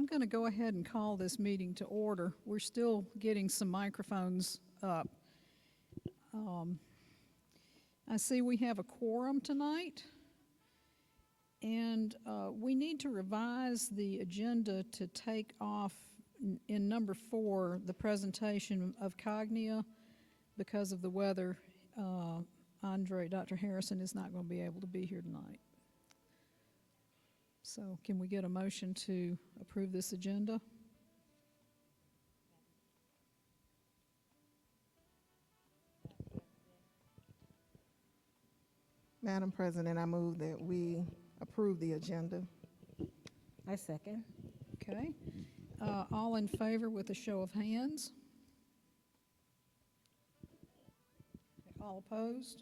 I'm going to go ahead and call this meeting to order. We're still getting some microphones up. I see we have a quorum tonight, and we need to revise the agenda to take off in number 4, the presentation of Cognia. Because of the weather, Dr. Harrison is not going to be able to be here tonight. So can we get a motion to approve this agenda? Madam President, I move that we approve the agenda. I second. Okay. All in favor with a show of hands? All opposed?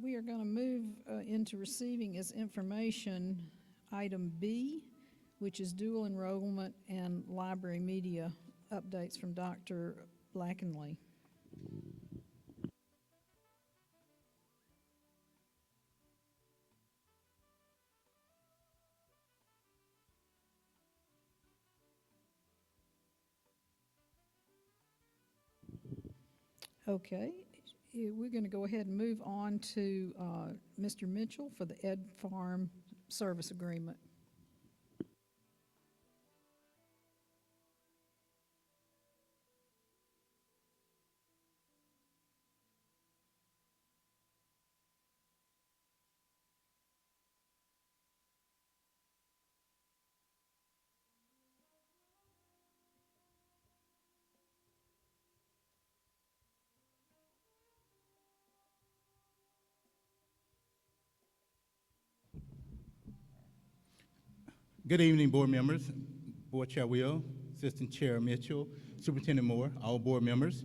We are going to move into receiving as information item B, which is dual enrollment and library media updates from Dr. Blackenley. Okay, we're going to go ahead and move on to Mr. Mitchell for the Ed Farm service agreement. Good evening, board members, Board Chair Will, Assistant Chair Mitchell, Superintendent Moore, all board members.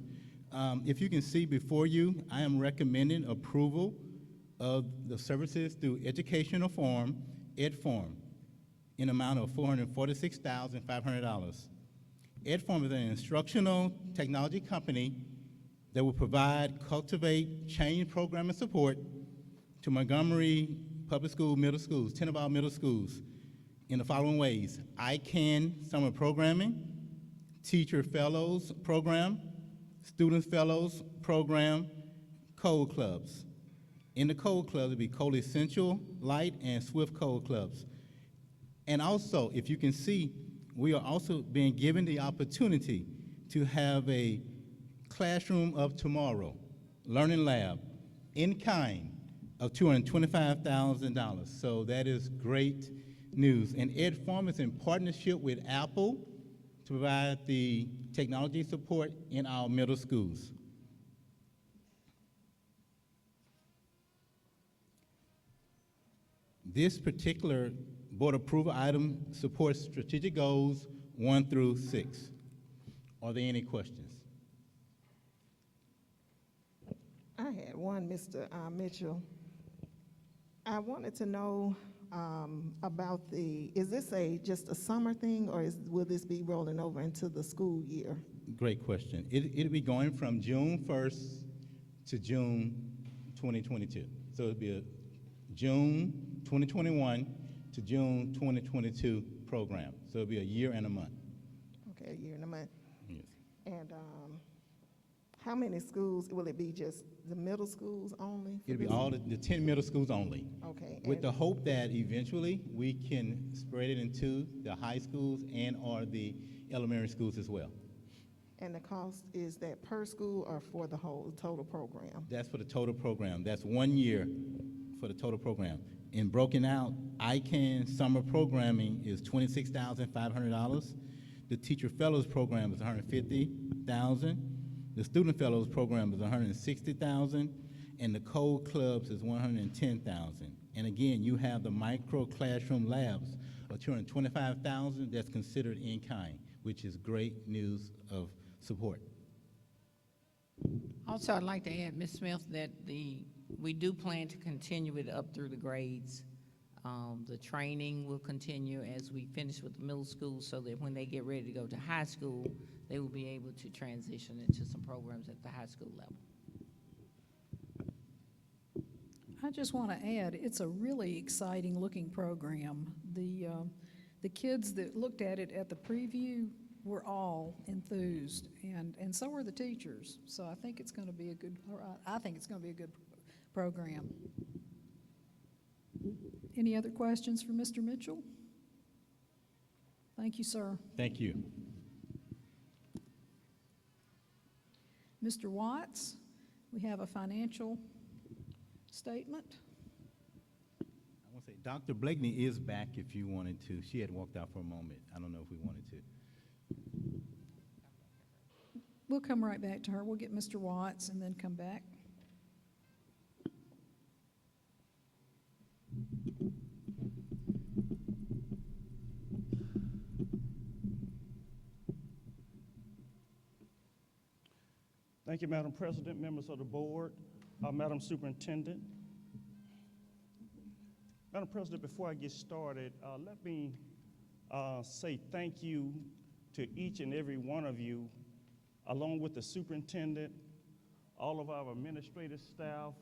If you can see before you, I am recommending approval of the services through Educational Farm, Ed Farm, in amount of $446,500. Ed Farm is an instructional technology company that will provide, cultivate, change program and support to Montgomery Public School middle schools, 10 of our middle schools, in the following ways: ICANN Summer Programming, Teacher Fellows Program, Student Fellows Program, Code Clubs. In the Code Clubs, it'll be Code Essential, Light, and Swift Code Clubs. And also, if you can see, we are also being given the opportunity to have a Classroom of Tomorrow Learning Lab in kind of $225,000. So that is great news. And Ed Farm is in partnership with Apple to provide the technology support in our middle schools. This particular board approval item supports strategic goals 1 through 6. Are there any questions? I had one, Mr. Mitchell. I wanted to know about is this just a summer thing, or will this be rolling over into the school year? Great question. It'll be going from June 1st to June 2022. So it'll be a June 2021 to June 2022 program. So it'll be a year and a month. Okay, a year and a month. Yes. And how many schools, will it be just the middle schools only? It'll be all the 10 middle schools only. Okay. With the hope that eventually we can spread it into the high schools and or the elementary schools as well. And the cost, is that per school or for the whole total program? That's for the total program. That's 1 year for the total program. And broken out, ICANN summer programming is $26,500. The Teacher Fellows program is $150,000. The Student Fellows program is $160,000, and the Code Clubs is $110,000. And again, you have the micro classroom labs of $225,000. That's considered in kind, which is great news of support. Also, I'd like to add, Ms. Smith, that we do plan to continue it up through the grades. The training will continue as we finish with the middle school, so that when they get ready to go to high school, they will be able to transition into some programs at the high school level. I just want to add, it's a really exciting looking program. The kids that looked at it at the preview were all enthused, and so were the teachers. So I think it's going to be a good, I think it's going to be a good program. Any other questions for Mr. Mitchell? Thank you, sir. Thank you. Mr. Watts, we have a financial statement. I want to say, Dr. Blakeney is back if you wanted to. She had walked out for a moment. I don't know if we wanted to. We'll come right back to her. We'll get Mr. Watts and then come back. Thank you, Madam President, members of the board, Madam Superintendent. Madam President, before I get started, let me say thank you to each and every one of you, along with the superintendent, all of our administrative staff,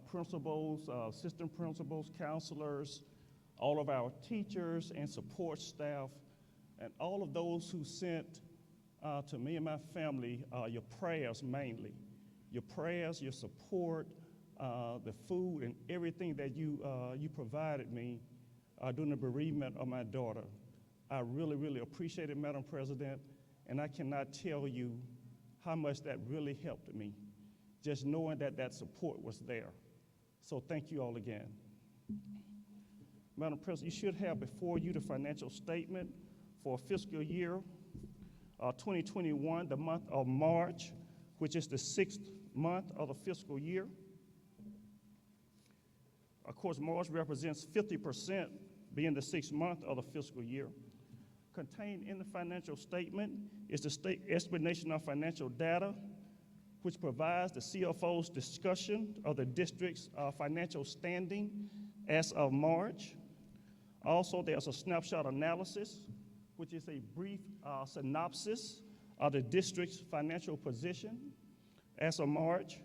principals, assistant principals, counselors, all of our teachers and support staff, and all of those who sent to me and my family your prayers mainly. Your prayers, your support, the food, and everything that you provided me during the bereavement of my daughter. I really, really appreciate it, Madam President, and I cannot tell you how much that really helped me, just knowing that that support was there. So thank you all again. Madam President, you should have before you the financial statement for fiscal year 2021, the month of March, which is the 6th month of the fiscal year. Of course, March represents 50% being the 6th month of the fiscal year. Contained in the financial statement is the state explanation of financial data, which provides the CFO's discussion of the district's financial standing as of March. Also, there's a snapshot analysis, which is a brief synopsis of the district's financial position as of March.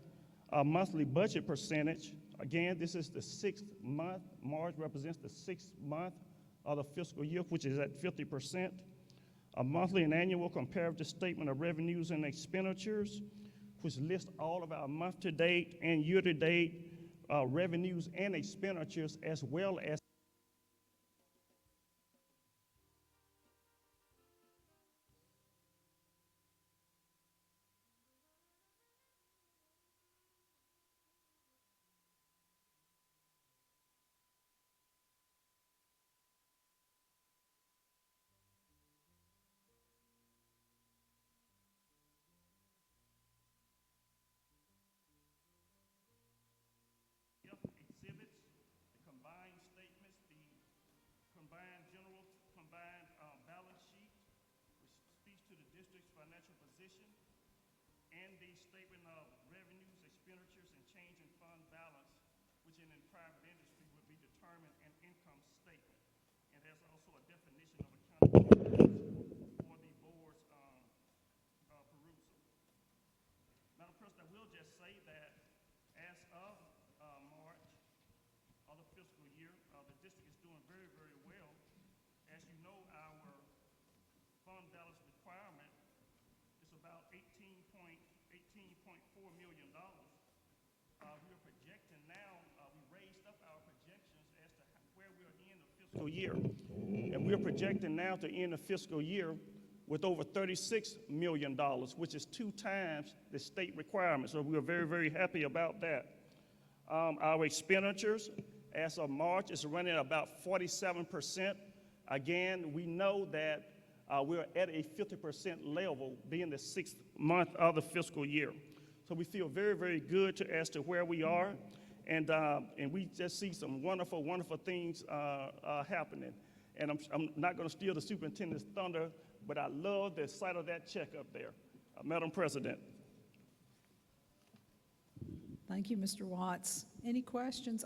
A monthly budget percentage, again, this is the 6th month. March represents the 6th month of the fiscal year, which is at 50%. A monthly and annual comparative statement of revenues and expenditures, which lists all of our month-to-date and year-to-date revenues and expenditures, as well as exhibits, the combined statements, the combined balance sheet, which speaks to the district's financial position, and the statement of revenues, expenditures, and change in fund balance, which in private industry would be determined an income statement. And there's also a definition of accounting for the board's perusal. Madam President, I will just say that as of March of the fiscal year, the district is doing very, very well. As you know, our fund balance requirement is about $18.4 million. We are projecting now, we raised up our projections as to where we are in the fiscal year. And we are projecting now to end the fiscal year with over $36 million, which is 2 times the state requirement. So we are very, very happy about that. Our expenditures as of March is running at about 47%. Again, we know that we're at a 50% level being the 6th month of the fiscal year. So we feel very, very good as to where we are. And we just see some wonderful, wonderful things happening. And I'm not going to steal the superintendent's thunder, but I love the sight of that check up there. Madam President. Thank you, Mr. Watts. Any questions?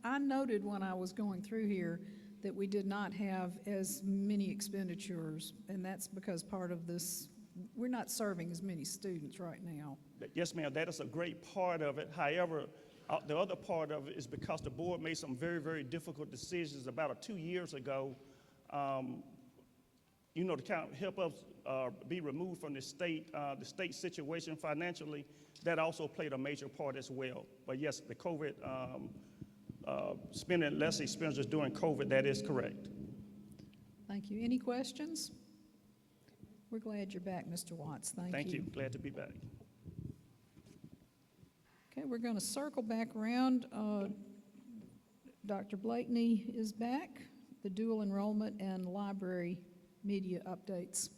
I noted when I was going through here that we did not have as many expenditures, and that's because part of this, we're not serving as many students right now. Yes, ma'am, that is a great part of it. However, The other part of it is because the board made some very, very difficult decisions about 2 years ago, to kind of help us be removed from the state situation financially. That also played a major part as well. But yes, the COVID, spending less expenditures during COVID, that is correct. Thank you. Any questions? We're glad you're back, Mr. Watts. Thank you. Glad to be back. Okay, we're going to circle back around. Dr. Blakeney is back, the dual enrollment and library media updates.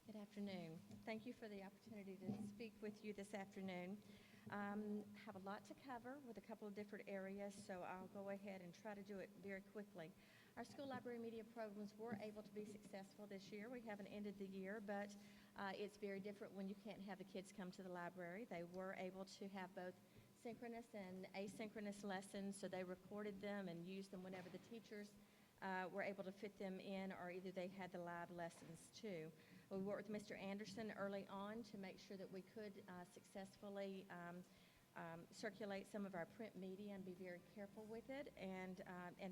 Good afternoon. Thank you for the opportunity to speak with you this afternoon. Have a lot to cover with a couple of different areas, so I'll go ahead and try to do it very quickly. Our school library media programs were able to be successful this year. We haven't ended the year, but it's very different when you can't have the kids come to the library. They were able to have both synchronous and asynchronous lessons, so they recorded them and used them whenever the teachers were able to fit them in, or either they had the live lessons too. We worked with Mr. Anderson early on to make sure that we could successfully circulate some of our print media and be very careful with it, and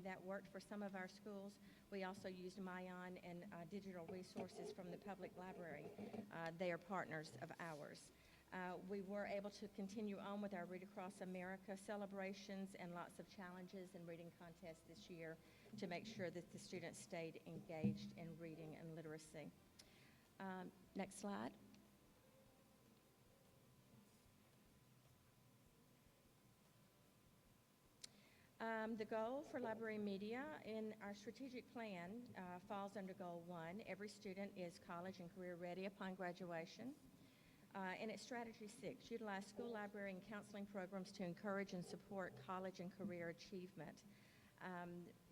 that worked for some of our schools. We also used Mayan and digital resources from the public library. They are partners of ours. We were able to continue on with our Read Across America celebrations and lots of challenges and reading contests this year to make sure that the students stayed engaged in reading and literacy. Next slide. The goal for library media in our strategic plan falls under Goal 1. Every student is college and career ready upon graduation. And it's Strategy 6, utilize school library and counseling programs to encourage and support college and career achievement.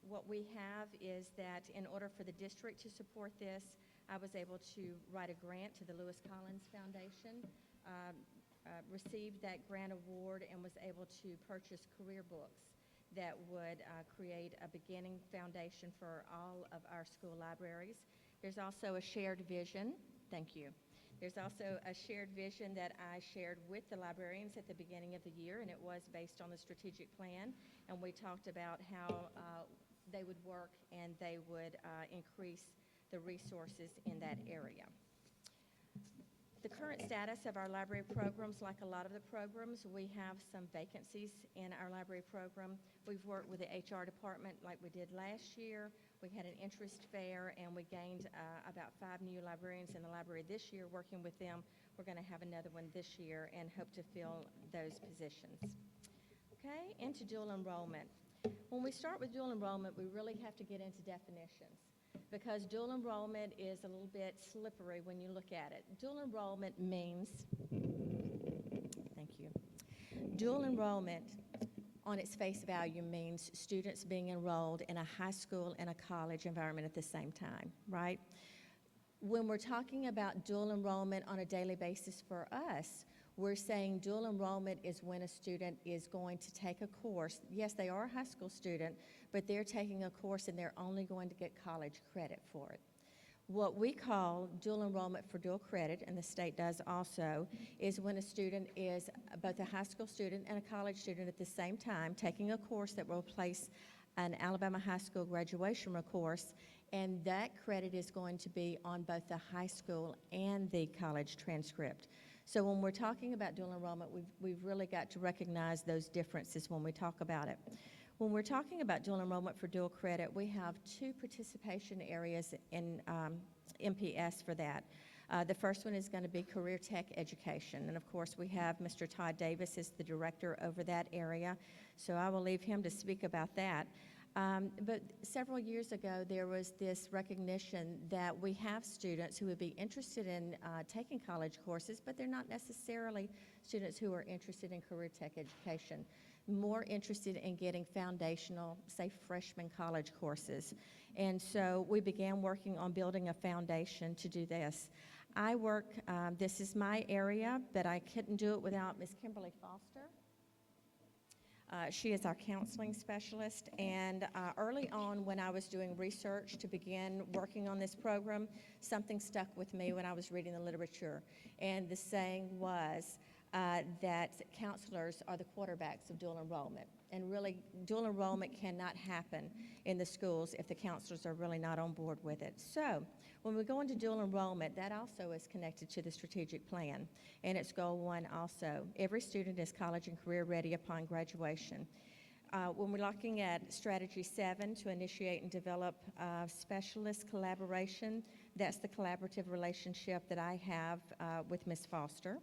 What we have is that in order for the district to support this, I was able to write a grant to the Lewis Collins Foundation, received that grant award, and was able to purchase career books that would create a beginning foundation for all of our school libraries. There's also a shared vision. Thank you. There's also a shared vision that I shared with the librarians at the beginning of the year, and it was based on the strategic plan. And we talked about how they would work and they would increase the resources in that area. The current status of our library programs, like a lot of the programs, we have some vacancies in our library program. We've worked with the HR department like we did last year. We had an interest fair, and we gained about 5 new librarians in the library this year. Working with them, we're going to have another one this year and hope to fill those positions. Okay, into dual enrollment. When we start with dual enrollment, we really have to get into definitions, because dual enrollment is a little bit slippery when you look at it. Dual enrollment means, thank you, dual enrollment on its face value means students being enrolled in a high school and a college environment at the same time, right? When we're talking about dual enrollment on a daily basis for us, we're saying dual enrollment is when a student is going to take a course. Yes, they are a high school student, but they're taking a course and they're only going to get college credit for it. What we call dual enrollment for dual credit, and the state does also, is when a student is both a high school student and a college student at the same time, taking a course that will replace an Alabama high school graduation course, and that credit is going to be on both the high school and the college transcript. So when we're talking about dual enrollment, we've really got to recognize those differences when we talk about it. When we're talking about dual enrollment for dual credit, we have 2 participation areas in MPS for that. The first one is going to be career tech education, and of course we have Mr. Todd Davis as the director over that area, so I will leave him to speak about that. But several years ago, there was this recognition that we have students who would be interested in taking college courses, but they're not necessarily students who are interested in career tech education, more interested in getting foundational, say, freshman college courses. And so we began working on building a foundation to do this. I work, this is my area, but I couldn't do it without Ms. Kimberly Foster. She is our counseling specialist, and early on when I was doing research to begin working on this program, something stuck with me when I was reading the literature, and the saying was, that counselors are the quarterbacks of dual enrollment. And really, dual enrollment cannot happen in the schools if the counselors are really not on board with it. So when we go into dual enrollment, that also is connected to the strategic plan. And it's goal 1 also. Every student is college and career ready upon graduation. When we're looking at strategy 7, to initiate and develop specialist collaboration, that's the collaborative relationship that I have with Ms. Foster.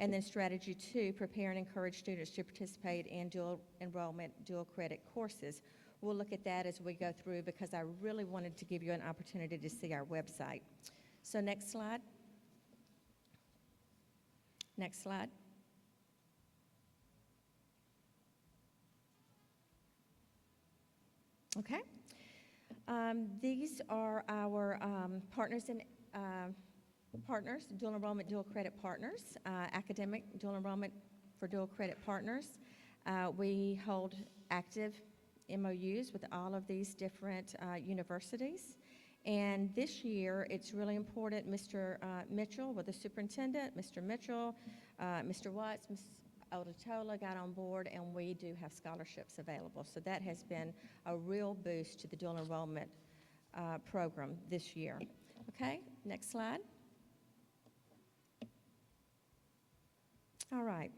And then strategy 2, prepare and encourage students to participate in dual enrollment, dual credit courses. We'll look at that as we go through because I really wanted to give you an opportunity to see our website. So next slide. Next slide. Okay. These are our partners in partners, dual enrollment, dual credit partners, academic dual enrollment for dual credit partners. We hold active MOUs with all of these different universities. And this year, it's really important, Mr. Mitchell, with the superintendent, Mr. Mitchell, Mr. Watts, Ms. Ototola got on board, and we do have scholarships available. So that has been a real boost to the dual enrollment program this year. Okay, next slide. All right.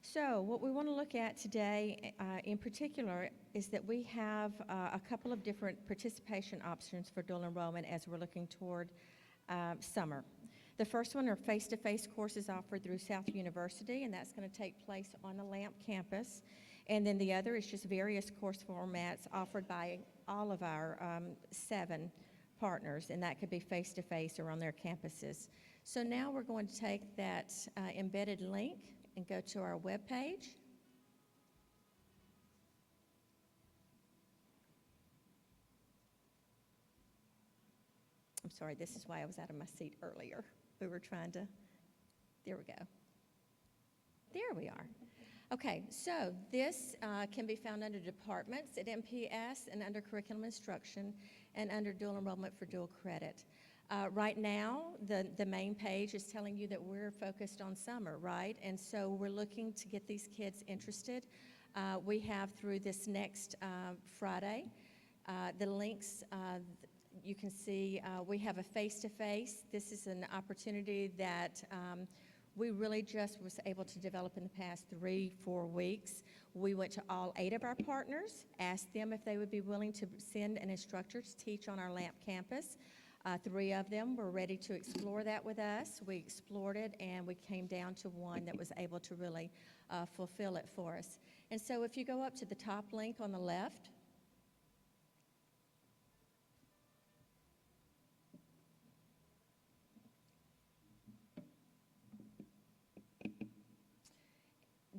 So what we want to look at today in particular is that we have a couple of different participation options for dual enrollment as we're looking toward summer. The first one are face-to-face courses offered through South University, and that's going to take place on the LAMP campus. And then the other is just various course formats offered by all of our 7 partners, and that could be face-to-face or on their campuses. So now we're going to take that embedded link and go to our webpage. I'm sorry, this is why I was out of my seat earlier. We were trying to, there we go. There we are. Okay, so this can be found under departments at MPS and under curriculum instruction and under dual enrollment for dual credit. Right now, the main page is telling you that we're focused on summer, right? And so we're looking to get these kids interested. We have through this next Friday, the links, you can see we have a face-to-face. This is an opportunity that we really just was able to develop in the past 3-4 weeks. We went to all 8 of our partners, asked them if they would be willing to send an instructor to teach on our LAMP campus. 3 of them were ready to explore that with us. We explored it, and we came down to one that was able to really fulfill it for us. And so if you go up to the top link on the left,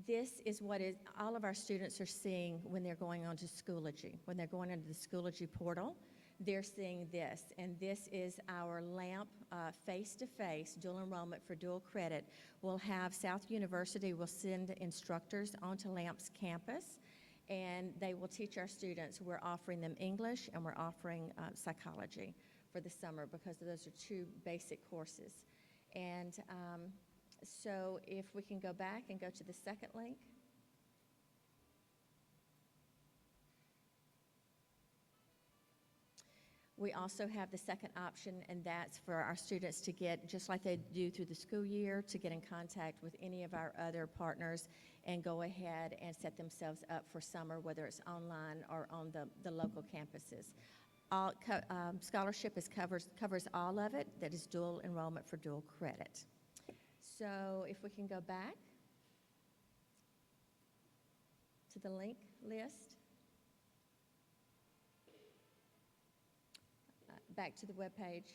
this is what all of our students are seeing when they're going on to Schoology. When they're going into the Schoology portal, they're seeing this. And this is our LAMP face-to-face dual enrollment for dual credit. We'll have South University will send instructors onto LAMP's campus, and they will teach our students. We're offering them English, and we're offering psychology for the summer because those are 2 basic courses. And so if we can go back and go to the second link. We also have the second option, and that's for our students to get, just like they do through the school year, to get in contact with any of our other partners and go ahead and set themselves up for summer, whether it's online or on the local campuses. Scholarship covers all of it. That is dual enrollment for dual credit. So if we can go back to the link list, back to the webpage,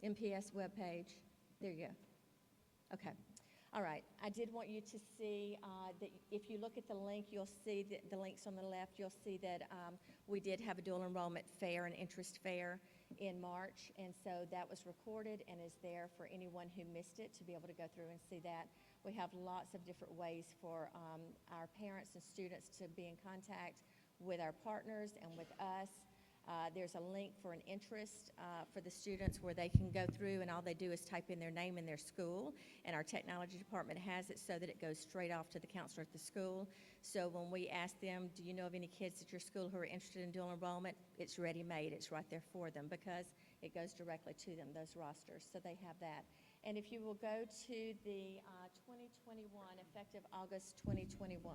MPS webpage, there you go. Okay, all right. I did want you to see that if you look at the link, you'll see the links on the left, you'll see that we did have a dual enrollment fair, an interest fair in March, and so that was recorded and is there for anyone who missed it to be able to go through and see that. We have lots of different ways for our parents and students to be in contact with our partners and with us. There's a link for an interest for the students where they can go through and all they do is type in their name and their school. And our technology department has it so that it goes straight off to the counselor at the school. So when we ask them, do you know of any kids at your school who are interested in dual enrollment? It's ready-made. It's right there for them because it goes directly to them, those rosters. So they have that. And if you will go to the 2021, effective August 2021.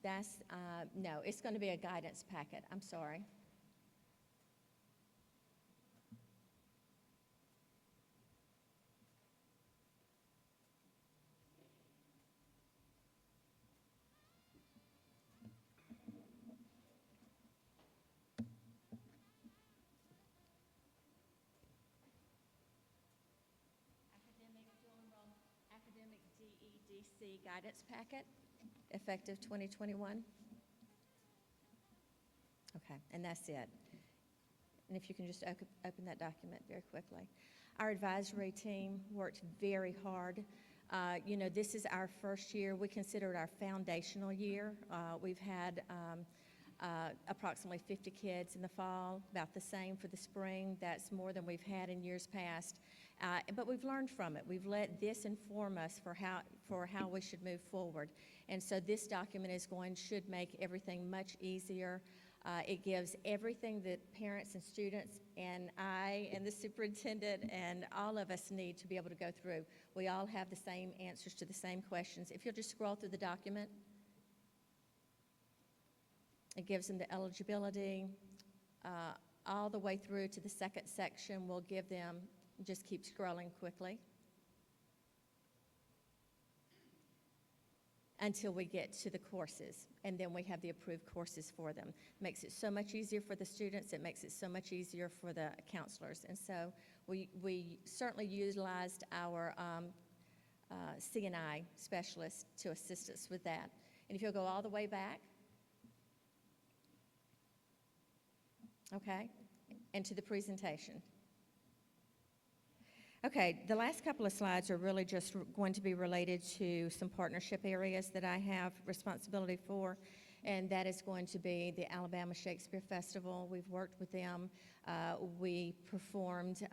That's, no, it's going to be a guidance packet. I'm sorry. Academic DEDC guidance packet, effective 2021. Okay, and that's it. And if you can just open that document very quickly. Our advisory team worked very hard. You know, this is our first year. We consider it our foundational year. We've had approximately 50 kids in the fall, about the same for the spring. That's more than we've had in years past. But we've learned from it. We've let this inform us for how we should move forward. And so this document should make everything much easier. It gives everything that parents and students and I and the superintendent and all of us need to be able to go through. We all have the same answers to the same questions. If you'll just scroll through the document, it gives them the eligibility. All the way through to the second section will give them, just keep scrolling quickly, until we get to the courses, and then we have the approved courses for them. Makes it so much easier for the students, it makes it so much easier for the counselors. And so we certainly utilized our C&I specialists to assist us with that. And if you'll go all the way back, okay, and to the presentation. Okay, the last couple of slides are really just going to be related to some partnership areas that I have responsibility for, and that is going to be the Alabama Shakespeare Festival. We've worked with them. We performed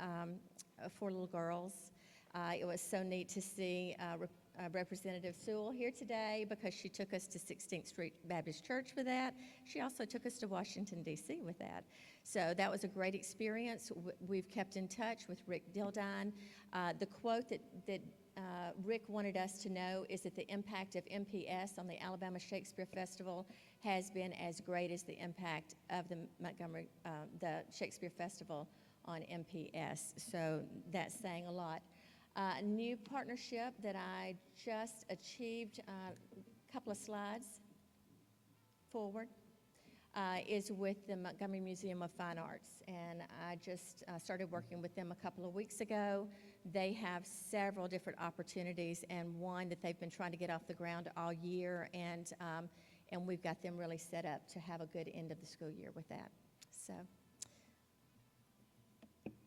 for little girls. It was so neat to see Representative Sewell here today because she took us to 16th Street Baptist Church with that. She also took us to Washington, D.C. with that. So that was a great experience. We've kept in touch with Rick Dildine. The quote that Rick wanted us to know is that the impact of MPS on the Alabama Shakespeare Festival has been as great as the impact of the the Shakespeare Festival on MPS. So that's saying a lot. A new partnership that I just achieved, a couple of slides forward, is with the Montgomery Museum of Fine Arts. And I just started working with them a couple of weeks ago. They have several different opportunities and one that they've been trying to get off the ground all year. And we've got them really set up to have a good end of the school year with that. So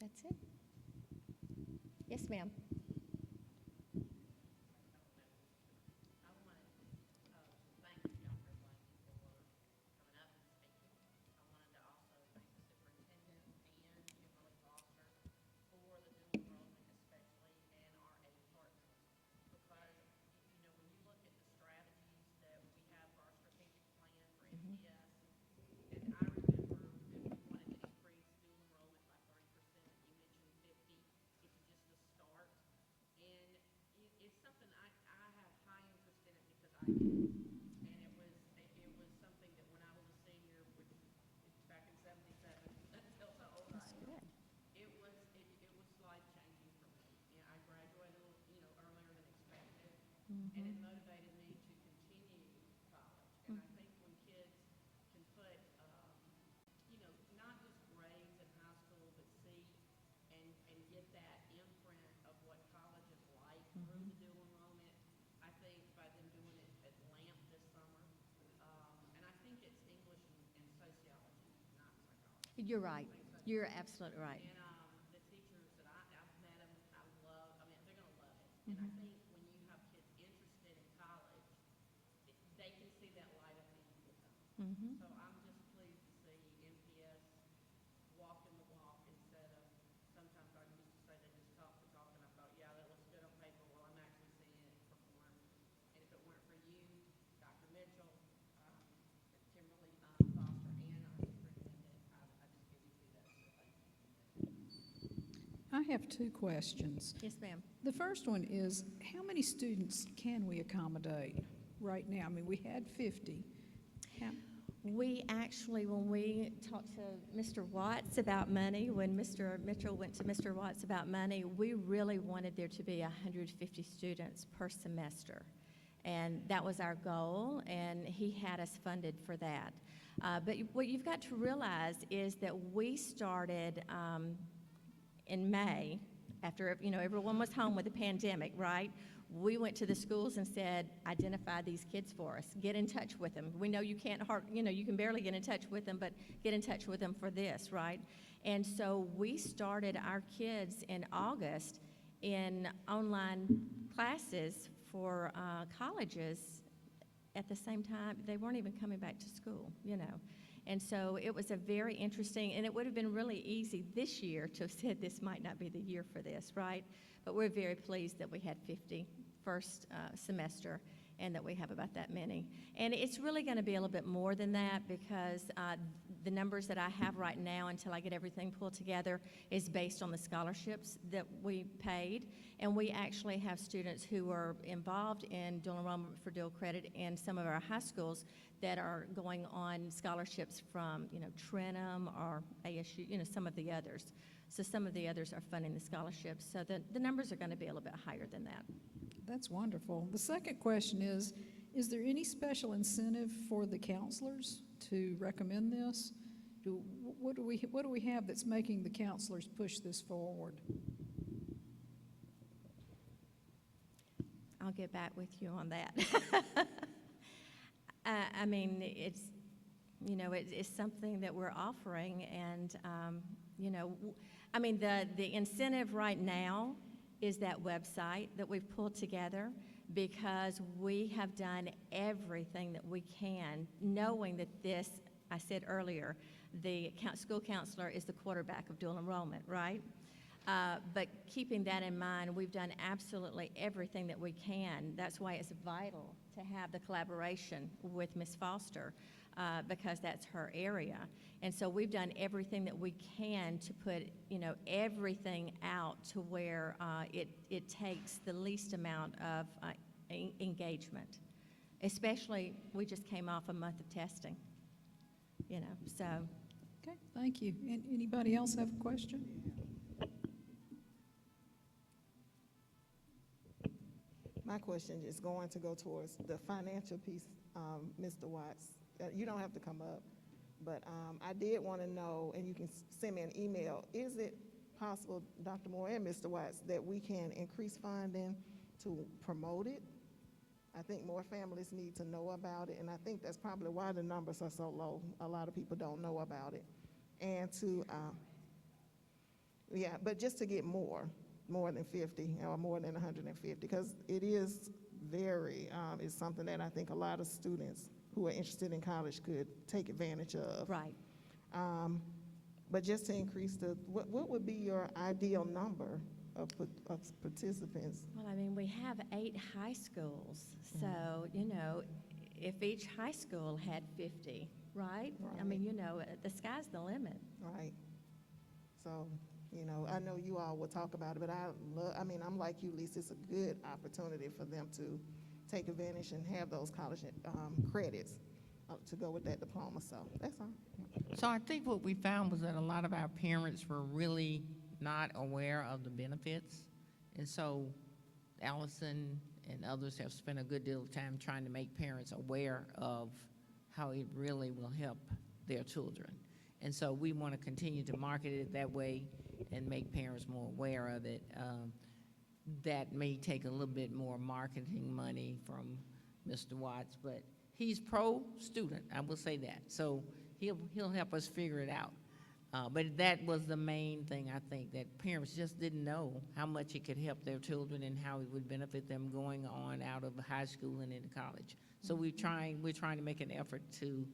that's it. Yes, ma'am. And it motivated me to continue college. And I think when kids can put, not just grades in high school, but see and get that imprint of what college is like through the dual enrollment, I think by them doing it at LAMP this summer, and I think it's English and sociology, not psychology. You're right. You're absolutely right. And the teachers that I've met them, they're going to love it. And I think when you have kids interested in college, they can see that light up in you with them. Mhm. So I'm just pleased to see MPS walking the walk instead of, sometimes I used to say they just talk the talk, and I thought, yeah, that looks good on paper, well, I'm actually seeing it perform. And if it weren't for you, Dr. Mitchell, Kimberly Foster, and our superintendent, I just couldn't do that, so thank you. I have two questions. Yes, ma'am. The first one is, how many students can we accommodate right now? I mean, we had 50. How, We actually, when we talked to Mr. Watts about money, when Mr. Mitchell went to Mr. Watts about money, we really wanted there to be 150 students per semester. And that was our goal, and he had us funded for that. But what you've got to realize is that we started in May, after, everyone was home with the pandemic, right? We went to the schools and said, identify these kids for us, get in touch with them. We know you can't, you can barely get in touch with them, but get in touch with them for this, right? And so we started our kids in August in online classes for colleges. At the same time, they weren't even coming back to school, And so it was a very interesting, and it would have been really easy this year to have said this might not be the year for this, right? But we're very pleased that we had 50 first semester and that we have about that many. And it's really going to be a little bit more than that because the numbers that I have right now until I get everything pulled together is based on the scholarships that we paid. And we actually have students who are involved in dual enrollment for dual credit in some of our high schools that are going on scholarships from, Trenum or ASU, some of the others. So some of the others are funding the scholarships. So the numbers are going to be a little bit higher than that. that's wonderful. The second question is there any special incentive for the counselors to recommend this? What do we have that's making the counselors push this forward? I'll get back with you on that. I mean, it's something that we're offering, and the incentive right now is that website that we've pulled together because we have done everything that we can, knowing that this, I said earlier, the school counselor is the quarterback of dual enrollment, right? But keeping that in mind, we've done absolutely everything that we can. That's why it's vital to have the collaboration with Ms. Foster because that's her area. And so we've done everything that we can to put, everything out to where it takes the least amount of engagement. Especially, we just came off a month of testing, so. Okay, thank you. And anybody else have a question? My question is going to go towards the financial piece, Mr. Watts. You don't have to come up, but I did want to know, and you can send me an email, is it possible, Dr. Moore and Mr. Watts, that we can increase funding to promote it? I think more families need to know about it, and I think that's probably why the numbers are so low. A lot of people don't know about it. And to, but just to get more than 50 or more than 150, because it is it's something that I think a lot of students who are interested in college could take advantage of. Right. But just to increase what would be your ideal number of participants? Well, we have 8 high schools, so, if each high school had 50, right? Right. The sky's the limit. Right. So, I know you all will talk about it, but I'm like you, Lisa, it's a good opportunity for them to take advantage and have those college credits to go with that diploma, so that's all. So I think what we found was that a lot of our parents were really not aware of the benefits. And so Allison and others have spent a good deal of time trying to make parents aware of how it really will help their children. And so we want to continue to market it that way and make parents more aware of it. That may take a little bit more marketing money from Mr. Watts, but he's pro-student, I will say that. So he'll help us figure it out. But that was the main thing, I think, that parents just didn't know how much it could help their children and how it would benefit them going on out of high school and into college. So we're trying to make an effort to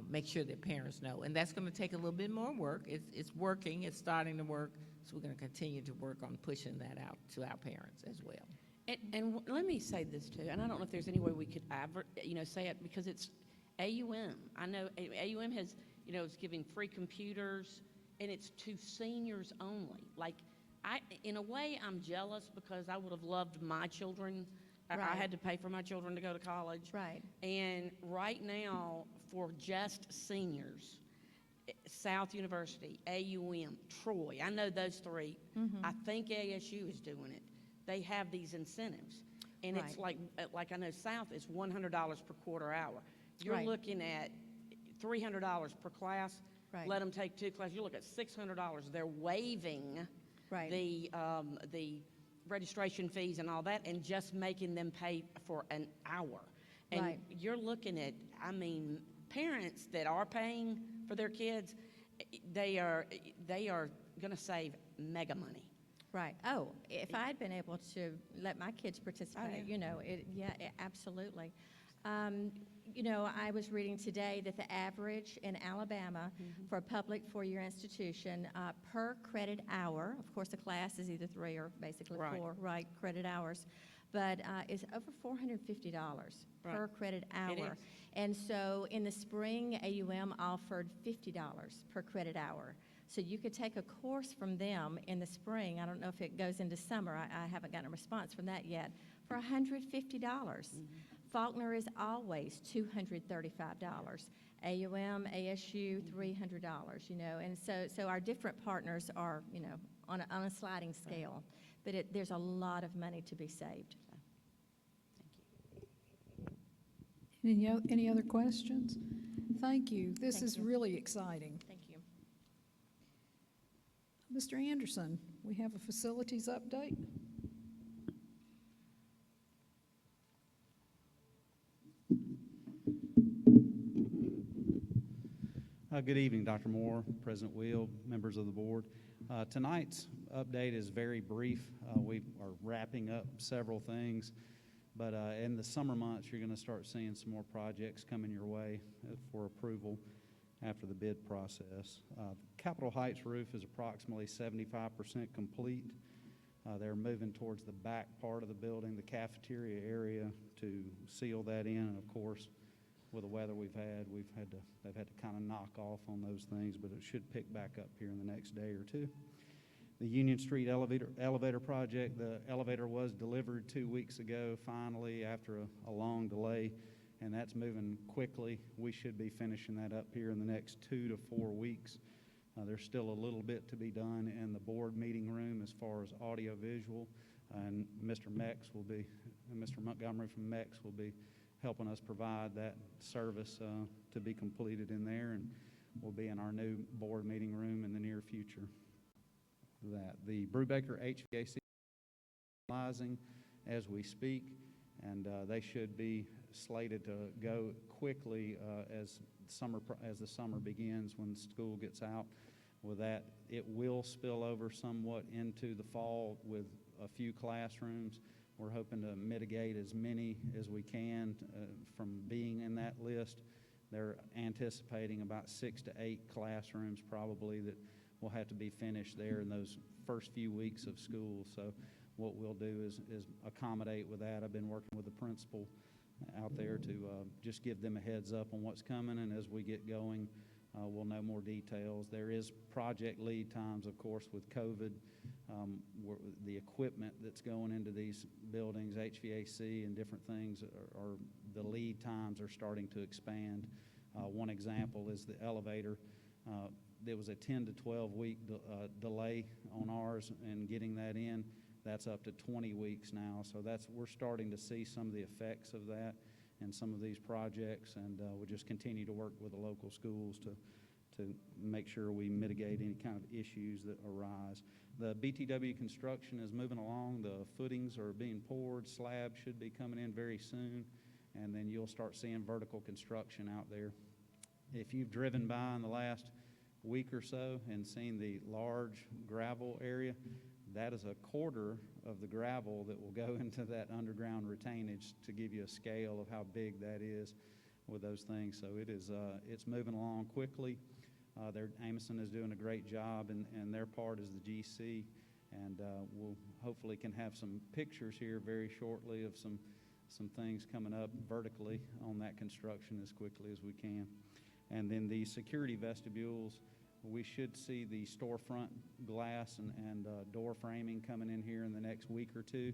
make sure that parents know. And that's going to take a little bit more work. It's working, it's starting to work, so we're going to continue to work on pushing that out to our parents as well. And let me say this too, and I don't know if there's any way we could say it, because it's AUM. I know AUM has, is giving free computers, and it's to seniors only. Like, in a way, I'm jealous, because I would have loved my children. I had to pay for my children to go to college. Right. And right now, for just seniors, South University, AUM, Troy, I know those three. I think ASU is doing it. They have these incentives. And it's like I know South is $100 per quarter hour. You're looking at $300 per class. Right. Let them take 2 classes. You look at $600. They're waiving the registration fees and all that, and just making them pay for an hour. And you're looking at, parents that are paying for their kids, they are going to save mega money. Right. Oh, if I had been able to let my kids participate, absolutely. I was reading today that the average in Alabama for a public four-year institution per credit hour, of course, the class is either 3 or basically 4, credit hours, but is over $450 per credit hour. And so in the spring, AUM offered $50 per credit hour. So you could take a course from them in the spring. I don't know if it goes into summer. I haven't gotten a response from that yet. For $150. Faulkner is always $235. AUM, ASU, $300. And so our different partners are, on a sliding scale. But there's a lot of money to be saved. Any other questions? Thank you. This is really exciting. Thank you. Mr. Anderson, we have a facilities update. Good evening, Dr. Moore, President Wheel, members of the board. Tonight's update is very brief. We are wrapping up several things, but in the summer months, you're going to start seeing some more projects coming your way for approval after the bid process. Capitol Heights roof is approximately 75% complete. They're moving towards the back part of the building, the cafeteria area, to seal that in. And of course, with the weather they've had to kind of knock off on those things, but it should pick back up here in the next day or two. The Union Street elevator project, the elevator was delivered 2 weeks ago, finally, after a long delay. And that's moving quickly. We should be finishing that up here in the next 2 to 4 weeks. There's still a little bit to be done in the board meeting room as far as audio visual, and Mr. Montgomery from MEX will be helping us provide that service to be completed in there, and we'll be in our new board meeting room in the near future. The Brubaker HVAC is finalizing as we speak, and they should be slated to go quickly as the summer begins, when school gets out. With that, it will spill over somewhat into the fall with a few classrooms. We're hoping to mitigate as many as we can from being in that list. They're anticipating about 6 to 8 classrooms probably that will have to be finished there in those first few weeks of school. So what we'll do is accommodate with that. I've been working with the principal out there to just give them a heads up on what's coming, and as we get going, we'll know more details. There is project lead times, of course, with COVID. The equipment that's going into these buildings, HVAC and different things, the lead times are starting to expand. One example is the elevator. There was a 10 to 12 week delay on ours and getting that in. That's up to 20 weeks now. So we're starting to see some of the effects of that in some of these projects, and we'll just continue to work with the local schools to make sure we mitigate any kind of issues that arise. The BTW construction is moving along. The footings are being poured. Slab should be coming in very soon, and then you'll start seeing vertical construction out there. If you've driven by in the last week or so and seen the large gravel area. That is a quarter of the gravel that will go into that underground retainage, to give you a scale of how big that is with those things. So it is, it's moving along quickly. Amison is doing a great job, and their part is the GC, and we'll hopefully can have some pictures here very shortly of some things coming up vertically on that construction as quickly as we can. And then the security vestibules, we should see the storefront glass and door framing coming in here in the next week or two,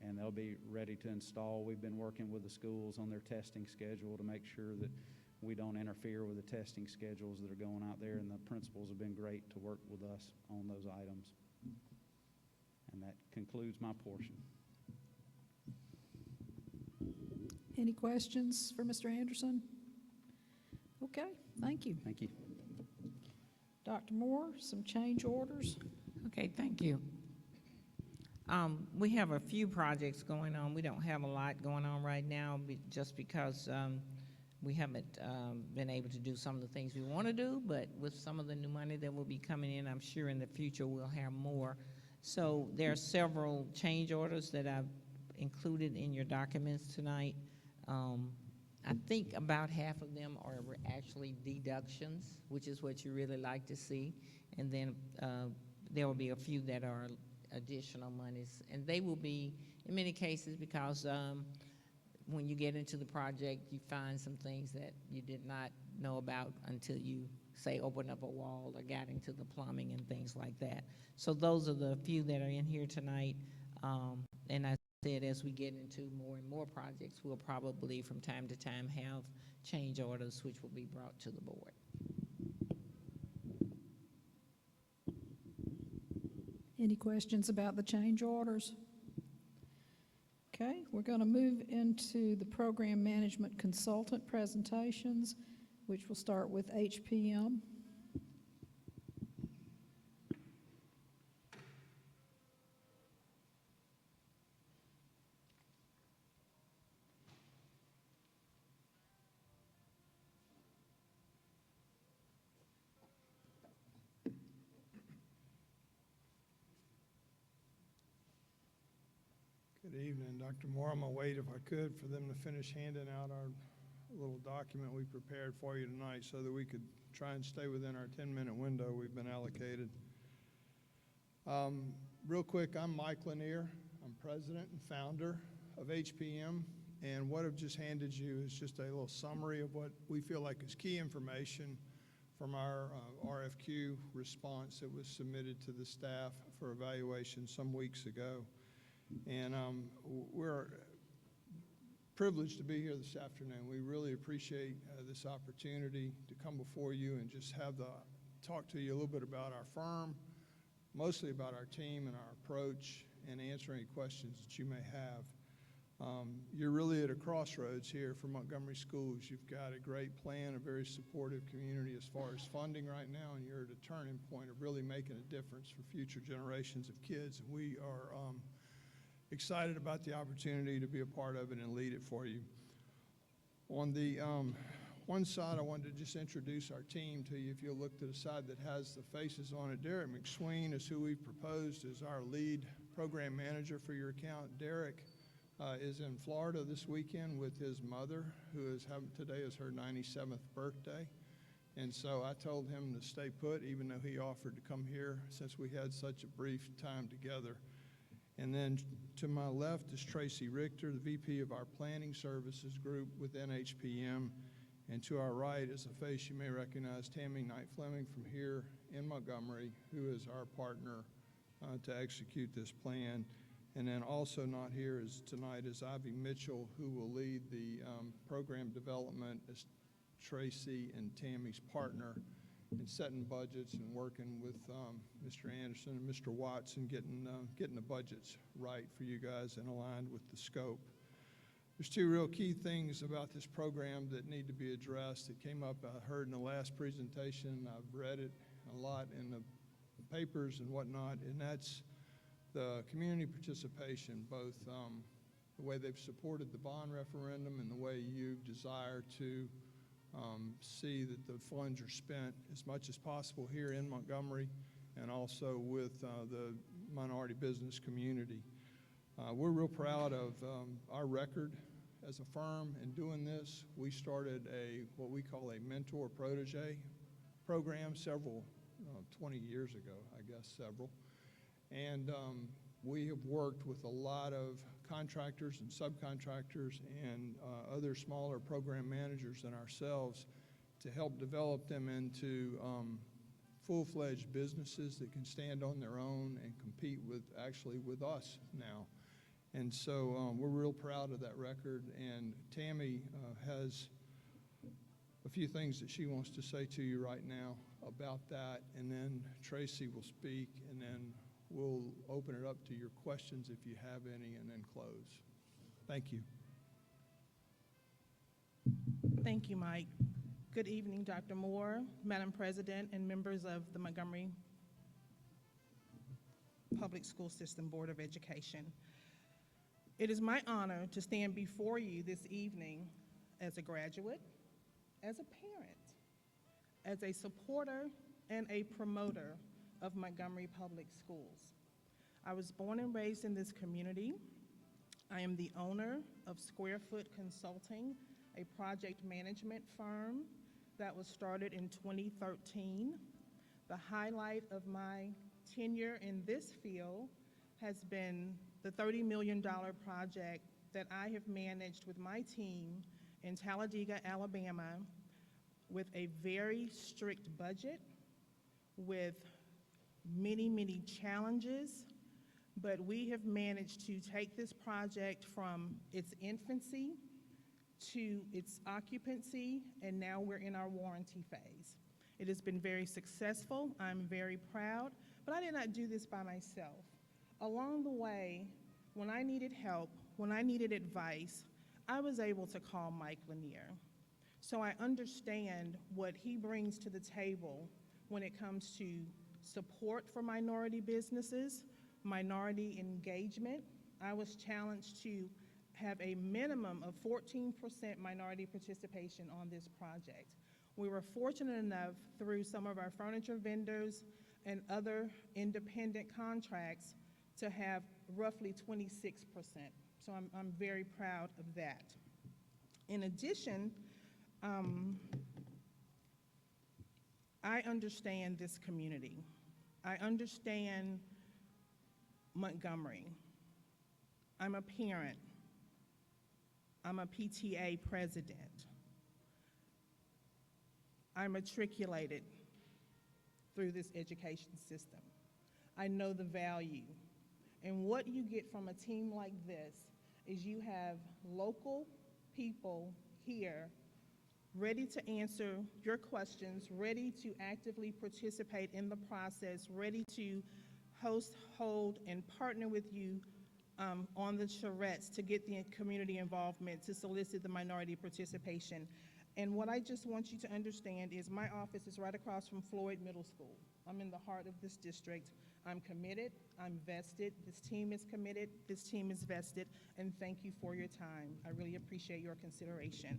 and they'll be ready to install. We've been working with the schools on their testing schedule to make sure that we don't interfere with the testing schedules that are going out there, and the principals have been great to work with us on those items. And that concludes my portion. Any questions for Mr. Anderson? Okay, thank you. Thank you. Dr. Moore, some change orders. Okay, thank you. We have a few projects going on. We don't have a lot going on right now just because we haven't been able to do some of the things we want to do, but with some of the new money that will be coming in, I'm sure in the future we'll have more. So there are several change orders that I've included in your documents tonight. I think about half of them are actually deductions, which is what you really like to see. And then there will be a few that are additional monies. And they will be, in many cases, because when you get into the project, you find some things that you did not know about until you, say, open up a wall or got into the plumbing and things like that. So those are the few that are in here tonight. And I said, as we get into more and more projects, we'll probably from time to time have change orders which will be brought to the board. Any questions about the change orders? Okay, we're going to move into the program management consultant presentations, which will start with HPM. Good evening, Dr. Moore. I'm going to wait, if I could, for them to finish handing out our little document we prepared for you tonight so that we could try and stay within our 10-minute window we've been allocated. Real quick, I'm Mike Lanier. I'm president and founder of HPM, and what I've just handed you is just a little summary of what we feel like is key information from our RFQ response that was submitted to the staff for evaluation some weeks ago. And we're privileged to be here this afternoon. We really appreciate this opportunity to come before you and just talk to you a little bit about our firm, mostly about our team and our approach, and answer any questions that you may have. You're really at a crossroads here for Montgomery Schools. You've got a great plan, a very supportive community as far as funding right now, and you're at a turning point of really making a difference for future generations of kids. And we are excited about the opportunity to be a part of it and lead it for you. On the one side, I wanted to just introduce our team to you. If you'll look to the side that has the faces on it, Derek McSween is who we've proposed as our lead program manager for your account. Derek is in Florida this weekend with his mother, who is today is her 97th birthday. And so I told him to stay put, even though he offered to come here since we had such a brief time together. And then to my left is Tracy Richter, the VP of our Planning Services Group within HPM. And to our right is a face you may recognize, Tammy Knight-Fleming from here in Montgomery, who is our partner to execute this plan. And then also not here tonight is Ivy Mitchell, who will lead the program development as Tracy and Tammy's partner in setting budgets and working with Mr. Anderson and Mr. Watts and getting the budgets right for you guys and aligned with the scope. There's two real key things about this program that need to be addressed. It came up, I heard in the last presentation, I've read it a lot in the papers and whatnot, and that's the community participation, both the way they've supported the bond referendum and the way you desire to see that the funds are spent as much as possible here in Montgomery and also with the minority business community. We're real proud of our record as a firm in doing this. We started what we call a mentor protege program 20 years ago, I guess several. And we have worked with a lot of contractors and subcontractors and other smaller program managers than ourselves to help develop them into full-fledged businesses that can stand on their own and compete with us now. And so we're real proud of that record, and Tammy has a few things that she wants to say to you right now about that, and then Tracy will speak, and then we'll open it up to your questions if you have any, and then close. Thank you. Thank you, Mike. Good evening, Dr. Moore, Madam President, and members of the Montgomery Public School System Board of Education. It is my honor to stand before you this evening as a graduate, as a parent, as a supporter, and a promoter of Montgomery Public Schools. I was born and raised in this community. I am the owner of Square Foot Consulting, a project management firm that was started in 2013. The highlight of my tenure in this field has been the $30 million project that I have managed with my team in Talladega, Alabama, with a very strict budget, with many, many challenges, but we have managed to take this project from its infancy to its occupancy, and now we're in our warranty phase. It has been very successful. I'm very proud, but I did not do this by myself. Along the way, when I needed help, when I needed advice, I was able to call Mike Lanier. So I understand what he brings to the table when it comes to support for minority businesses, minority engagement. I was challenged to have a minimum of 14% minority participation on this project. We were fortunate enough through some of our furniture vendors and other independent contracts to have roughly 26%. So I'm very proud of that. In addition, I understand this community. I understand Montgomery. I'm a parent. I'm a PTA president. I'm matriculated through this education system. I know the value. And what you get from a team like this is you have local people here ready to answer your questions, ready to actively participate in the process, ready to host, hold, and partner with you on the charrettes to get the community involvement, to solicit the minority participation. And what I just want you to understand is my office is right across from Floyd Middle School. I'm in the heart of this district. I'm committed, I'm vested, this team is committed, this team is vested, and thank you for your time. I really appreciate your consideration.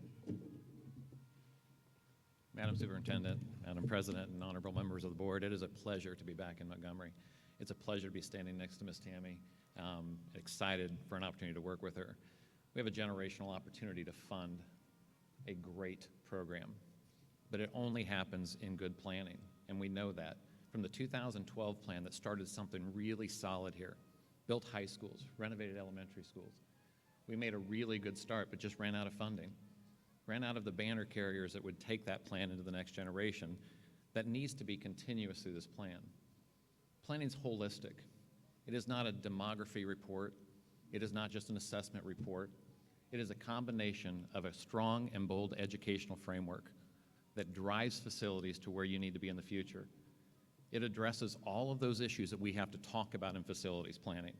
Madam Superintendent, Madam President, and honorable members of the board, it is a pleasure to be back in Montgomery. It's a pleasure to be standing next to Ms. Tammy. Excited for an opportunity to work with her. We have a generational opportunity to fund a great program, but it only happens in good planning, and we know that. From the 2012 plan that started something really solid here, built high schools, renovated elementary schools. We made a really good start, but just ran out of funding. Ran out of the banner carriers that would take that plan into the next generation. That needs to be continuous through this plan. Planning's holistic. It is not a demography report. It is not just an assessment report. It is a combination of a strong and bold educational framework that drives facilities to where you need to be in the future. It addresses all of those issues that we have to talk about in facilities planning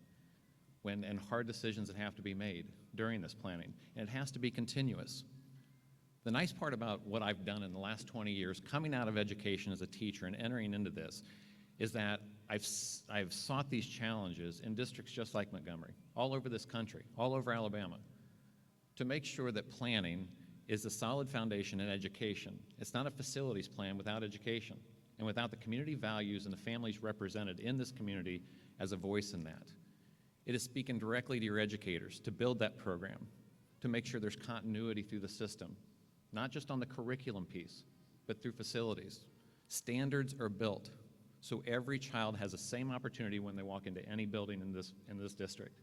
and hard decisions that have to be made during this planning, and it has to be continuous. The nice part about what I've done in the last 20 years, coming out of education as a teacher and entering into this, is that I've sought these challenges in districts just like Montgomery, all over this country, all over Alabama, to make sure that planning is the solid foundation in education. It's not a facilities plan without education and without the community values and the families represented in this community as a voice in that. It is speaking directly to your educators to build that program, to make sure there's continuity through the system, not just on the curriculum piece, but through facilities. Standards are built so every child has the same opportunity when they walk into any building in this district.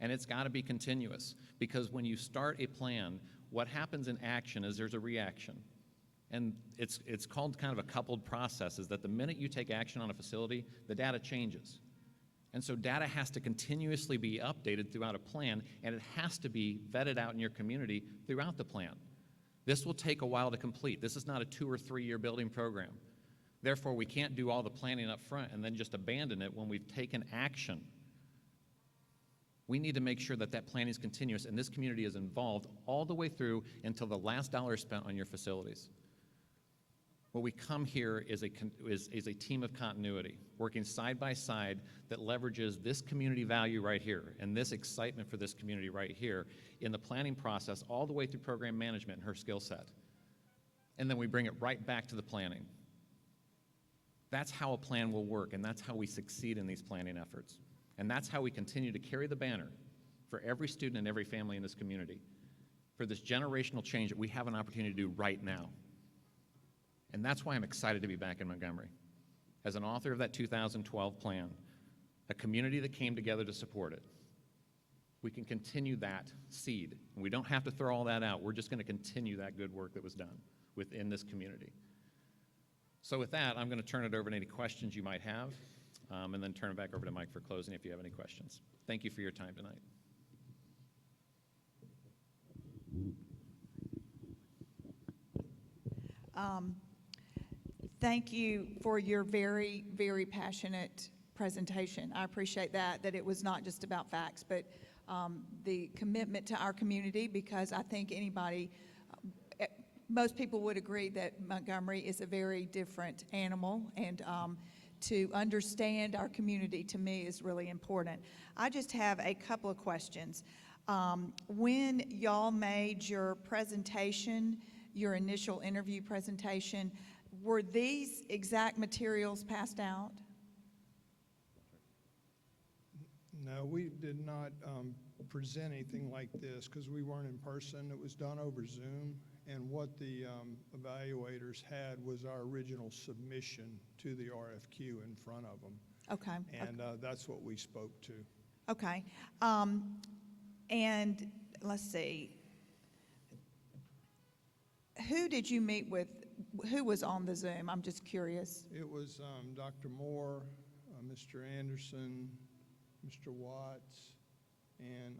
And it's got to be continuous, because when you start a plan, what happens in action is there's a reaction. And it's called kind of a coupled process, is that the minute you take action on a facility, the data changes. And so data has to continuously be updated throughout a plan, and it has to be vetted out in your community throughout the plan. This will take a while to complete. This is not a 2 or 3 year building program. Therefore, we can't do all the planning up front and then just abandon it when we've taken action. We need to make sure that that planning is continuous and this community is involved all the way through until the last dollar is spent on your facilities. What we come here is a team of continuity, working side by side that leverages this community value right here and this excitement for this community right here in the planning process all the way through program management and her skill set. And then we bring it right back to the planning. That's how a plan will work, and that's how we succeed in these planning efforts. And that's how we continue to carry the banner for every student and every family in this community, for this generational change that we have an opportunity to do right now. And that's why I'm excited to be back in Montgomery. As an author of that 2012 plan, a community that came together to support it, we can continue that seed. And we don't have to throw all that out. We're just going to continue that good work that was done within this community. So with that, I'm going to turn it over to any questions you might have, and then turn it back over to Mike for closing if you have any questions. Thank you for your time tonight. Thank you for your very, very passionate presentation. I appreciate that it was not just about facts, but the commitment to our community, because I think most people would agree that Montgomery is a very different animal, and to understand our community, to me, is really important. I just have a couple of questions. When y'all made your presentation, your initial interview presentation, were these exact materials passed out? No, we did not present anything like this because we weren't in person. It was done over Zoom, and what the evaluators had was our original submission to the RFQ in front of them. Okay. And that's what we spoke to. Okay. And let's see. Who did you meet with? Who was on the Zoom? I'm just curious. It was Dr. Moore, Mr. Anderson, Mr. Watts, and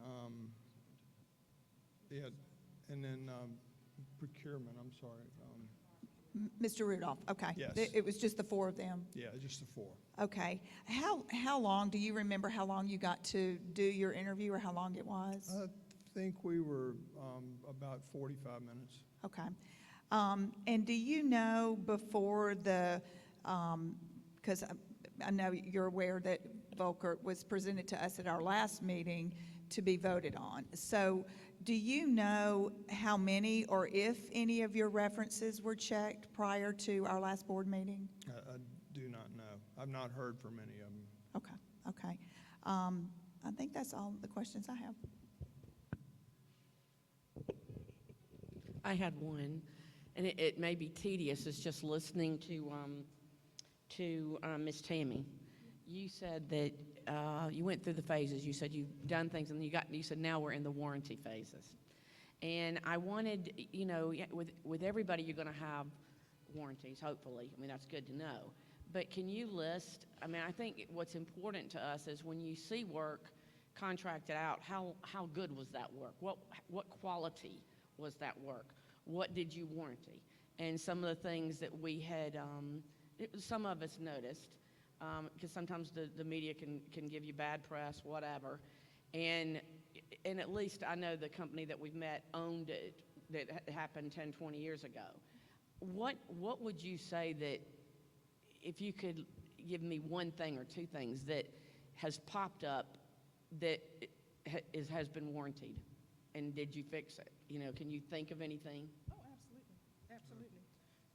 and then procurement. I'm sorry. Mr. Rudolph. Okay. Yes. It was just the four of them. Yeah, just the four. Okay. How long, do you remember how long you got to do your interview, or how long it was? I think we were about 45 minutes. Okay. And do you know before because I know you're aware that Volker was presented to us at our last meeting to be voted on. So do you know how many or if any of your references were checked prior to our last board meeting? I do not know. I've not heard from any of them. Okay. Okay. I think that's all the questions I have. I had one, and it may be tedious. It's just listening to Ms. Tammy. You said that you went through the phases. You said you've done things, and you said now we're in the warranty phases. And I wanted, with everybody, you're going to have warranties, hopefully. I mean, that's good to know. But can you list? I mean, I think what's important to us is when you see work contracted out, how good was that work? What quality was that work? What did you warranty? And some of the things that we had, some of us noticed, because sometimes the media can give you bad press, whatever. And at least I know the company that we've met owned it, that happened 10, 20 years ago. What would you say that, if you could give me one thing or two things that has popped up that has been warranted, and did you fix it? can you think of anything? Oh, absolutely, absolutely.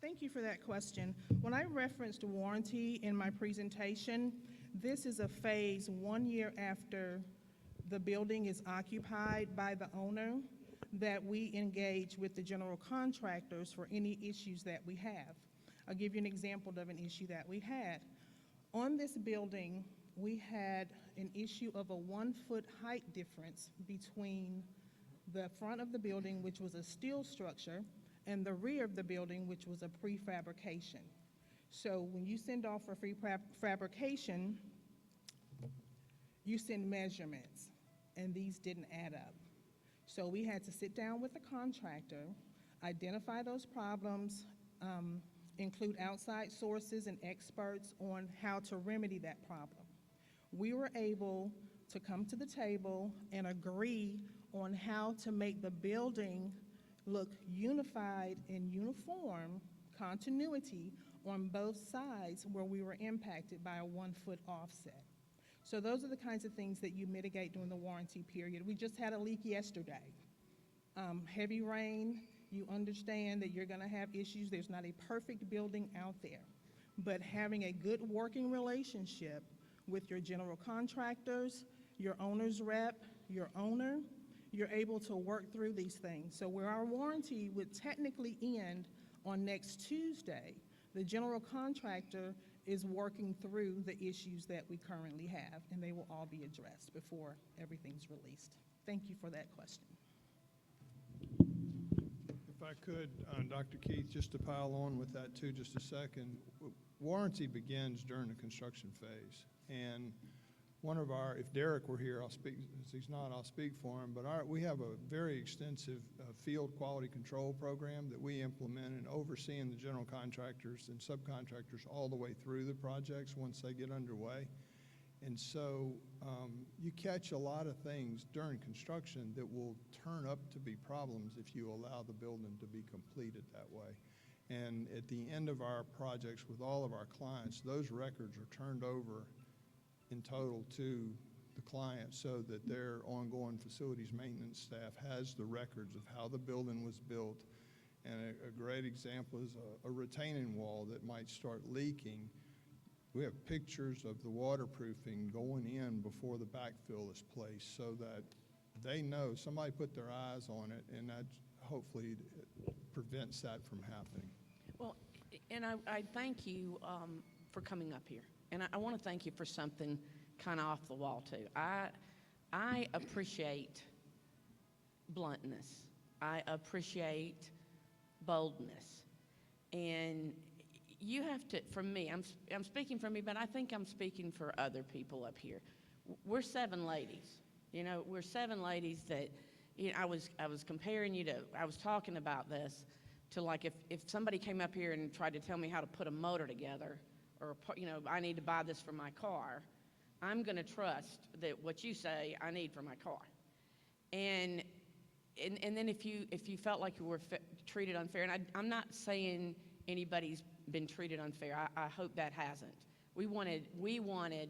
Thank you for that question. When I referenced warranty in my presentation, this is a phase 1 year after the building is occupied by the owner that we engage with the general contractors for any issues that we have. I'll give you an example of an issue that we had. On this building, we had an issue of a 1-foot height difference between the front of the building, which was a steel structure, and the rear of the building, which was a prefabrication. So when you send off for fabrication, you send measurements, and these didn't add up. So we had to sit down with the contractor, identify those problems, include outside sources and experts on how to remedy that problem. We were able to come to the table and agree on how to make the building look unified and uniform, continuity on both sides where we were impacted by a 1-foot offset. So those are the kinds of things that you mitigate during the warranty period. We just had a leak yesterday. Heavy rain, you understand that you're gonna have issues. There's not a perfect building out there. But having a good working relationship with your general contractors, your owner's rep, your owner, you're able to work through these things. So where our warranty would technically end on next Tuesday, the general contractor is working through the issues that we currently have, and they will all be addressed before everything's released. Thank you for that question. If I could, Dr. Keith, just to pile on with that too, just a second. Warranty begins during the construction phase. And one of our, if Derek were here, I'll speak, since he's not, I'll speak for him, but we have a very extensive field quality control program that we implement and overseeing the general contractors and subcontractors all the way through the projects once they get underway. And so you catch a lot of things during construction that will turn up to be problems if you allow the building to be completed that way. And at the end of our projects with all of our clients, those records are turned over in total to the client so that their ongoing facilities maintenance staff has the records of how the building was built. And a great example is a retaining wall that might start leaking. We have pictures of the waterproofing going in before the backfill is placed so that they know somebody put their eyes on it, and that hopefully prevents that from happening. Well, and I thank you for coming up here. And I want to thank you for something kind of off the wall, too. I appreciate bluntness. I appreciate boldness. And you have to, from me, I'm speaking for me, but I think I'm speaking for other people up here. We're 7 ladies. We're 7 ladies that, I was comparing you to, I was talking about this to like if somebody came up here and tried to tell me how to put a motor together, or, I need to buy this for my car, I'm going to trust that what you say I need for my car. And then if you felt like you were treated unfair, and I'm not saying anybody's been treated unfair. I hope that hasn't. We wanted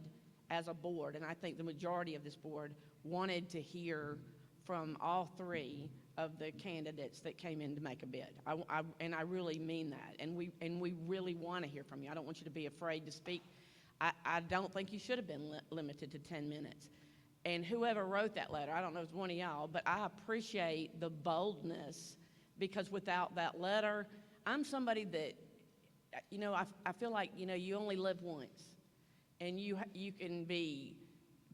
as a board, and I think the majority of this board wanted to hear from all 3 of the candidates that came in to make a bid. And I really mean that. And we really want to hear from you. I don't want you to be afraid to speak. I don't think you should have been limited to 10 minutes. And whoever wrote that letter, I don't know if it's one of y'all, but I appreciate the boldness, because without that letter, I'm somebody that, I feel like, you only live once. And you can be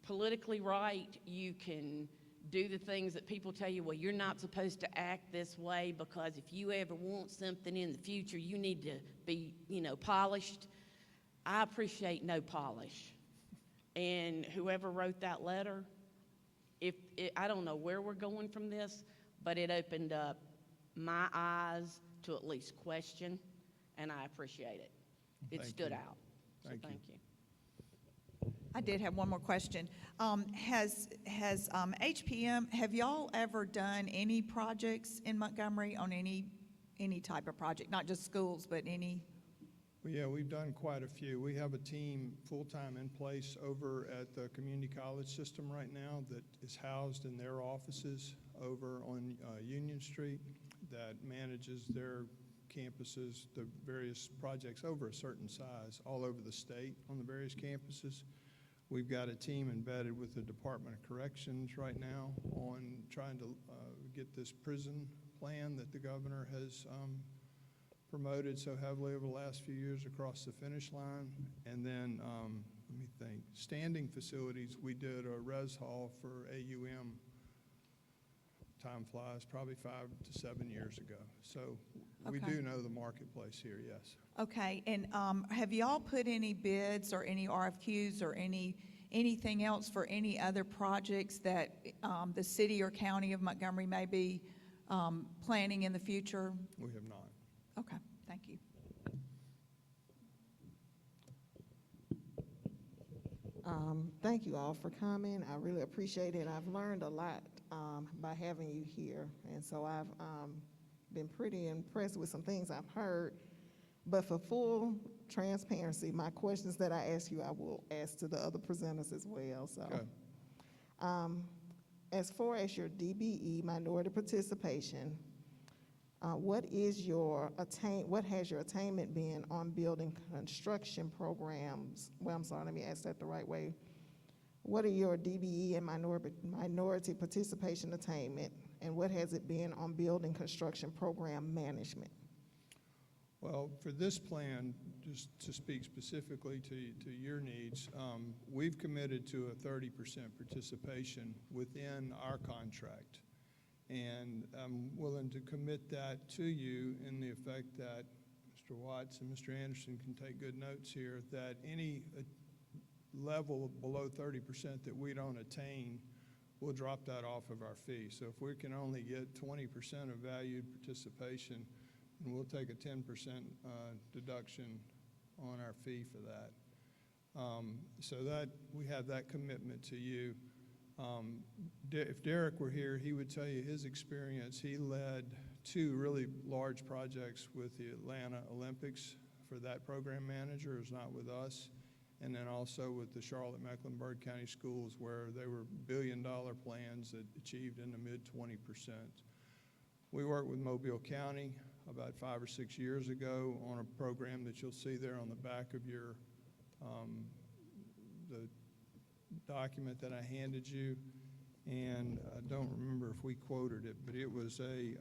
politically right. You can do the things that people tell you, well, you're not supposed to act this way because if you ever want something in the future, you need to be, polished. I appreciate no polish. And whoever wrote that letter, I don't know where we're going from this, but it opened up my eyes to at least question, and I appreciate it. It stood out. So thank you. I did have one more question. Has HPM, have y'all ever done any projects in Montgomery on any type of project, not just schools, but any? Well, yeah, we've done quite a few. We have a team full-time in place over at the community college system right now that is housed in their offices over on Union Street that manages their campuses, the various projects over a certain size all over the state on the various campuses. We've got a team embedded with the Department of Corrections right now on trying to get this prison plan that the governor has promoted so heavily over the last few years across the finish line. And then, let me think, standing facilities, we did a res hall for AUM, time flies, probably 5 to 7 years ago. So we Okay. do know the marketplace here, yes. Okay, and have y'all put any bids or any RFQs or anything else for any other projects that the city or county of Montgomery may be planning in the future? We have not. Okay, thank you. Thank you all for coming. I really appreciate it. I've learned a lot by having you here, and so I've been pretty impressed with some things I've heard. But for full transparency, my questions that I ask you, I will ask to the other presenters as well. So, Okay. As far as your DBE minority participation, what has your attainment been on building construction programs? Well, I'm sorry, let me ask that the right way. What are your DBE and minority participation attainment, and what has it been on building construction program management? Well, for this plan, just to speak specifically to your needs, we've committed to a 30% participation within our contract. And I'm willing to commit that to you in the effect that Mr. Watts and Mr. Anderson can take good notes here, that any level below 30% that we don't attain, we'll drop that off of our fee. So if we can only get 20% of valued participation, and we'll take a 10% deduction on our fee for that. So that we have that commitment to you. If Derek were here, he would tell you his experience. He led 2 really large projects with the Atlanta Olympics for that program manager, who's not with us, and then also with the Charlotte-Mecklenburg County Schools, where they were billion-dollar plans that achieved in the mid-20%. We worked with Mobile County about 5 or 6 years ago on a program that you'll see there on the back of your the document that I handed you, and I don't remember if we quoted it, but it was a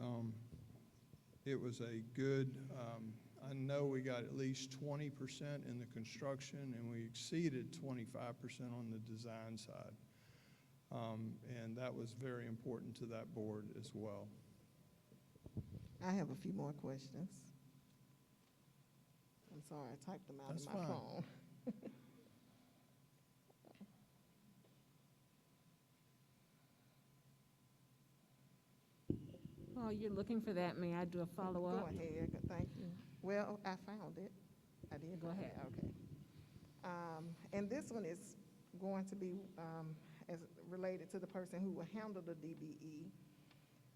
good. I know we got at least 20% in the construction, and we exceeded 25% on the design side, and that was very important to that board as well. I have a few more questions. I'm sorry, I typed them out That's of my fine. phone. While you're looking for that, may I do a follow-up? Go ahead, thank you. Well, I found it. I did. Go ahead. Okay. And this one is going to be as related to the person who will handle the DBE.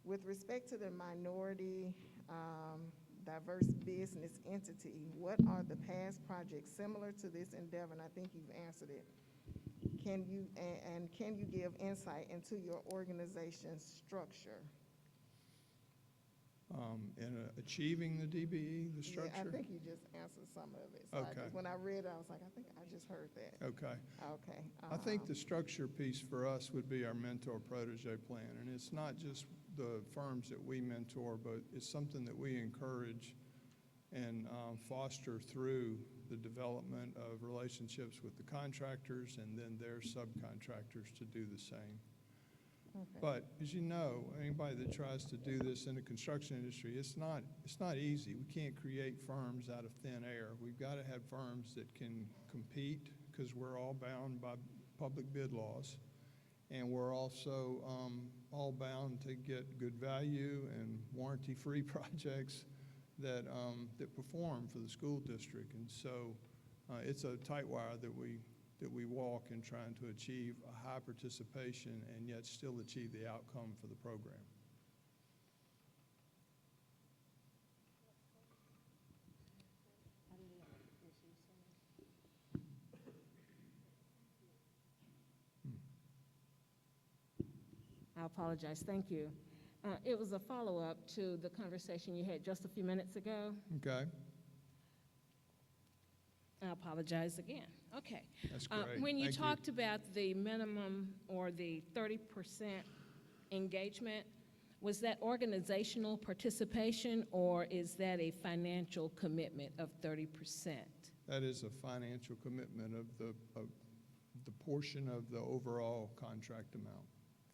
With respect to the minority diverse business entity, what are the past projects similar to this endeavor? And I think you've answered it. Can you give insight into your organization's structure? In achieving the DBE, the structure? Yeah, I think you just answered some of it. So Okay. when I read it, I was like, I think I just heard that. Okay. Okay. I think the structure piece for us would be our mentor protege plan, and it's not just the firms that we mentor, but it's something that we encourage and foster through the development of relationships with the contractors and then their subcontractors to do the same. Okay. But as you know, anybody that tries to do this in the construction industry, it's not easy. We can't create firms out of thin air. We've got to have firms that can compete, because we're all bound by public bid laws. And we're also all bound to get good value and warranty-free projects that perform for the school district. And so it's a tight wire that we walk in trying to achieve a high participation and yet still achieve the outcome for the program. I apologize. Thank you. It was a follow-up to the conversation you had just a few minutes ago. Okay, I apologize again. Okay. that's great. When you Thank you. talked about the minimum or the 30% engagement, was that organizational participation or is that a financial commitment of 30%? That is a financial commitment of the portion of the overall contract amount.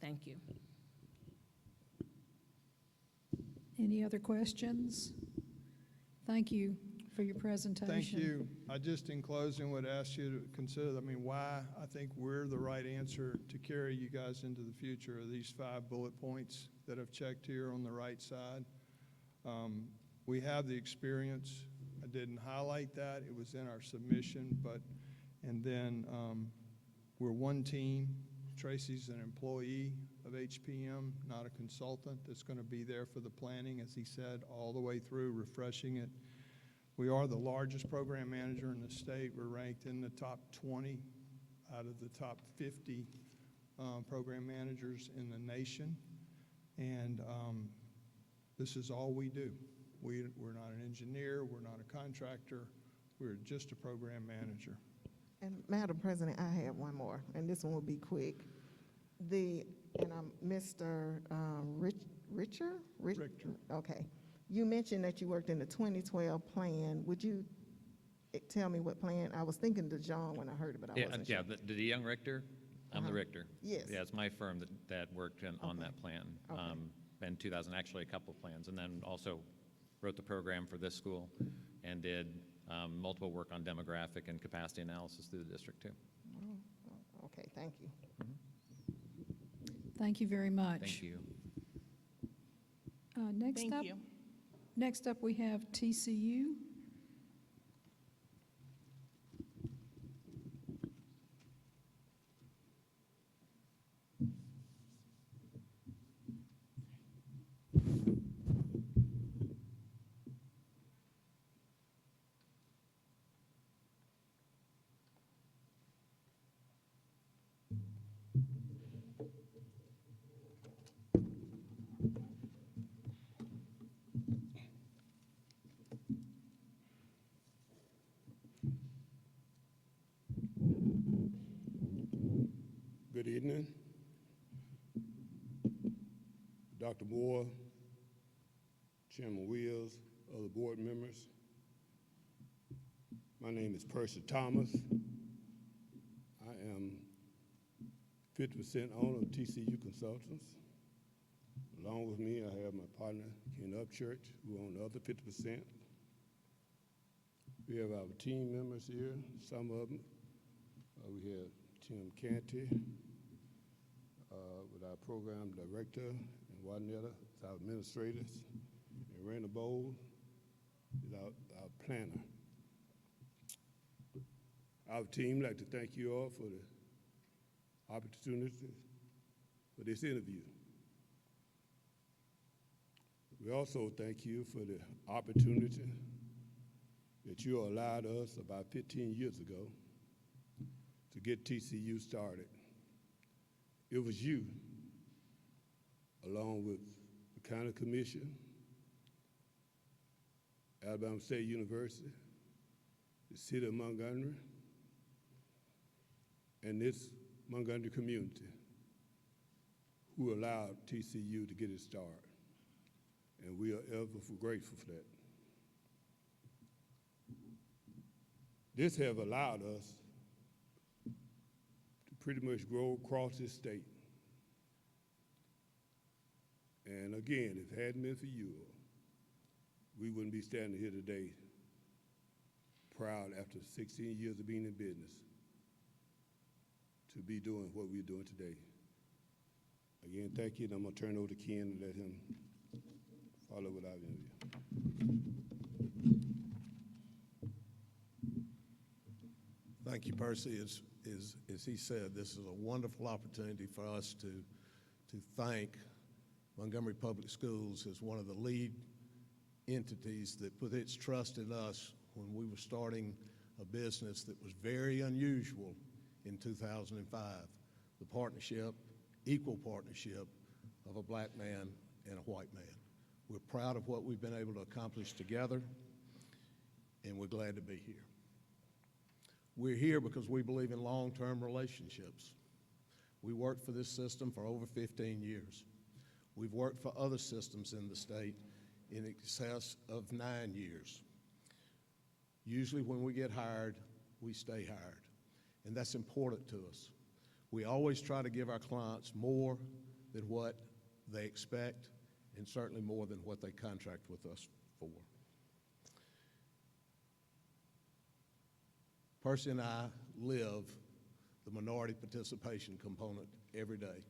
Thank you. Any other questions? Thank you for your presentation. Thank you. I just, in closing, would ask you to consider, why I think we're the right answer to carry you guys into the future are these 5 bullet points that I've checked here on the right side. We have the experience. I didn't highlight that. It was in our submission, and then we're one team. Tracy's an employee of HPM, not a consultant that's going to be there for the planning, as he said, all the way through, refreshing it. We are the largest program manager in the state. We're ranked in the top 20 out of the top 50 program managers in the nation. And this is all we do. We're not an engineer. We're not a contractor. We're just a program manager. And Madam President, I have one more, and this one will be quick. Mr. Richter? Richter. Okay. You mentioned that you worked in the 2012 plan. Would you tell me what plan? I was thinking to John when I heard it, but I wasn't sure. Yeah, the young Richter, I'm the Richter. Yes. Yeah, it's my firm that worked on that plan. Okay. In 2000, actually a couple of plans, and then also wrote the program for this school and did multiple work on demographic and capacity analysis through the district too. Oh, okay, thank you. Thank you very much. Thank you. Next up. you. Next up, we have TCU. Good evening. Dr. Moore, Chairman Wills, other board members. My name is Percy Thomas. I am 50% owner of TCU Consultants. Along with me, I have my partner, Ken Upchurch, who own the other 50%. We have our team members here, some of them. We have Tim Canty, with our program director, and Juanetta, our administrators, and Randall Bowl is our planner. Our team would like to thank you all for the opportunity for this interview. We also thank you for the opportunity that you allowed us about 15 years ago to get TCU started. It was you, along with the County Commission, Alabama State University, the City of Montgomery, and this Montgomery community who allowed TCU to get its start. And we are ever grateful for that. This has allowed us pretty much grow across this state. And again, if it hadn't been for you, we wouldn't be standing here today proud after 16 years of being in business to be doing what we're doing today. Again, thank you, and I'm gonna turn it over to Ken and let him follow with our interview. Thank you, Percy. As he said, this is a wonderful opportunity for us to thank Montgomery Public Schools as one of the lead entities that put its trust in us when we were starting a business that was very unusual in 2005. The partnership, equal partnership of a black man and a white man. We're proud of what we've been able to accomplish together, and we're glad to be here. We're here because we believe in long-term relationships. We worked for this system for over 15 years. We've worked for other systems in the state in excess of 9 years. Usually when we get hired, we stay hired, and that's important to us. We always try to give our clients more than what they expect, and certainly more than what they contract with us for. Percy and I live the minority participation component every day.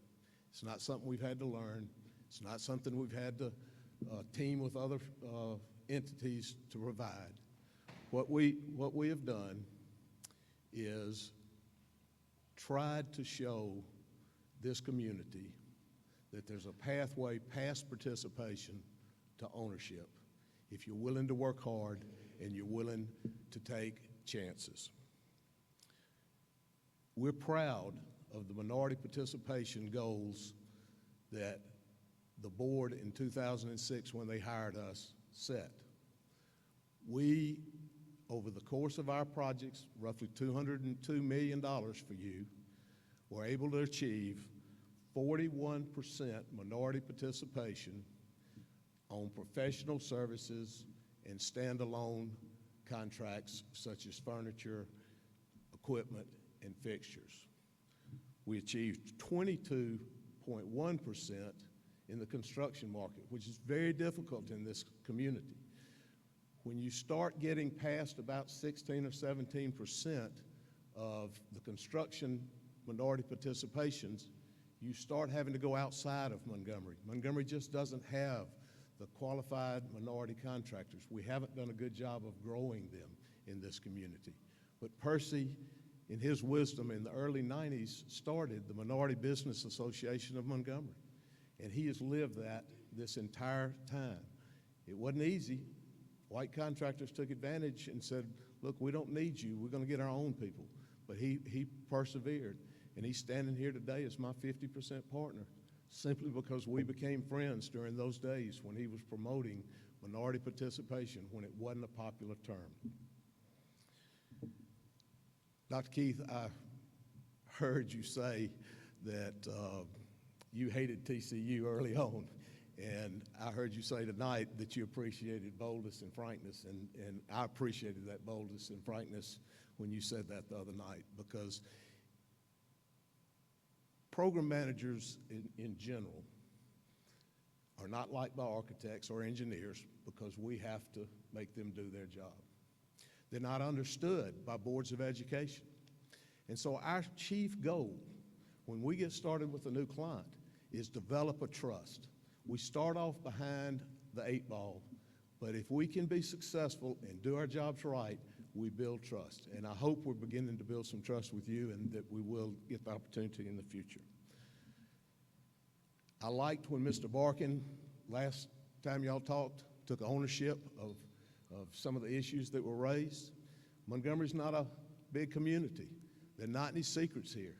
It's not something we've had to learn. It's not something we've had to team with other entities to provide. What we have done is tried to show this community that there's a pathway past participation to ownership if you're willing to work hard and you're willing to take chances. We're proud of the minority participation goals that the board in 2006, when they hired us, set. We, over the course of our projects, roughly $202 million for you, were able to achieve 41% minority participation on professional services and standalone contracts such as furniture, equipment, and fixtures. We achieved 22.1% in the construction market, which is very difficult in this community. When you start getting past about 16 or 17% of the construction minority participations, you start having to go outside of Montgomery. Montgomery just doesn't have the qualified minority contractors. We haven't done a good job of growing them in this community. But Percy, in his wisdom in the early 90s, started the Minority Business Association of Montgomery. And he has lived that this entire time. It wasn't easy. White contractors took advantage and said, look, we don't need you. We're going to get our own people. But he persevered. And he's standing here today as my 50% partner, simply because we became friends during those days when he was promoting minority participation when it wasn't a popular term. Dr. Keith, I heard you say that you hated TCU early on, and I heard you say tonight that you appreciated boldness and frankness, and I appreciated that boldness and frankness when you said that the other night, because program managers in general are not liked by architects or engineers because we have to make them do their job. They're not understood by boards of education. And so our chief goal when we get started with a new client is develop a trust. We start off behind the 8 ball, but if we can be successful and do our jobs right, we build trust. And I hope we're beginning to build some trust with you and that we will get the opportunity in the future. I liked when Mr. Barkin, last time y'all talked, took ownership of some of the issues that were raised. Montgomery's not a big community. There are not any secrets here.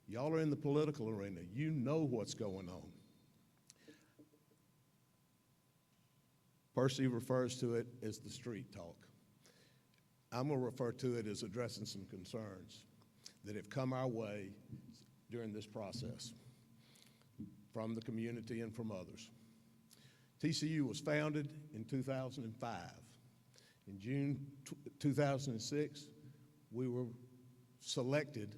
Y'all are in the political arena. You know what's going on. Percy refers to it as the street talk. I'm going to refer to it as addressing some concerns that have come our way during this process from the community and from others. TCU was founded in 2005. In June 2006, we were selected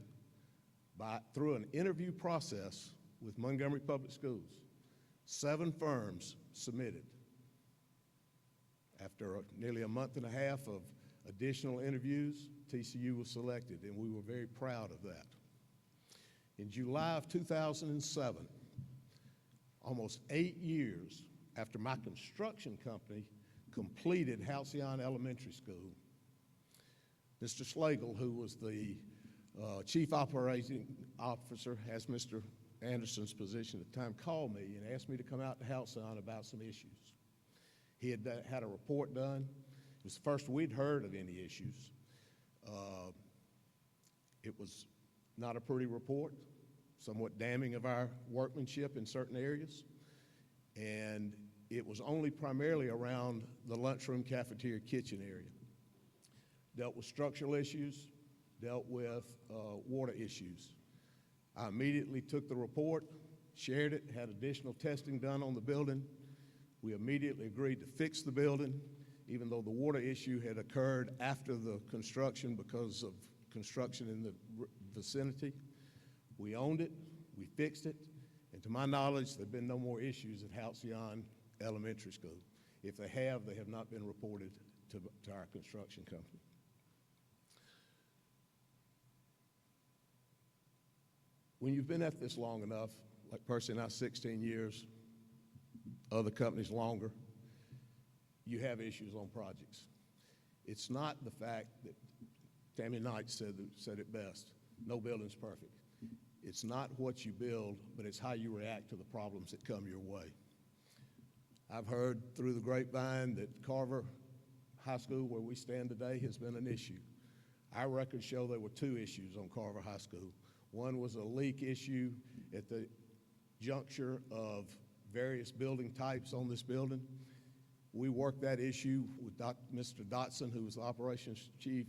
through an interview process with Montgomery Public Schools. 7 firms submitted. After nearly a month and a half of additional interviews, TCU was selected, and we were very proud of that. In July of 2007, almost 8 years after my construction company completed Halcyon Elementary School, Mr. Slagle, who was the chief operating officer, has Mr. Anderson's position at the time, called me and asked me to come out to Halcyon about some issues. He had had a report done. It was the first we'd heard of any issues. It was not a pretty report, somewhat damning of our workmanship in certain areas. and it was only primarily around the lunchroom, cafeteria, kitchen area. Dealt with structural issues, dealt with water issues. I immediately took the report, shared it, had additional testing done on the building. We immediately agreed to fix the building, even though the water issue had occurred after the construction because of construction in the vicinity. We owned it, we fixed it, and to my knowledge, there have been no more issues at Halcyon Elementary School. If they have not been reported to our construction company. When you've been at this long enough, like Percy and I, 16 years, other companies longer, you have issues on projects. It's not the fact that Tammy Knight said it best, no building's perfect. It's not what you build, but it's how you react to the problems that come your way. I've heard through the grapevine that Carver High School, where we stand today, has been an issue. Our records show there were 2 issues on Carver High School. One was a leak issue at the juncture of various building types on this building. We worked that issue with Mr. Dotson, who was the operations chief,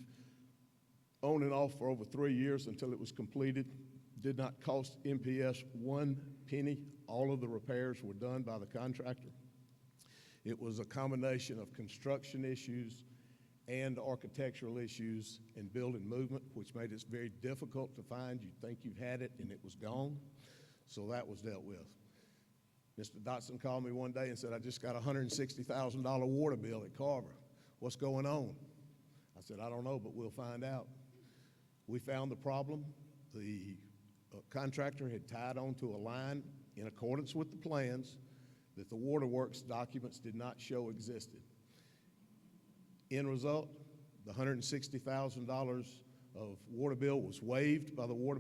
on and off for over 3 years until it was completed. Did not cost MPS 1 penny. All of the repairs were done by the contractor. It was a combination of construction issues and architectural issues and building movement, which made it very difficult to find. You'd think you had it and it was gone. So that was dealt with. Mr. Dotson called me one day and said, I just got a $160,000 water bill at Carver. What's going on? I said, I don't know, but we'll find out. We found the problem. The contractor had tied onto a line in accordance with the plans that the waterworks documents did not show existed. End result, the $160,000 of water bill was waived by the water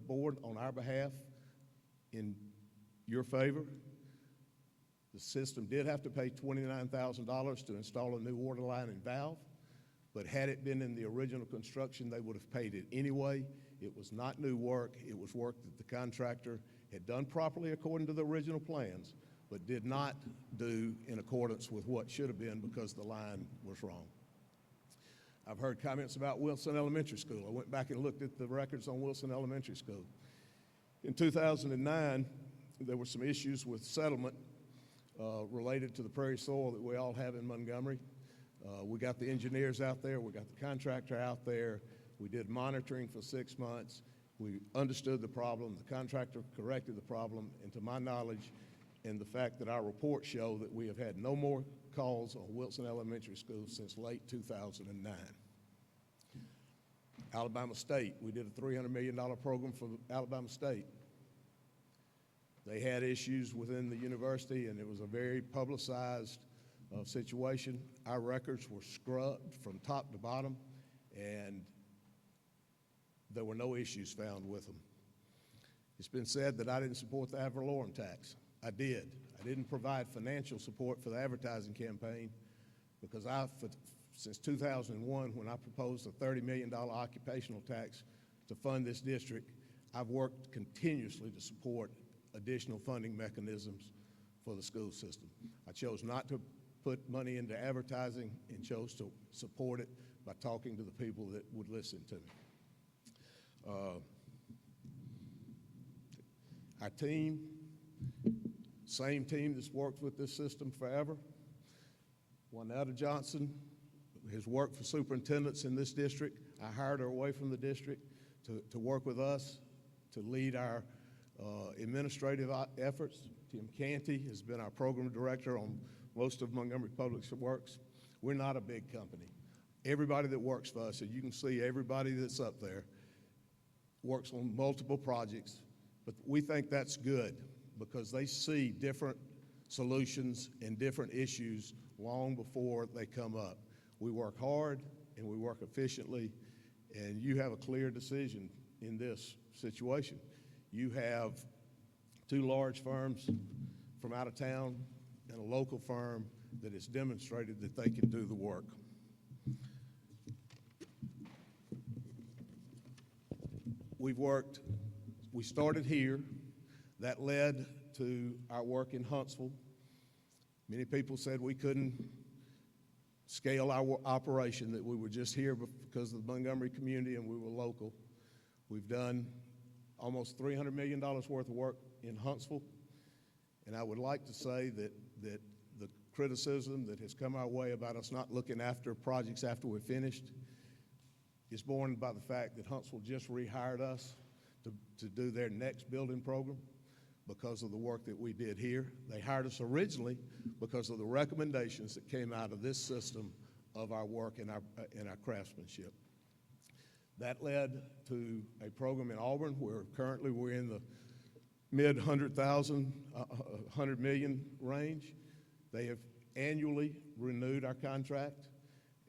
board on our behalf in your favor. The system did have to pay $29,000 to install a new water line and valve, but had it been in the original construction, they would have paid it anyway. It was not new work. It was work that the contractor had done properly according to the original plans, but did not do in accordance with what should have been because the line was wrong. I've heard comments about Wilson Elementary School. I went back and looked at the records on Wilson Elementary School. In 2009, there were some issues with settlement related to the prairie soil that we all have in Montgomery. We got the engineers out there, we got the contractor out there, we did monitoring for 6 months, we understood the problem, the contractor corrected the problem, and to my knowledge, and the fact that our reports show that we have had no more calls on Wilson Elementary School since late 2009. Alabama State, we did a $300 million program for Alabama State. They had issues within the university, and it was a very publicized situation. Our records were scrubbed from top to bottom, and there were no issues found with them. It's been said that I didn't support the ad valorem tax. I did. I didn't provide financial support for the advertising campaign because since 2001, when I proposed a $30 million occupational tax to fund this district, I've worked continuously to support additional funding mechanisms for the school system. I chose not to put money into advertising and chose to support it by talking to the people that would listen to me. Our team, same team that's worked with this system forever. Juanetta Johnson has worked for superintendents in this district. I hired her away from the district to work with us, to lead our administrative efforts. Tim Canty has been our program director on most of Montgomery Public Works. We're not a big company. Everybody that works for us, and you can see everybody that's up there, works on multiple projects, but we think that's good because they see different solutions and different issues long before they come up. We work hard and we work efficiently, and you have a clear decision in this situation. You have two large firms from out of town and a local firm that has demonstrated that they can do the work. We started here. That led to our work in Huntsville. Many people said we couldn't scale our operation, that we were just here because of the Montgomery community and we were local. We've done almost $300 million worth of work in Huntsville, and I would like to say that the criticism that has come our way about us not looking after projects after we're finished is borne by the fact that Huntsville just rehired us to do their next building program because of the work that we did here. They hired us originally because of the recommendations that came out of this system of our work and our craftsmanship. That led to a program in Auburn where currently we're in the mid 100 million range. They have annually renewed our contract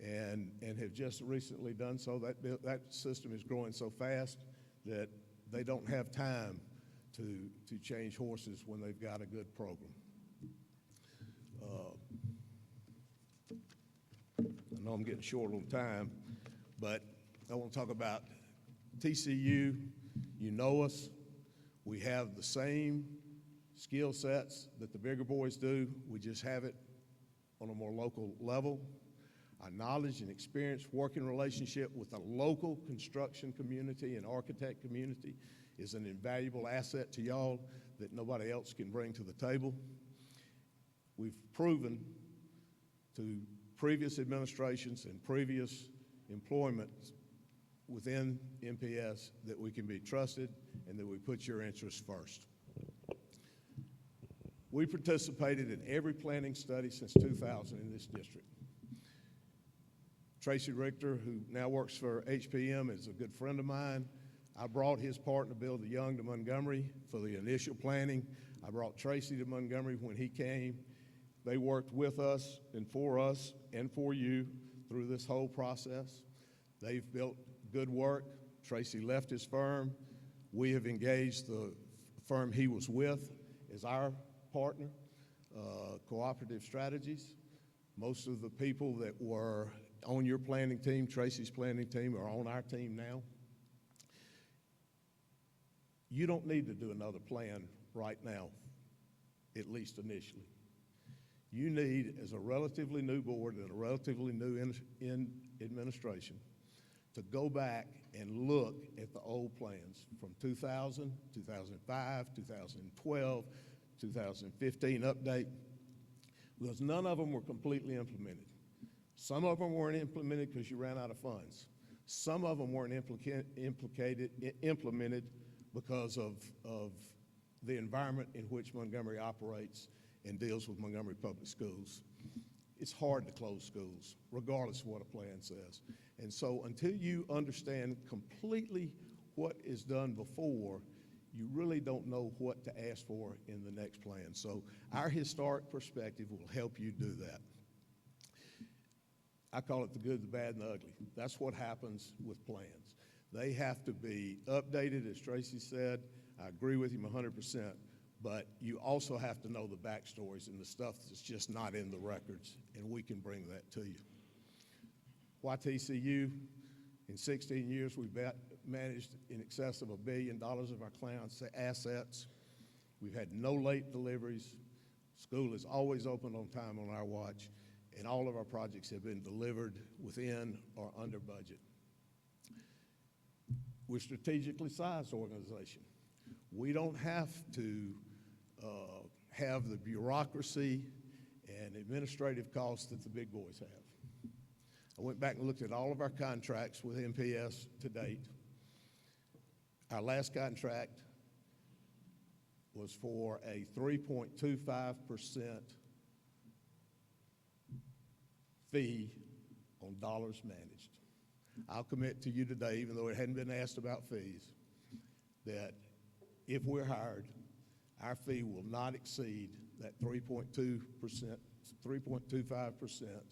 and have just recently done so. That system is growing so fast that they don't have time to change horses when they've got a good program. I know I'm getting short on time, but I want to talk about TCU. You know us. We have the same skill sets that the bigger boys do. We just have it on a more local level. Our knowledge and experience working relationship with the local construction community and architect community is an invaluable asset to y'all that nobody else can bring to the table. We've proven to previous administrations and previous employment within MPS that we can be trusted and that we put your interests first. We participated in every planning study since 2000 in this district. Tracy Richter, who now works for HPM, is a good friend of mine. I brought his partner, Bill DeYoung, to Montgomery for the initial planning. I brought Tracy to Montgomery when he came. They worked with us and for you through this whole process. They've built good work. Tracy left his firm. We have engaged the firm he was with as our partner, Cooperative Strategies. Most of the people that were on your planning team, Tracy's planning team, are on our team now. You don't need to do another plan right now, at least initially. You need, as a relatively new board and a relatively new in administration, to go back and look at the old plans from 2000, 2005, 2012, 2015 update, because none of them were completely implemented. Some of them weren't implemented because you ran out of funds. Some of them weren't implemented because of the environment in which Montgomery operates and deals with Montgomery Public Schools. It's hard to close schools, regardless of what a plan says. And so until you understand completely what is done before, you really don't know what to ask for in the next plan. So our historic perspective will help you do that. I call it the good, the bad, and the ugly. That's what happens with plans. They have to be updated, as Tracy said. I agree with him 100%, but you also have to know the backstories and the stuff that's just not in the records, and we can bring that to you. Why TCU? In 16 years, we've managed in excess of $1 billion of our clients' assets. We've had no late deliveries. School is always open on time on our watch, and all of our projects have been delivered within or under budget. We're a strategically sized organization. We don't have to have the bureaucracy and administrative costs that the big boys have. I went back and looked at all of our contracts with MPS to date. Our last contract was for a 3.25% fee on dollars managed. I'll commit to you today, even though it hadn't been asked about fees, that if we're hired, our fee will not exceed that 3.25%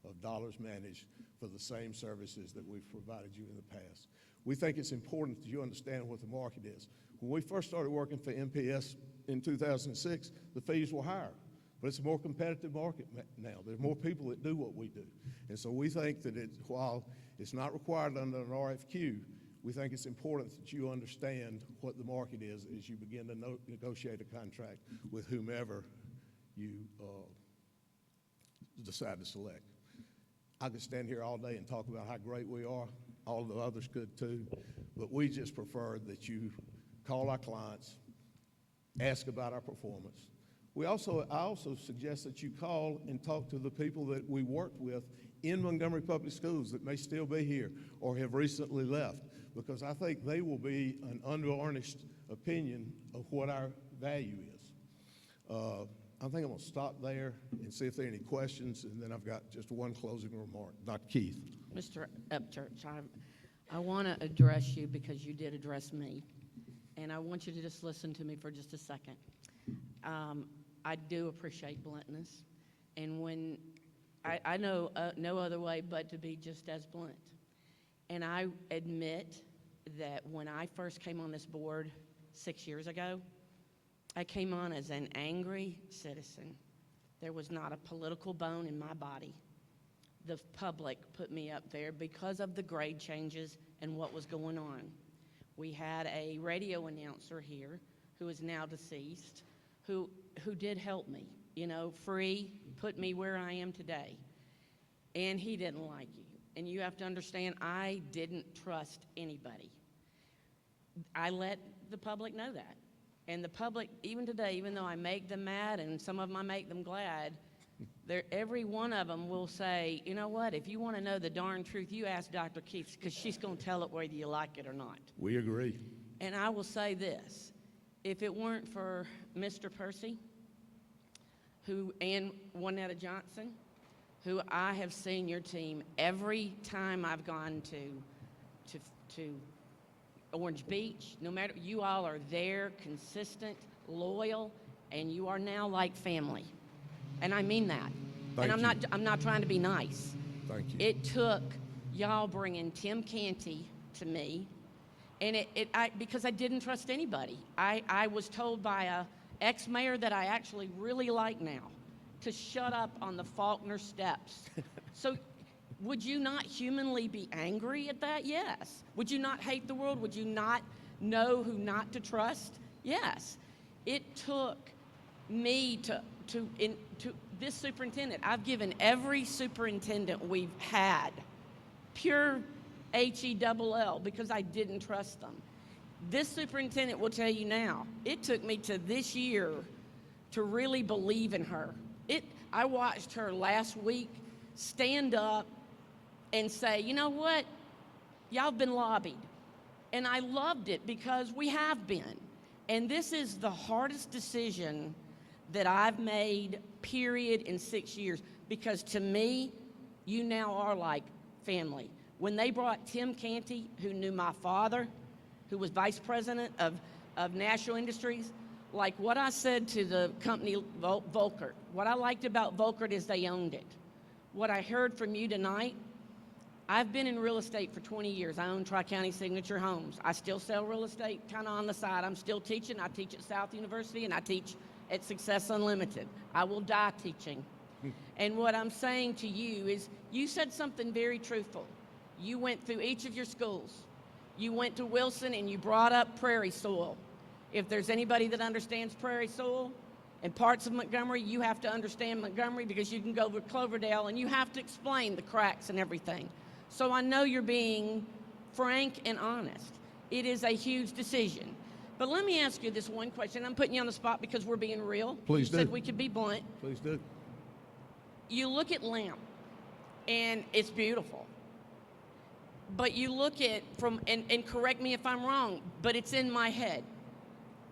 of dollars managed for the same services that we've provided you in the past. We think it's important that you understand what the market is. When we first started working for MPS in 2006, the fees were higher, but it's a more competitive market now. There are more people that do what we do. And so we think that while it's not required under an RFQ, we think it's important that you understand what the market is as you begin to negotiate a contract with whomever you decide to select. I could stand here all day and talk about how great we are. All of the others could too, but we just prefer that you call our clients, ask about our performance. I also suggest that you call and talk to the people that we worked with in Montgomery Public Schools that may still be here or have recently left, because I think they will be an unvarnished opinion of what our value is. I think I'm going to stop there and see if there are any questions, and then I've got just one closing remark. Dr. Keith. Mr. Upchurch, I want to address you because you did address me, and I want you to just listen to me for just a second. I do appreciate bluntness, and when I know no other way but to be just as blunt. And I admit that when I first came on this board 6 years ago, I came on as an angry citizen. There was not a political bone in my body. The public put me up there because of the grade changes and what was going on. We had a radio announcer here who is now deceased, who did help me, free, put me where I am today. And he didn't like you. And you have to understand, I didn't trust anybody. I let the public know that. And the public, even today, even though I make them mad and some of them I make them glad, every one of them will say, you know what, if you want to know the darn truth, you ask Dr. Keith, because she's going to tell it whether you like it or not. We agree. And I will say this, if it weren't for Mr. Percy, and Juanetta Johnson, who I have seen your team every time I've gone to Orange Beach, no matter, you all are there, consistent, loyal, and you are now like family. And I mean that. I'm not trying to be nice. Thank you. It took y'all bringing Tim Canty to me, and because I didn't trust anybody. I was told by a ex-mayor that I actually really like now to shut up on the Faulkner steps. So would you not humanly be angry at that? Yes. Would you not hate the world? Would you not know who not to trust? Yes. It took me to this superintendent. I've given every superintendent we've had pure HELL because I didn't trust them. This superintendent will tell you now, it took me to this year to really believe in her. I watched her last week stand up and say, you know what, y'all have been lobbied. And I loved it because we have been. And this is the hardest decision that I've made, period, in 6 years. Because to me, you now are like family. When they brought Tim Canty, who knew my father, who was vice president of National Industries, like what I said to the company Volkert, what I liked about Volkert is they owned it. What I heard from you tonight, I've been in real estate for 20 years. I own Tri-County Signature Homes. I still sell real estate kind of on the side. I'm still teaching. I teach at South University and I teach at Success Unlimited. I will die teaching. And what I'm saying to you is you said something very truthful. You went through each of your schools. You went to Wilson and you brought up prairie soil. If there's anybody that understands prairie soil and parts of Montgomery, you have to understand Montgomery because you can go to Cloverdale and you have to explain the cracks and everything. So I know you're being frank and honest. It is a huge decision. But let me ask you this one question. I'm putting you on the spot because we're being real. Please do. You said we could be blunt. Please do. You look at Lamp, and it's beautiful. But you look at and correct me if I'm wrong, but it's in my head.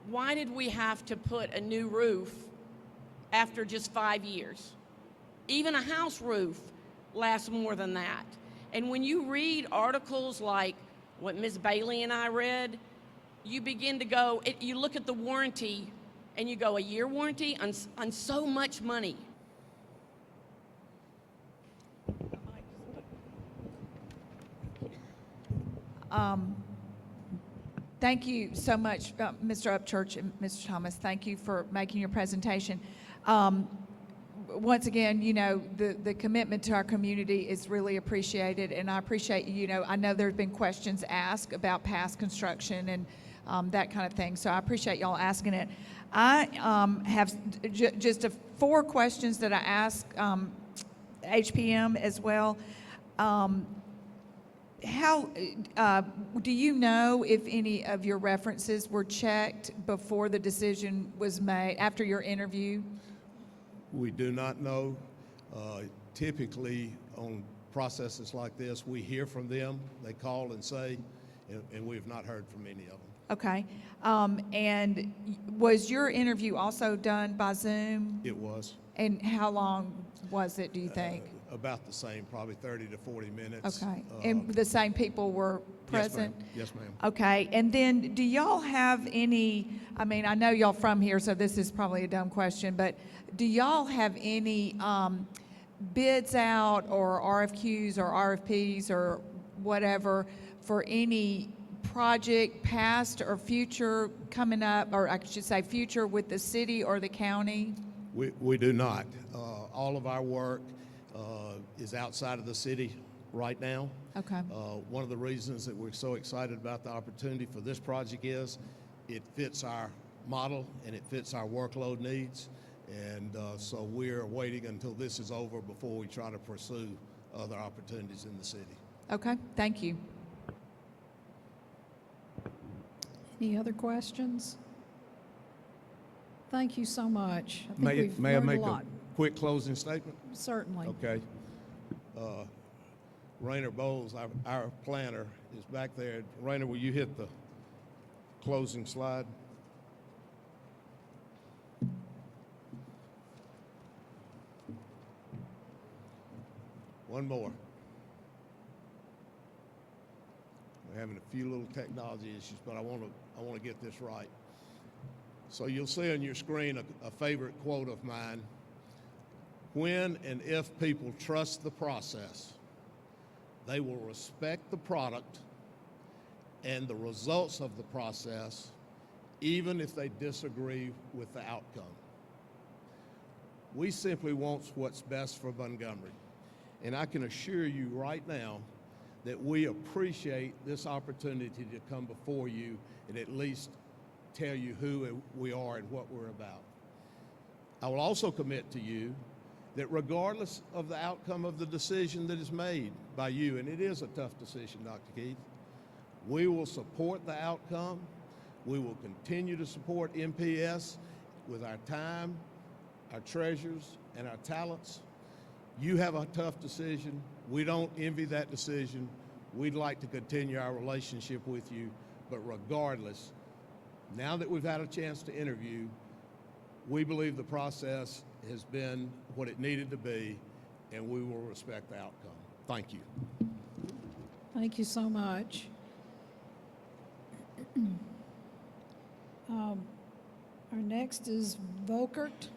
Why did we have to put a new roof after just 5 years? Even a house roof lasts more than that. And when you read articles like what Ms. Bailey and I read, you begin to go, you look at the warranty and you go, a year warranty on so much money. Thank you so much, Mr. Upchurch and Mr. Thomas. Thank you for making your presentation. Once again, the commitment to our community is really appreciated, and I appreciate, I know there have been questions asked about past construction and that kind of thing, so I appreciate y'all asking it. I have just 4 questions that I ask HPM as well. How, do you know if any of your references were checked before the decision was made, after your interview? We do not know. Typically, on processes like this, we hear from them. They call and say, and we have not heard from any of them. Okay. And was your interview also done by Zoom? It was. And how long was it, do you think? About the same, probably 30 to 40 minutes. Okay. And the same people were present? Yes, ma'am. Okay. And then do y'all have any, I mean, I know y'all from here, so this is probably a dumb question, but do y'all have any bids out or RFQs or RFPs or whatever for any project, past or future, coming up, or I should say future with the city or the county? We do not. All of our work is outside of the city right now. Okay. One of the reasons that we're so excited about the opportunity for this project is it fits our model and it fits our workload needs. And so we're waiting until this is over before we try to pursue other opportunities in the city. Okay, thank you. Any other questions? Thank you so much. I think May we've I learned make a lot. quick closing statement? Certainly. Okay. Rainer Bowles, our planner, is back there. Rainer, will you hit the closing slide? One more. We're having a few little technology issues, but I want to get this right. So you'll see on your screen a favorite quote of mine. When and if people trust the process, they will respect the product and the results of the process, even if they disagree with the outcome. We simply want what's best for Montgomery. And I can assure you right now that we appreciate this opportunity to come before you and at least tell you who we are and what we're about. I will also commit to you that regardless of the outcome of the decision that is made by you, and it is a tough decision, Dr. Keith, we will support the outcome. We will continue to support MPS with our time, our treasures, and our talents. You have a tough decision. We don't envy that decision. We'd like to continue our relationship with you, but regardless, now that we've had a chance to interview, we believe the process has been what it needed to be, and we will respect the outcome. Thank you. Thank you so much. Our next is Volkert.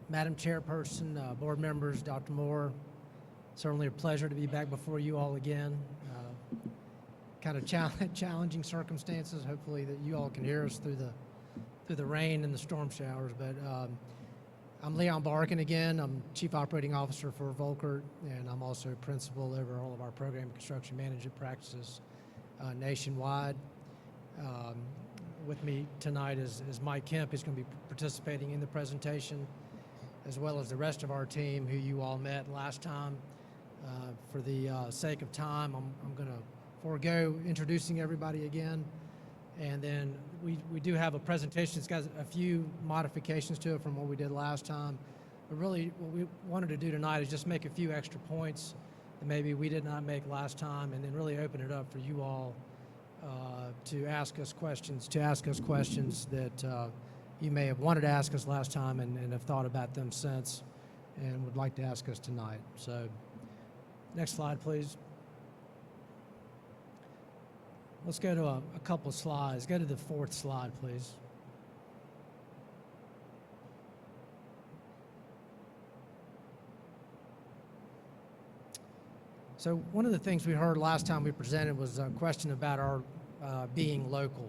Madam Chairperson, board members, Dr. Moore, certainly a pleasure to be back before you all again. Kind of challenging circumstances. Hopefully that you all can hear us through the rain and the storm showers. But I'm Leon Barkin again. I'm Chief Operating Officer for Volkert, and I'm also principal over all of our program and construction management practices nationwide. With me tonight is Mike Kemp, who's going to be participating in the presentation, as well as the rest of our team who you all met last time. For the sake of time, I'm going to forego introducing everybody again. And then we do have a presentation. It's got a few modifications to it from what we did last time. But really what we wanted to do tonight is just make a few extra points that maybe we did not make last time, and then really open it up for you all to ask us questions that you may have wanted to ask us last time and have thought about them since and would like to ask us tonight. So next slide, please. Let's go to a couple of slides. Go to the fourth slide, please. So one of the things we heard last time we presented was a question about our being local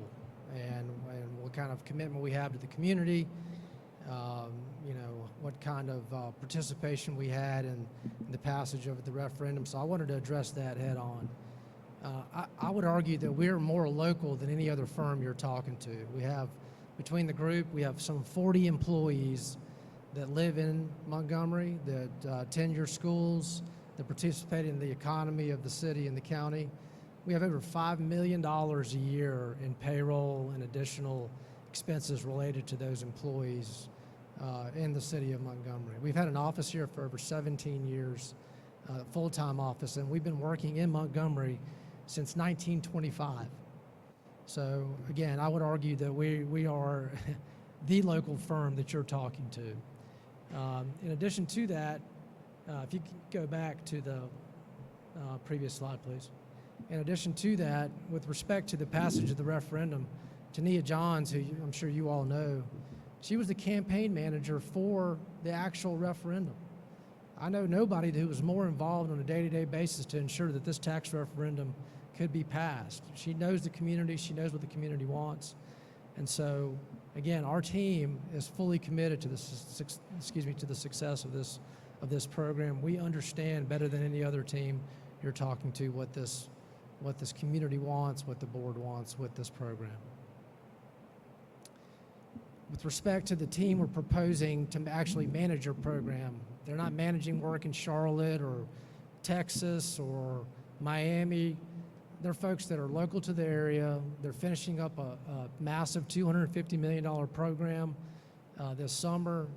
and what kind of commitment we have to the community, you know, what kind of participation we had in the passage of the referendum. So I wanted to address that head on. I would argue that we're more local than any other firm you're talking to. We have Between the group, we have some 40 employees that live in Montgomery, that attend your schools, that participate in the economy of the city and the county. We have over $5 million a year in payroll and additional expenses related to those employees in the city of Montgomery. We've had an office here for over 17 years, full-time office, and we've been working in Montgomery since 1925. So again, I would argue that we are the local firm that you're talking to. In addition to that, if you could go back to the previous slide, please. In addition to that, with respect to the passage of the referendum, Tania Johns, who I'm sure you all know, she was the campaign manager for the actual referendum. I know nobody who was more involved on a day-to-day basis to ensure that this tax referendum could be passed. She knows the community, she knows what the community wants. And so, again, our team is fully committed to the success of this program. We understand better than any other team you're talking to what this community wants, what the board wants with this program. With respect to the team we're proposing to actually manage your program, they're not managing work in Charlotte or Texas or Miami. They're folks that are local to the area. They're finishing up a massive $250 million program this summer.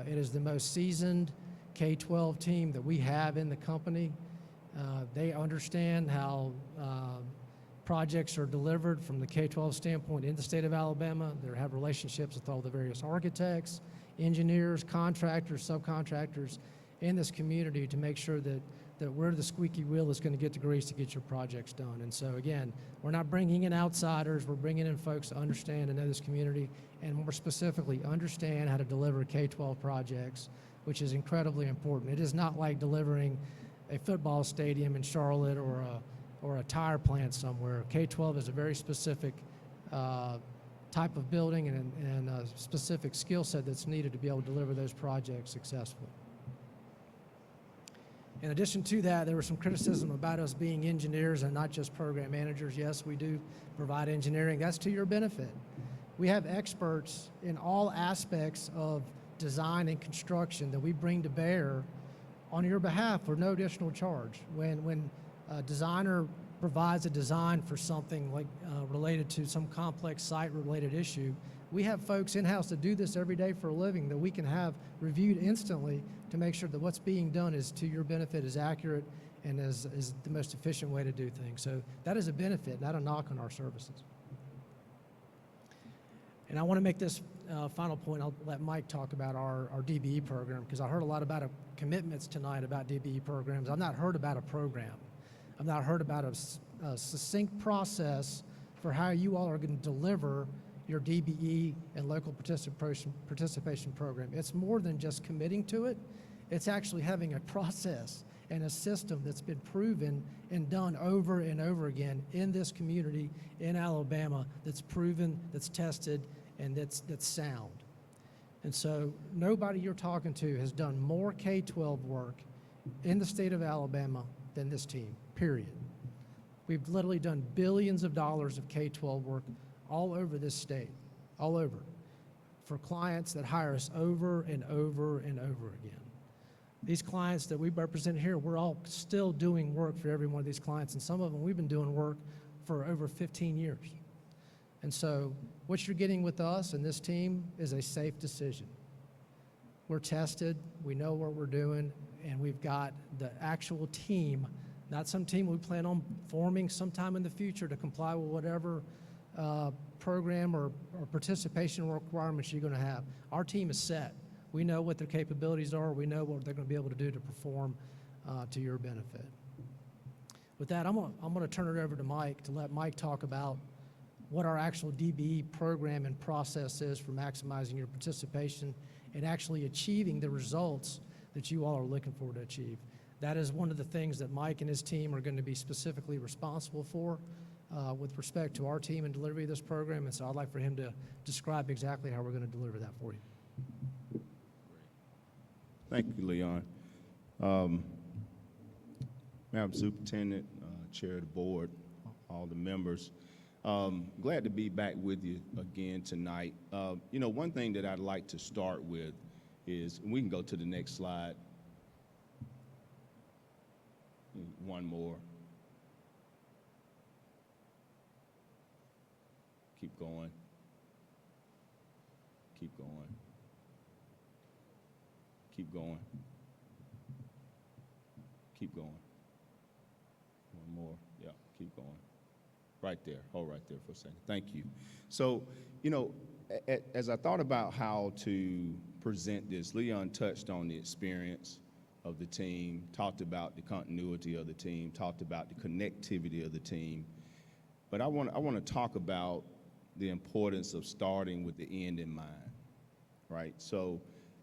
It is the most seasoned K-12 team that we have in the company. They understand how projects are delivered from the K-12 standpoint in the state of Alabama. They have relationships with all the various architects, engineers, contractors, subcontractors in this community to make sure that we're the squeaky wheel that's going to get the grease to get your projects done. And so again, we're not bringing in outsiders, we're bringing in folks to understand and know this community, and more specifically understand how to deliver K-12 projects, which is incredibly important. It is not like delivering a football stadium in Charlotte or a tire plant somewhere. K-12 is a very specific type of building and a specific skill set that's needed to be able to deliver those projects successfully. In addition to that, there was some criticism about us being engineers and not just program managers. Yes, we do provide engineering. That's to your benefit. We have experts in all aspects of design and construction that we bring to bear on your behalf for no additional charge. When a designer provides a design for something like related to some complex site-related issue, we have folks in-house that do this every day for a living that we can have reviewed instantly to make sure that what's being done is to your benefit, is accurate, and is the most efficient way to do things. So that is a benefit, not a knock on our services. And I want to make this final point. I'll let Mike talk about our DBE program, because I heard a lot about commitments tonight about DBE programs. I've not heard about a program. I've not heard about a succinct process for how you all are going to deliver your DBE and local participation program. It's more than just committing to it. It's actually having a process and a system that's been proven and done over and over again in this community in Alabama, that's proven, that's tested, and that's sound. And so nobody you're talking to has done more K-12 work in the state of Alabama than this team, period. We've literally done billions of dollars of K-12 work all over this state, all over, for clients that hire us over and over and over again. These clients that we represent here, we're all still doing work for every one of these clients, and some of them we've been doing work for over 15 years. And so what you're getting with us and this team is a safe decision. We're tested, we know what we're doing, and we've got the actual team, not some team we plan on forming sometime in the future to comply with whatever program or participation requirements you're going to have. Our team is set. We know what their capabilities are. We know what they're going to be able to do to perform to your benefit. With that, I'm going to turn it over to Mike to let Mike talk about what our actual DBE program and process is for maximizing your participation and actually achieving the results that you all are looking for to achieve. That is one of the things that Mike and his team are going to be specifically responsible for with respect to our team and delivery of this program, and so I'd like for him to describe exactly how we're going to deliver that for you. Thank you, Leon. Madam Superintendent, Chair of the Board, all the members. Glad to be back with you again tonight. You know, one thing that I'd like to start with is, and we can go to the next slide. One more. Keep going. Keep going. Keep going. Keep going. One more. Yeah, keep going. Right there. Hold right there for a second. Thank you. So, you know, as I thought about how to present this, Leon touched on the experience of the team, talked about the continuity of the team, talked about the connectivity of the team. But I want to talk about the importance of starting with the end in mind, right? So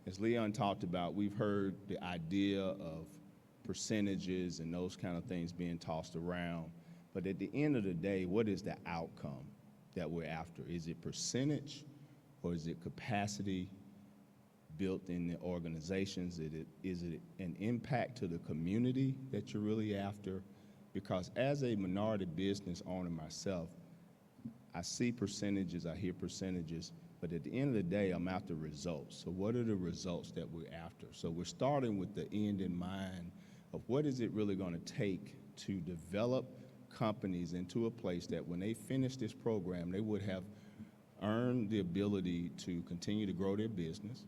as Leon talked about, we've heard the idea of percentages and those kind of things being tossed around. But at the end of the day, what is the outcome that we're after? Is it percentage or is it capacity built in the organizations? Is it an impact to the community that you're really after? Because as a minority business owner myself, I see percentages, I hear percentages, but at the end of the day, I'm after results. So what are the results that we're after? So we're starting with the end in mind of what is it really going to take to develop companies into a place that when they finish this program, they would have earned the ability to continue to grow their business.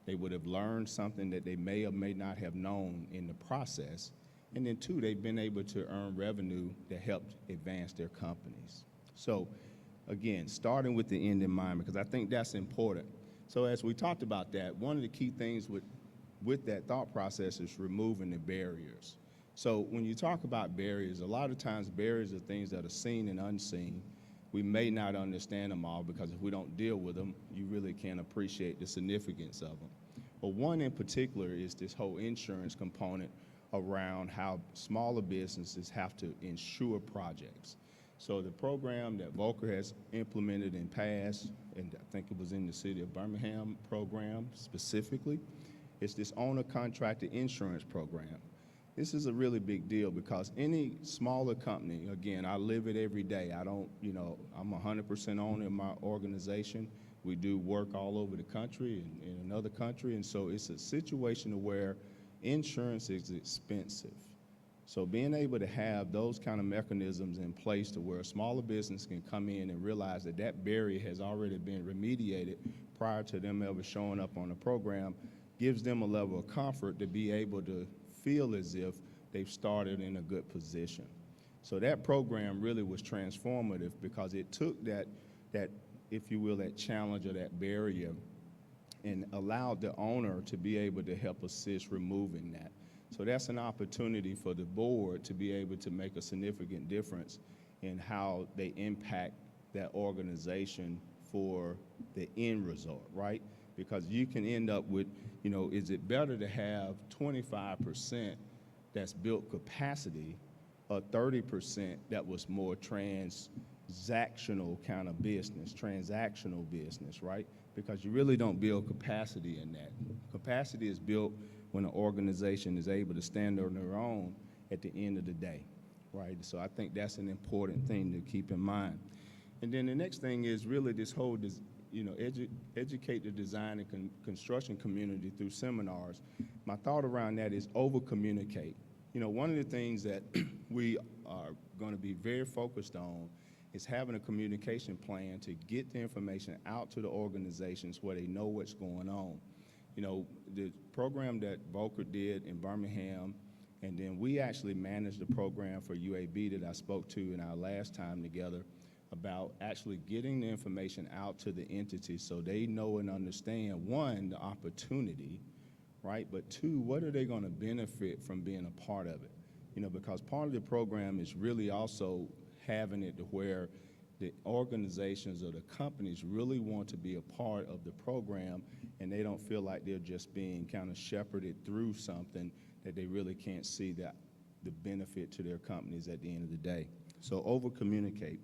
They would have learned something that they may or may not have known in the process. And then two, they've been able to earn revenue that helped advance their companies. So again, starting with the end in mind, because I think that's important. So as we talked about that, one of the key things with that thought process is removing the barriers. So when you talk about barriers, a lot of times barriers are things that are seen and unseen. We may not understand them all because if we don't deal with them, you really can't appreciate the significance of them. But one in particular is this whole insurance component around how smaller businesses have to insure projects. So the program that Volker has implemented and passed, and I think it was in the city of Birmingham program specifically, is this owner contractor insurance program. This is a really big deal because any smaller company, again, I live it every day. I don't, you know, I'm 100% owner in my organization. We do work all over the country and in another country, and so it's a situation where insurance is expensive. So being able to have those kind of mechanisms in place to where a smaller business can come in and realize that that barrier has already been remediated prior to them ever showing up on the program gives them a level of comfort to be able to feel as if they've started in a good position. So that program really was transformative because it took that, if you will, that challenge or that barrier and allowed the owner to be able to help assist removing that. So that's an opportunity for the board to be able to make a significant difference in how they impact that organization for the end result, right? Because you can end up with, you know, is it better to have 25% that's built capacity or 30% that was more transactional kind of business, transactional business, right? Because you really don't build capacity in that. Capacity is built when an organization is able to stand on their own at the end of the day, right? So I think that's an important thing to keep in mind. And then the next thing is really this whole, you know, educate the design and construction community through seminars. My thought around that is over-communicate. You know, one of the things that we are going to be very focused on is having a communication plan to get the information out to the organizations where they know what's going on. You know, the program that Volker did in Birmingham, and then we actually managed the program for UAB that I spoke to in our last time together about actually getting the information out to the entities so they know and understand, one, the opportunity, right? But two, what are they going to benefit from being a part of it? You know, because part of the program is really also having it to where the organizations or the companies really want to be a part of the program and they don't feel like they're just being kind of shepherded through something that they really can't see that the benefit to their companies at the end of the day. So over-communicate.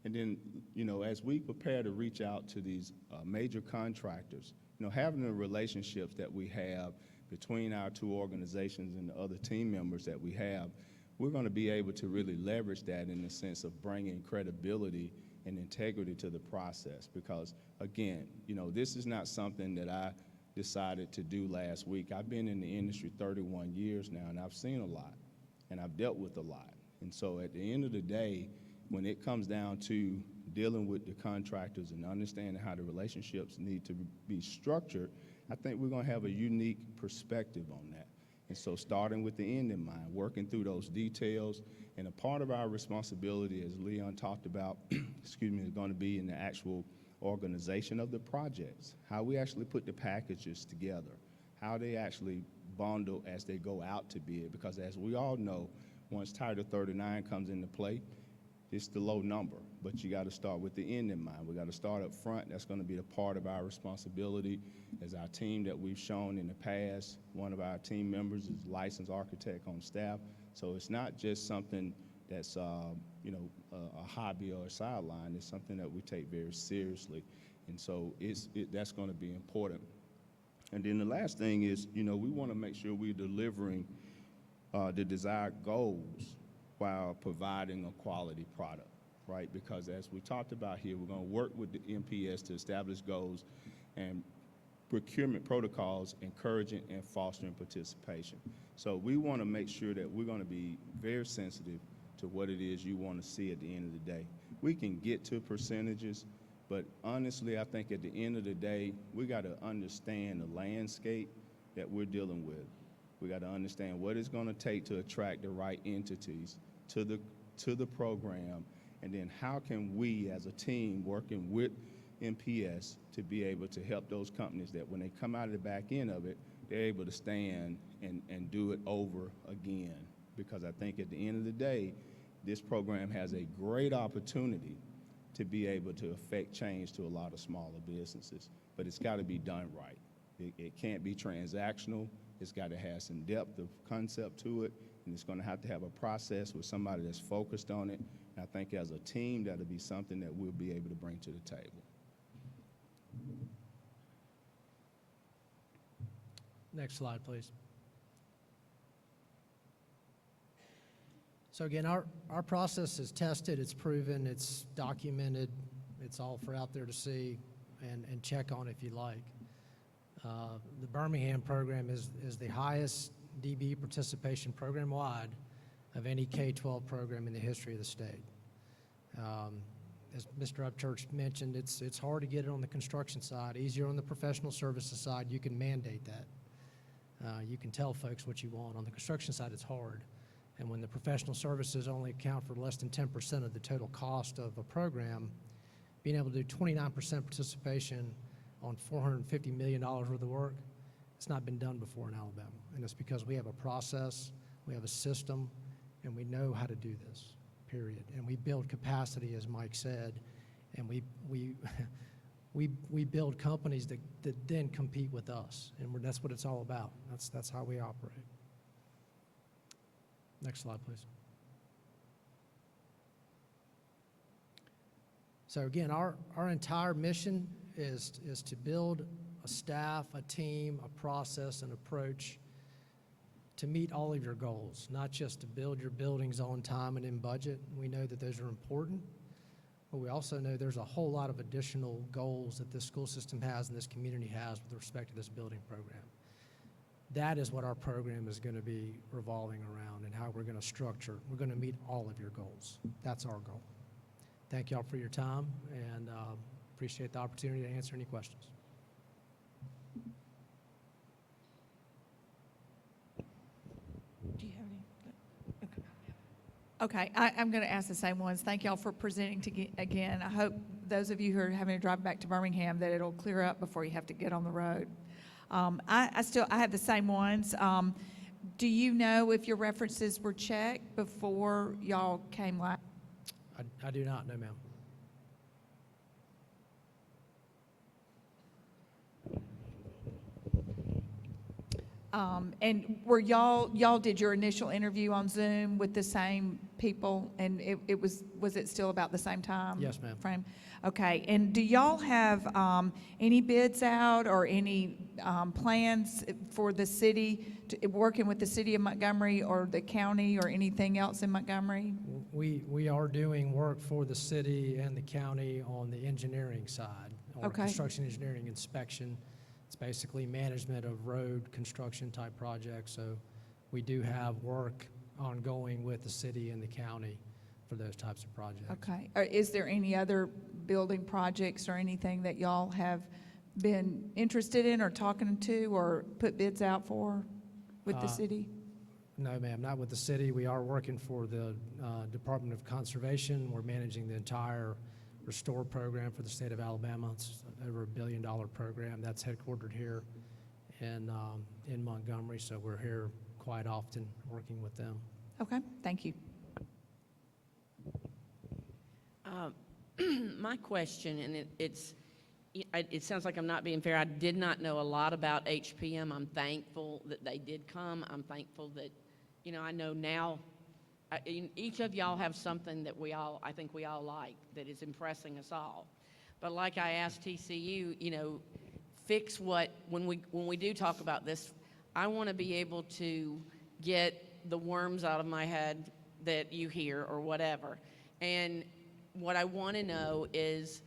And then, you know, as we prepare to reach out to these major contractors, you know, having the relationships that we have between our two organizations and the other team members that we have, we're going to be able to really leverage that in the sense of bringing credibility and integrity to the process. Because again, you know, this is not something that I decided to do last week. I've been in the industry 31 years now, and I've seen a lot, and I've dealt with a lot. And so at the end of the day, when it comes down to dealing with the contractors and understanding how the relationships need to be structured, I think we're going to have a unique perspective on that. And so starting with the end in mind, working through those details, and a part of our responsibility, as Leon talked about, excuse me, is going to be in the actual organization of the projects, how we actually put the packages together, how they actually bundle as they go out to bid, because as we all know, once Title 39 comes into play, it's the low number, but you got to start with the end in mind. We got to start up front. That's going to be a part of our responsibility as our team that we've shown in the past. One of our team members is a licensed architect on staff, so it's not just something that's you know, a hobby or a sideline. It's something that we take very seriously, and so that's going to be important. And then the last thing is, you know, we want to make sure we're delivering the desired goals while providing a quality product, right? Because as we talked about here, we're going to work with the MPS to establish goals and procurement protocols, encouraging and fostering participation. So we want to make sure that we're going to be very sensitive to what it is you want to see at the end of the day. We can get to percentages, but honestly, I think at the end of the day, we got to understand the landscape that we're dealing with. We got to understand what it's going to take to attract the right entities to the program, and then how can we as a team working with MPS to be able to help those companies that when they come out of the back end of it, they're able to stand and do it over again. Because I think at the end of the day, this program has a great opportunity to be able to affect change to a lot of smaller businesses, but it's got to be done right. It can't be transactional. It's got to have some depth of concept to it, and it's going to have a process with somebody that's focused on it. And I think as a team, that'll be something that we'll be able to bring to the table. Next slide, please. So again, our process is tested, it's proven, it's documented, it's all for out there to see and check on if you like. The Birmingham program is the highest DB participation program-wide of any K-12 program in the history of the state. As Mr. Upchurch mentioned, it's hard to get it on the construction side, easier on the professional services side. You can mandate that. You can tell folks what you want. On the construction side, it's hard. And when the professional services only account for less than 10% of the total cost of a program, being able to do 29% participation on $450 million worth of work, it's not been done before in Alabama. And it's because we have a process, we have a system, and we know how to do this, period. And we build capacity, as Mike said, and we build companies that then compete with us. And that's what it's all about. That's how we operate. Next slide, please. So again, our entire mission is to build a staff, a team, a process, an approach to meet all of your goals, not just to build your buildings on time and in budget. We know that those are important, but we also know there's a whole lot of additional goals that this school system has and this community has with respect to this building program. That is what our program is going to be revolving around and how we're going to structure. We're going to meet all of your goals. That's our goal. Thank y'all for your time, and appreciate the opportunity to answer any questions. Do you have any? Okay, I'm going to ask the same ones. Thank y'all for presenting again. I hope those of you who are having to drive back to Birmingham that it'll clear up before you have to get on the road. I have the same ones. Do you know if your references were checked before y'all came last? I do not, no ma'am. And were y'all did your initial interview on Zoom with the same people, and was it still about the same time? Yes, ma'am. Frame? Okay, and do y'all have any bids out or any plans for the city, working with the city of Montgomery or the county or anything else in Montgomery? We are doing work for the city and the county on the engineering side, or Okay. construction engineering inspection. It's basically management of road construction type projects, so we do have work ongoing with the city and the county for those types of projects. Okay. Is there any other building projects or anything that y'all have been interested in or talking to or put bids out for with the city? No, ma'am, not with the city. We are working for the Department of Conservation. We're managing the entire Restore program for the state of Alabama. It's over $1 billion program. That's headquartered here in Montgomery, so we're here quite often working with them. Okay, thank you. My question, and it sounds like I'm not being fair. I did not know a lot about HPM. I'm thankful that they did come. I'm thankful that, I know now, each of y'all have something that I think we all like, that is impressing us all. But like I asked TCU, fix when we do talk about this, I want to be able to get the worms out of my head that you hear or whatever. And what I want to know is,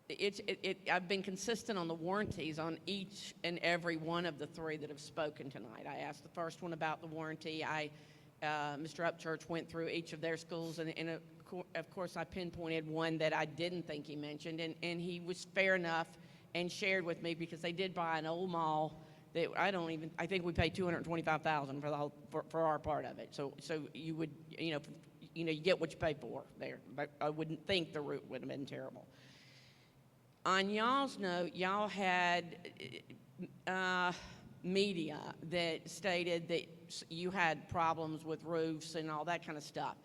I've been consistent on the warranties on each and every one of the three that have spoken tonight. I asked the first one about the warranty. Mr. Upchurch went through each of their schools, and of course I pinpointed one that I didn't think he mentioned, and he was fair enough and shared with me, because they did buy an old mall that I think we paid $225,000 for the whole, for our part of it. So you would, you get what you pay for there. But I wouldn't think the route would have been terrible. On y'all's note, y'all had media that stated that you had problems with roofs and all that kind of stuff.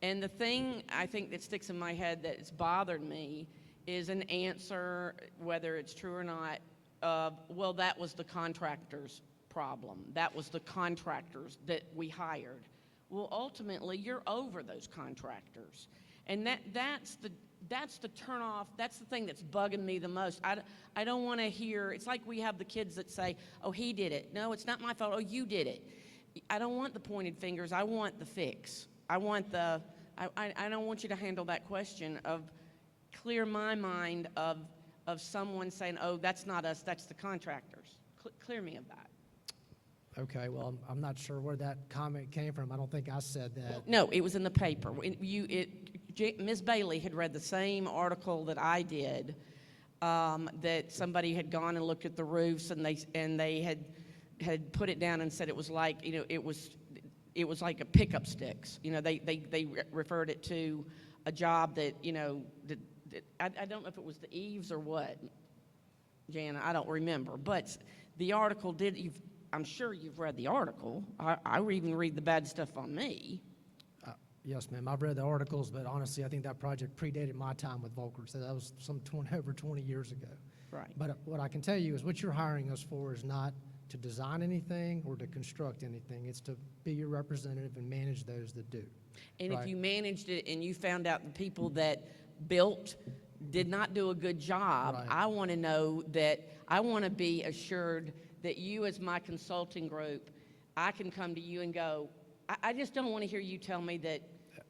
And the thing I think that sticks in my head that's bothered me is an answer, whether it's true or not, of, well, that was the contractor's problem. That was the contractors that we hired. Well, ultimately, you're over those contractors. And that's the turnoff. That's the thing that's bugging me the most. I don't want to hear, it's like we have the kids that say, oh, he did it. No, it's not my fault. Oh, you did it. I don't want the pointed fingers. I want the fix. I don't want you to handle that question of clear my mind of someone saying, oh, that's not us, that's the contractors. Clear me of that. Okay, well, I'm not sure where that comment came from. I don't think I said that. No, it was in the paper. Ms. Bailey had read the same article that I did, that somebody had gone and looked at the roofs, and they had put it down and said it was like, it was like a pickup sticks. They referred it to a job that, I don't know if it was the eaves or what, Jana, I don't remember. But the article I'm sure you've read the article. I even read the bad stuff on me. Yes, ma'am. I've read the articles, but honestly, I think that project predated my time with Volker. So that was over 20 years ago. Right. But what I can tell you is what you're hiring us for is not to design anything or to construct anything. It's to be your representative and manage those that do. And right? If you managed it and you found out the people that built did not do a good job, Right. I want to know that, I want to be assured that you, as my consulting group, I can come to you and go, I just don't want to hear you tell me that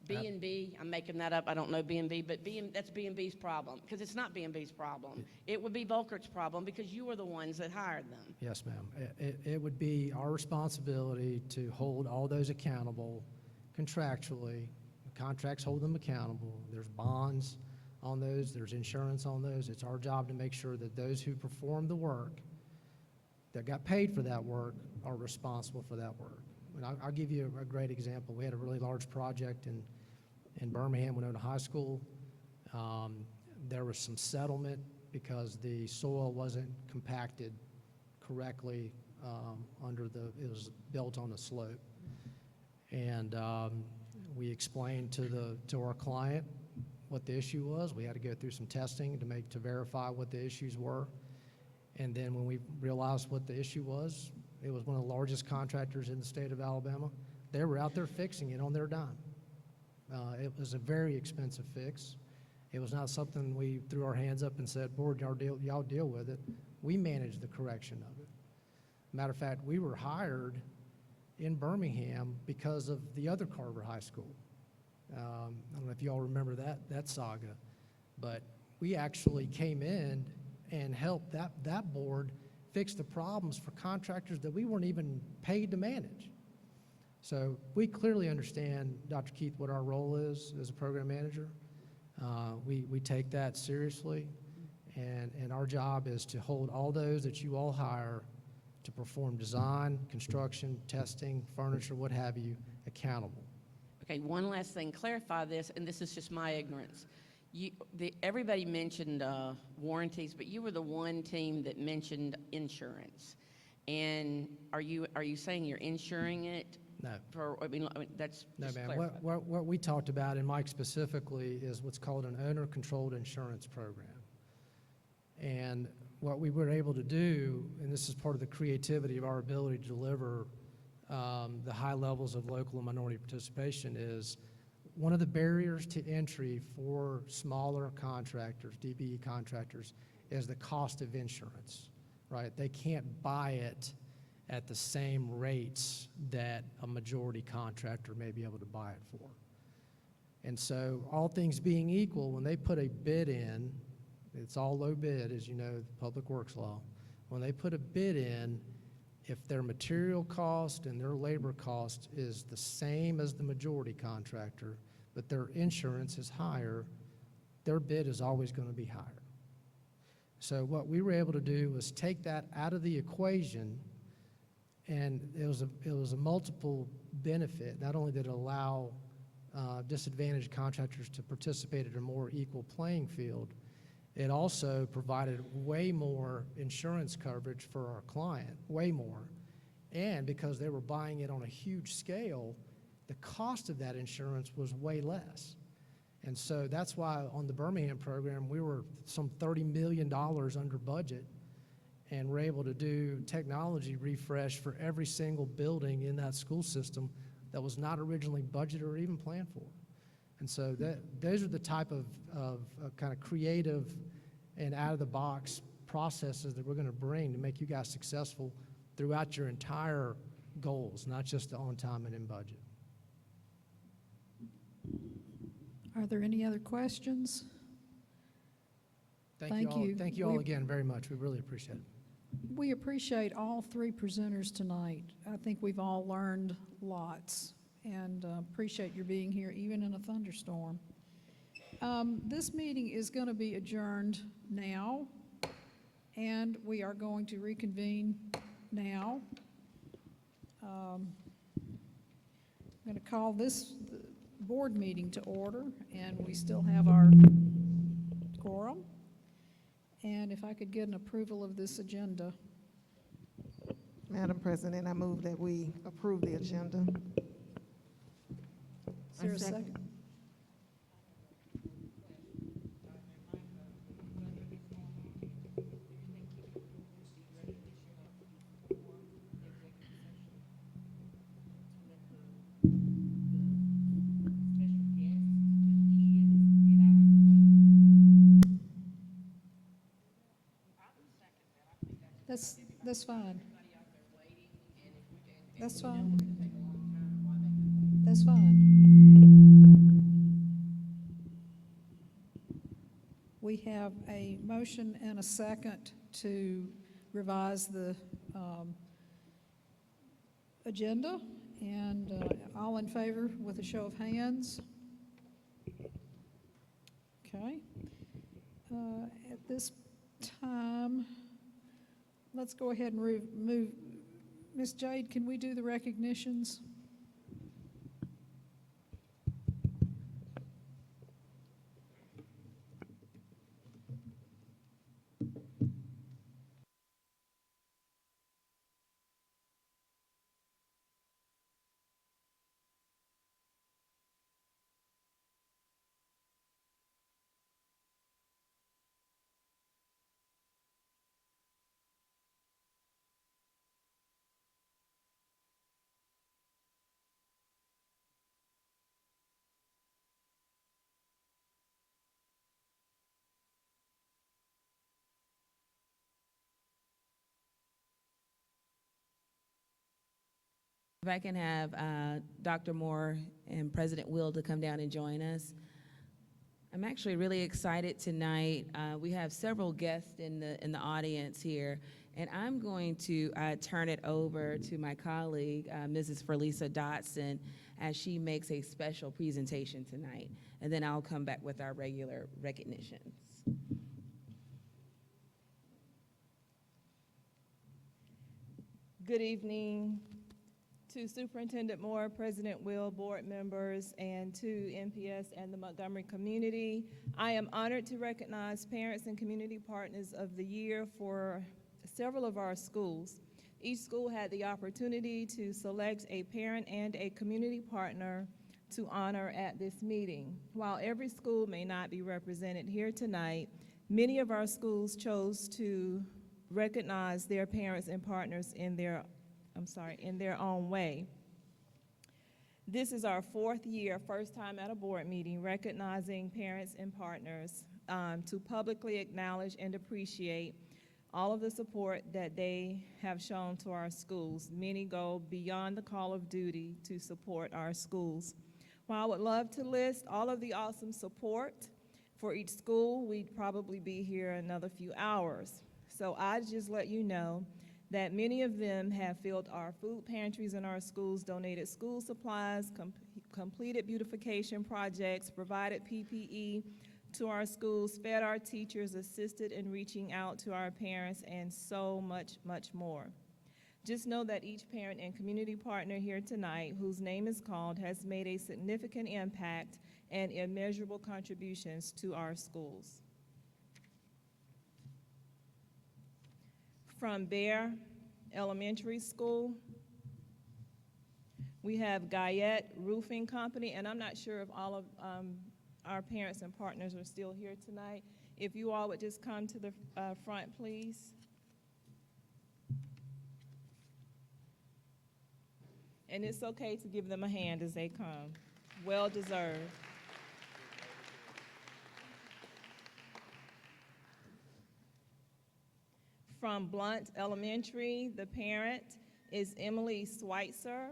B&B, I'm making that up, I don't know B&B, but that's B&B's problem, because it's not B&B's problem. It would be Volkert's problem, because you were the ones that hired them. Yes, ma'am. It would be our responsibility to hold all those accountable contractually. The contracts hold them accountable. There's bonds on those. There's insurance on those. It's our job to make sure that those who perform the work, that got paid for that work, are responsible for that work. And I'll give you a great example. We had a really large project in Birmingham, Winona High School. There was some settlement because the soil wasn't compacted correctly it was built on a slope. And we explained to our client what the issue was. We had to go through some testing to verify what the issues were. And then when we realized what the issue was, it was one of the largest contractors in the state of Alabama. They were out there fixing it on their dime. It was a very expensive fix. It was not something we threw our hands up and said, board, y'all deal with it. We managed the correction of it. Matter of fact, we were hired in Birmingham because of the other Carver High School. I don't know if you all remember that saga, but we actually came in and helped that board fix the problems for contractors that we weren't even paid to manage. So we clearly understand, Dr. Keith, what our role is as a program manager. We take that seriously, and our job is to hold all those that you all hire to perform design, construction, testing, furniture, what have you, accountable. Okay, one last thing, clarify this, and this is just my ignorance. Everybody mentioned warranties, but you were the one team that mentioned insurance. And are you saying you're insuring it? No. That's No, just ma'am. clarify. What we talked about, and Mike specifically, is what's called an owner-controlled insurance program. And what we were able to do, and this is part of the creativity of our ability to deliver the high levels of local and minority participation, is one of the barriers to entry for smaller contractors, DBE contractors, is the cost of insurance, right? They can't buy it at the same rates that a majority contractor may be able to buy it for. And so, all things being equal, when they put a bid in, it's all low bid, as you know, the Public Works law. When they put a bid in, if their material cost and their labor cost is the same as the majority contractor, but their insurance is higher, their bid is always going to be higher. So what we were able to do was take that out of the equation, and it was a multiple benefit. Not only did it allow disadvantaged contractors to participate at a more equal playing field, it also provided way more insurance coverage for our client, way more. And because they were buying it on a huge scale, the cost of that insurance was way less. And so that's why on the Birmingham program, we were some $30 million under budget, and we're able to do technology refresh for every single building in that school system that was not originally budgeted or even planned for. And so those are the type of kind of creative and out-of-the-box processes that we're going to bring to make you guys successful throughout your entire goals, not just the on time and in budget. Are there any other questions? Thank you. Thank you all again very much. We really appreciate it. We appreciate all three presenters tonight. I think we've all learned lots, and appreciate your being here even in a thunderstorm. This meeting is going to be adjourned now, and we are going to reconvene now. I'm going to call this board meeting to order, and we still have our quorum. And if I could get an approval of this agenda. Madam President, I move that we approve the agenda. Is there a second? That's fine. That's fine. That's fine. We have a motion and a second to revise the agenda, and all in favor with a show of hands. Okay. At this time, let's go ahead and move. Ms. Jade, can we do the recognitions? If I can have Dr. Moore and President Will to come down and join us. I'm actually really excited tonight. We have several guests in the audience here, and I'm going to turn it over to my colleague, Mrs. Felisa Dotson, as she makes a special presentation tonight, and then I'll come back with our regular recognitions. Good evening to Superintendent Moore, President Will, board members, and to MPS and the Montgomery community. I am honored to recognize Parents and Community Partners of the Year for several of our schools. Each school had the opportunity to select a parent and a community partner to honor at this meeting. While every school may not be represented here tonight, many of our schools chose to recognize their parents and partners in their own way. This is our fourth year, first time at a board meeting, recognizing parents and partners to publicly acknowledge and appreciate all of the support that they have shown to our schools. Many go beyond the call of duty to support our schools. While I would love to list all of the awesome support for each school, we'd probably be here another few hours. So I just let you know that many of them have filled our food pantries in our schools, donated school supplies, completed beautification projects, provided PPE to our schools, fed our teachers, assisted in reaching out to our parents, and so much, much more. Just know that each parent and community partner here tonight whose name is called has made a significant impact and immeasurable contributions to our schools. From Bear Elementary School, we have Guyette Roofing Company, and I'm not sure if all of our parents and partners are still here tonight. If you all would just come to the front, please. And it's okay to give them a hand as they come. Well deserved. From Blunt Elementary, the parent is Emily Schweitzer.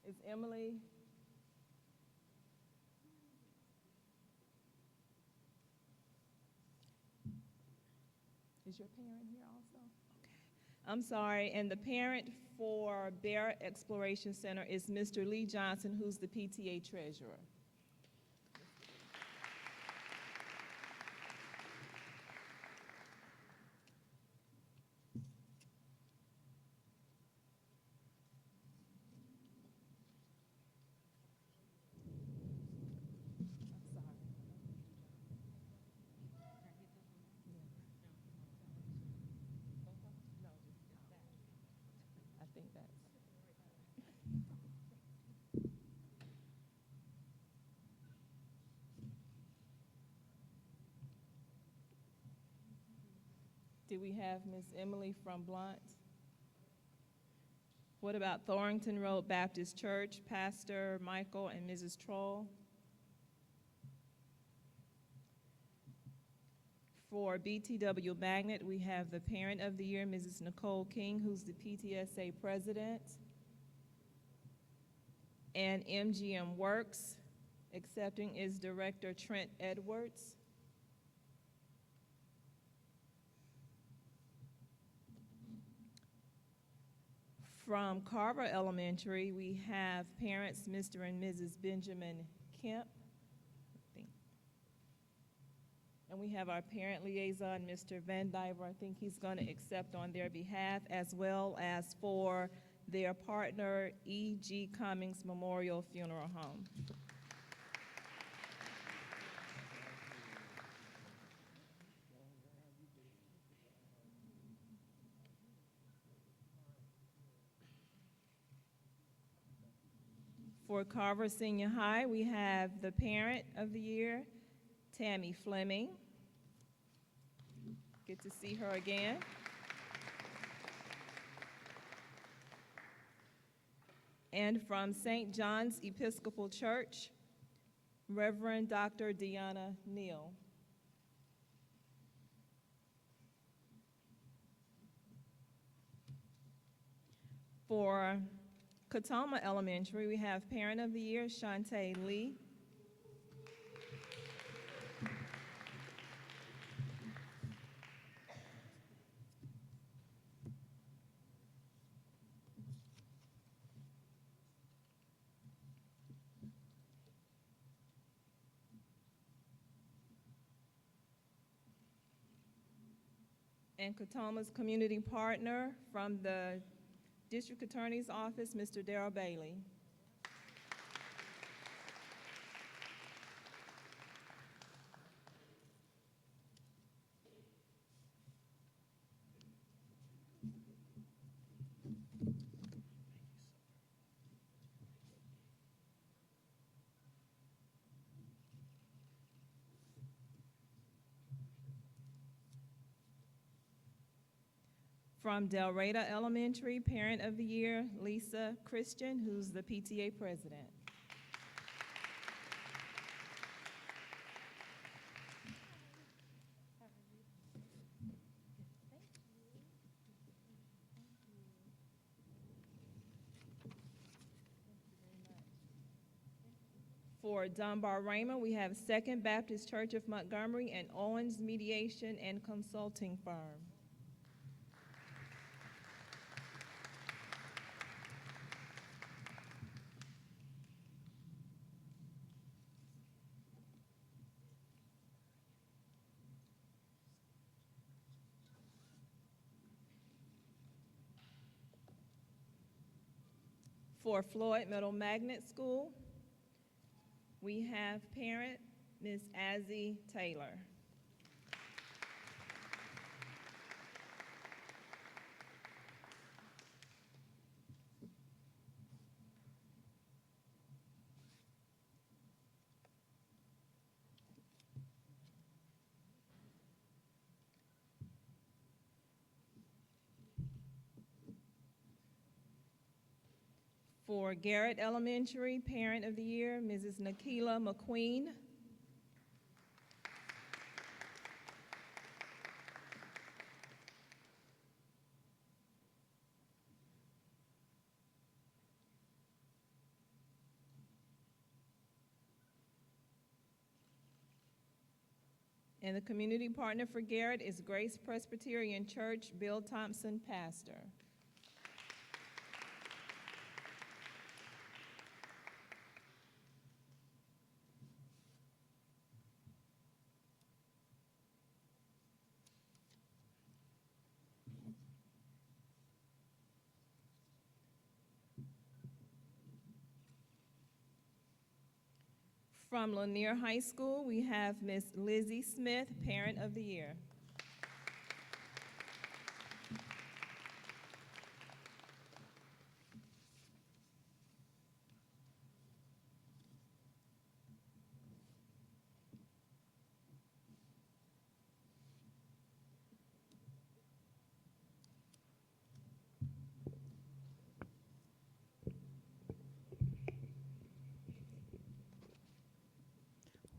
Is Emily? Is your parent here also? Okay. I'm sorry, and the parent for Bear Exploration Center is Mr. Lee Johnson, who's the PTA treasurer. I think that's. Do we have Miss Emily from Blunt? What about Thornton Road Baptist Church, Pastor Michael and Mrs. Troll? For BTW Magnet, we have the Parent of the Year, Mrs. Nicole King, who's the PTSA President. And MGM Works, accepting is Director Trent Edwards. From Carver Elementary, we have parents, Mr. and Mrs. Benjamin Kemp. And we have our parent liaison, Mr. Van Diver. I think he's going to accept on their behalf, as well as for their partner, E.G. Cummings Memorial Funeral Home. For Carver Senior High, we have the Parent of the Year, Tammy Fleming. Good to see her again. And from St. John's Episcopal Church, Reverend Dr. Deanna Neal. For Katoma Elementary, we have Parent of the Year, Shantae Lee. And Katoma's community partner from the District Attorney's Office, Mr. Darrell Bailey. From Del Reyta Elementary, Parent of the Year, Lisa Christian, who's the PTA president. For Dunbar Raymer, we have Second Baptist Church of Montgomery and Owens Mediation and Consulting Firm. For Floyd Middle Magnet School, we have parent, Ms. Azzy Taylor. For Garrett Elementary, Parent of the Year, Mrs. Nakila McQueen. And the community partner for Garrett is Grace Presbyterian Church, Bill Thompson, pastor. From Lanier High School, we have Miss Lizzie Smith, Parent of the Year.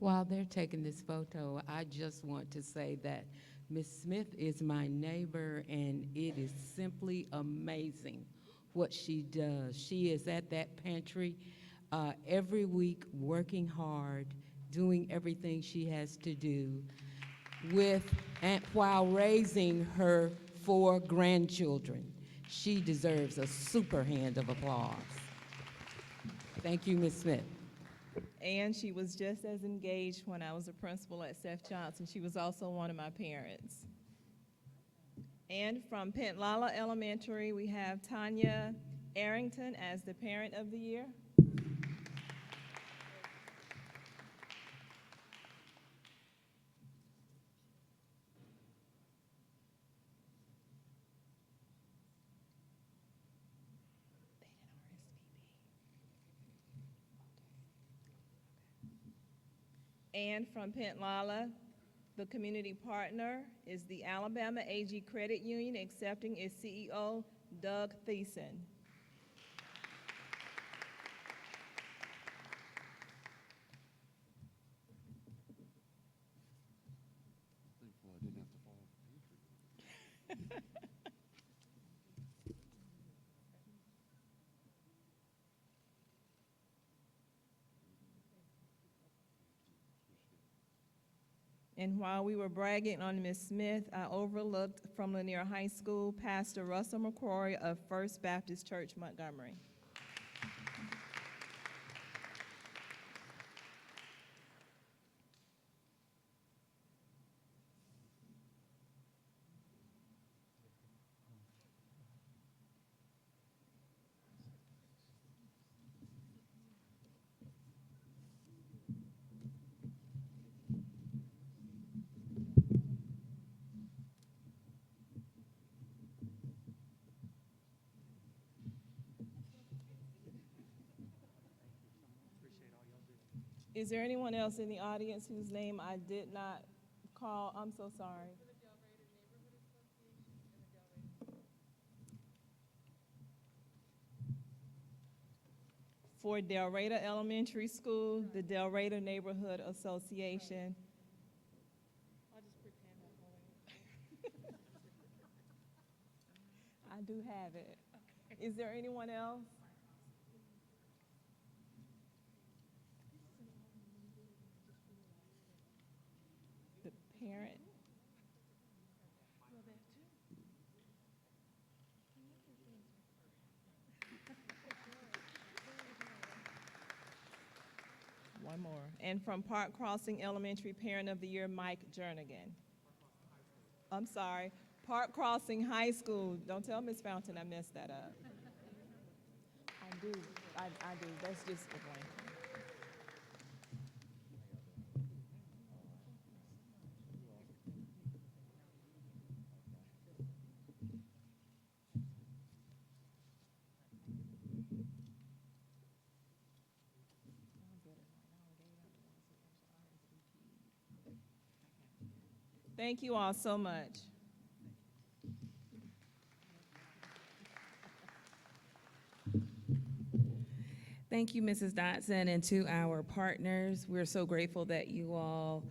While they're taking this photo, I just want to say that Ms. Smith is my neighbor, and it is simply amazing what she does. She is at that pantry every week, working hard, doing everything she has to do, and while raising her 4 grandchildren. She deserves a super hand of applause. Thank you, Ms. Smith. And she was just as engaged when I was a principal at Seth Johnson. She was also one of my parents. And from Pentlala Elementary, we have Tanya Arrington as the Parent of the Year. And from Pentlala, The community partner is the Alabama AG Credit Union, accepting its CEO, Doug Thiessen. And while we were bragging on Ms. Smith, I overlooked from Lanier High School, Pastor Russell McCrory of First Baptist Church, Montgomery. Is there anyone else in the audience whose name I did not call? I'm so sorry. For Del Reyta Elementary School, the Del Reyta Neighborhood Association. I do have it. Is there anyone else? The parent. One more. And from Park Crossing Elementary Parent of the Year, Mike Jernigan. I'm sorry, Park Crossing High School. Don't tell Ms. Fountain I messed that up. I do. That's just a blank. Thank you all so much. Thank you, Mrs. Dotson, and to our partners. We're so grateful that you all,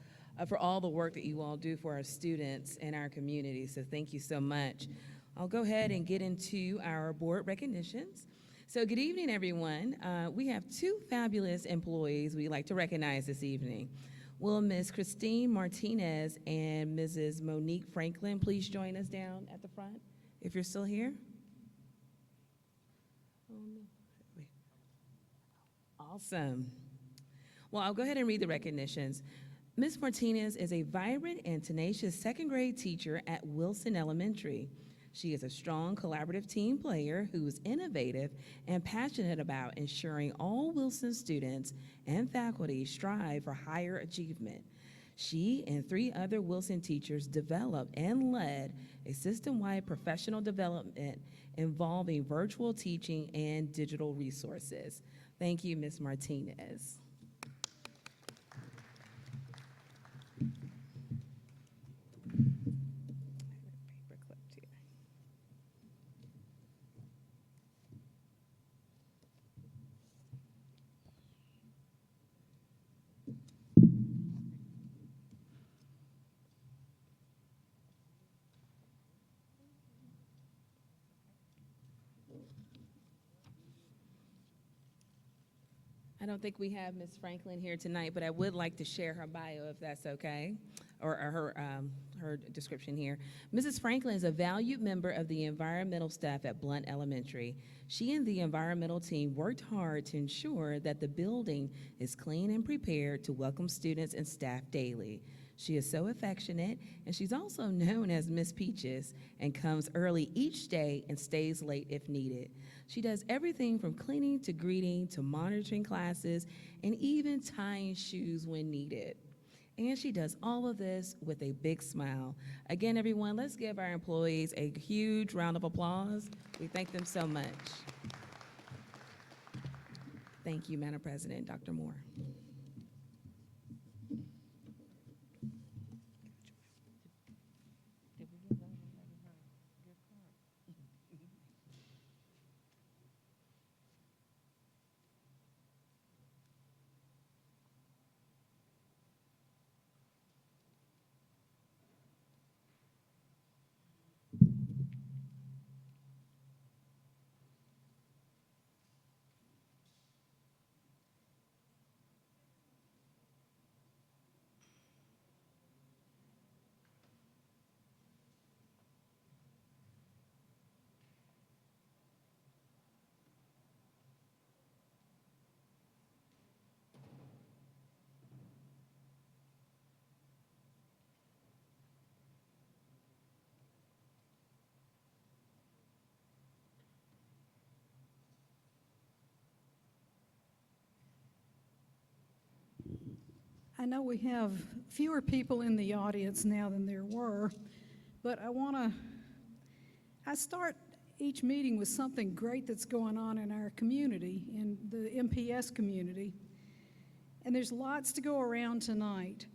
for all the work that you all do for our students and our community, so thank you so much. I'll go ahead and get into our board recognitions. So good evening, everyone. We have two fabulous employees we'd like to recognize this evening. Will Ms. Christine Martinez and Mrs. Monique Franklin please join us down at the front, if you're still here? Awesome. Well, I'll go ahead and read the recognitions. Ms. Martinez is a vibrant and tenacious second grade teacher at Wilson Elementary. She is a strong collaborative team player who is innovative and passionate about ensuring all Wilson students and faculty strive for higher achievement. She and 3 other Wilson teachers developed and led a system-wide professional development involving virtual teaching and digital resources. Thank you, Ms. Martinez. I don't think we have Ms. Franklin here tonight, but I would like to share her bio if that's okay, or her description here. Mrs. Franklin is a valued member of the environmental staff at Blount Elementary. She and the environmental team worked hard to ensure that the building is clean and prepared to welcome students and staff daily. She is so affectionate, and she's also known as Miss Peaches and comes early each day and stays late if needed. She does everything from cleaning to greeting to monitoring classes and even tying shoes when needed. And she does all of this with a big smile. Again, everyone, let's give our employees a huge round of applause. We thank them so much. Thank you, Madam President. Dr. Moore. I know we have fewer people in the audience now than there were, but I start each meeting with something great that's going on in our community, in the MPS community. And there's lots to go around tonight.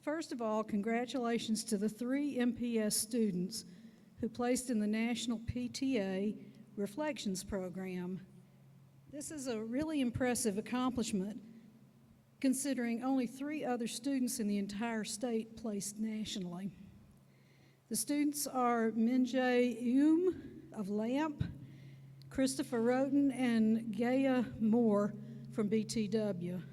First of all, congratulations to the 3 MPS students who placed in the National PTA Reflections Program. This is a really impressive accomplishment considering only 3 other students in the entire state placed nationally. The students are Minjae of LAMP, Christopher Roten, and Gaia Moore from BTW.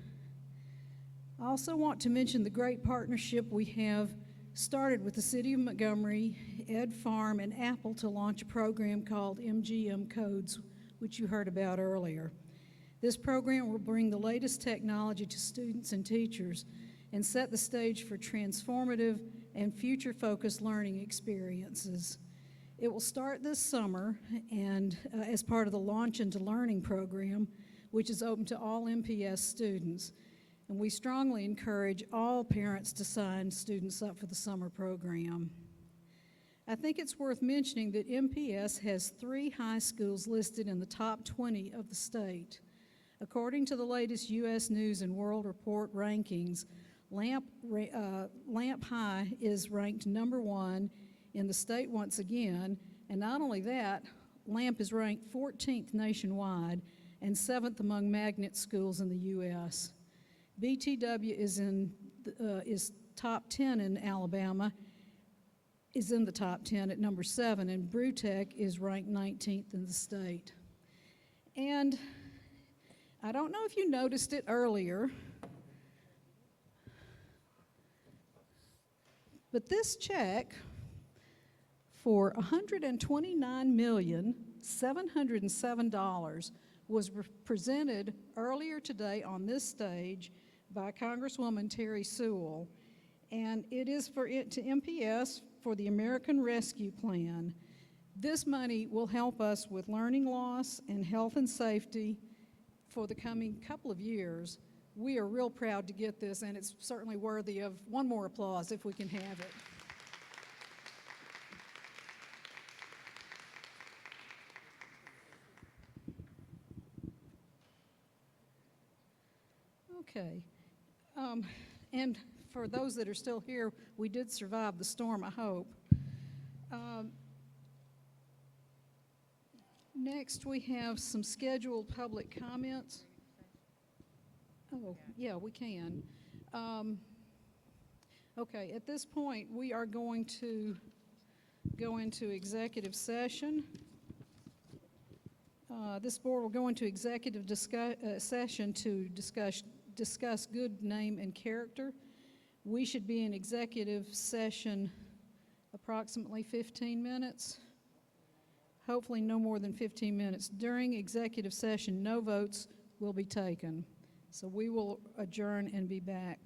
I also want to mention the great partnership we have started with the City of Montgomery, Ed Farm, and Apple to launch a program called MGM Codes, which you heard about earlier. This program will bring the latest technology to students and teachers and set the stage for transformative and future-focused learning experiences. It will start this summer and as part of the Launch into Learning program, which is open to all MPS students. And we strongly encourage all parents to sign students up for the summer program. I think it's worth mentioning that MPS has 3 high schools listed in the top 20 of the state. According to the latest U.S. News and World Report rankings, Lamp High is ranked number 1 in the state once again, and not only that, Lamp is ranked 14th nationwide and 7th among magnet schools in the U.S. BTW is top 10 in Alabama, is in the top 10 at number 7, and Brewtech is ranked 19th in the state. And I don't know if you noticed it earlier, but this check for $129,707 was presented earlier today on this stage by Congresswoman Terry Sewell, and it is to MPS for the American Rescue Plan. This money will help us with learning loss and health and safety for the coming couple of years. We are real proud to get this, and it's certainly worthy of one more applause if we can have it. Okay. And for those that are still here, we did survive the storm, I hope. Next, we have some scheduled public comments. Oh, yeah, we can. Okay, at this point, we are going to go into executive session. This board will go into executive session to discuss good name and character. We should be in executive session approximately 15 minutes. Hopefully no more than 15 minutes. During executive session, no votes will be taken. So we will adjourn and be back.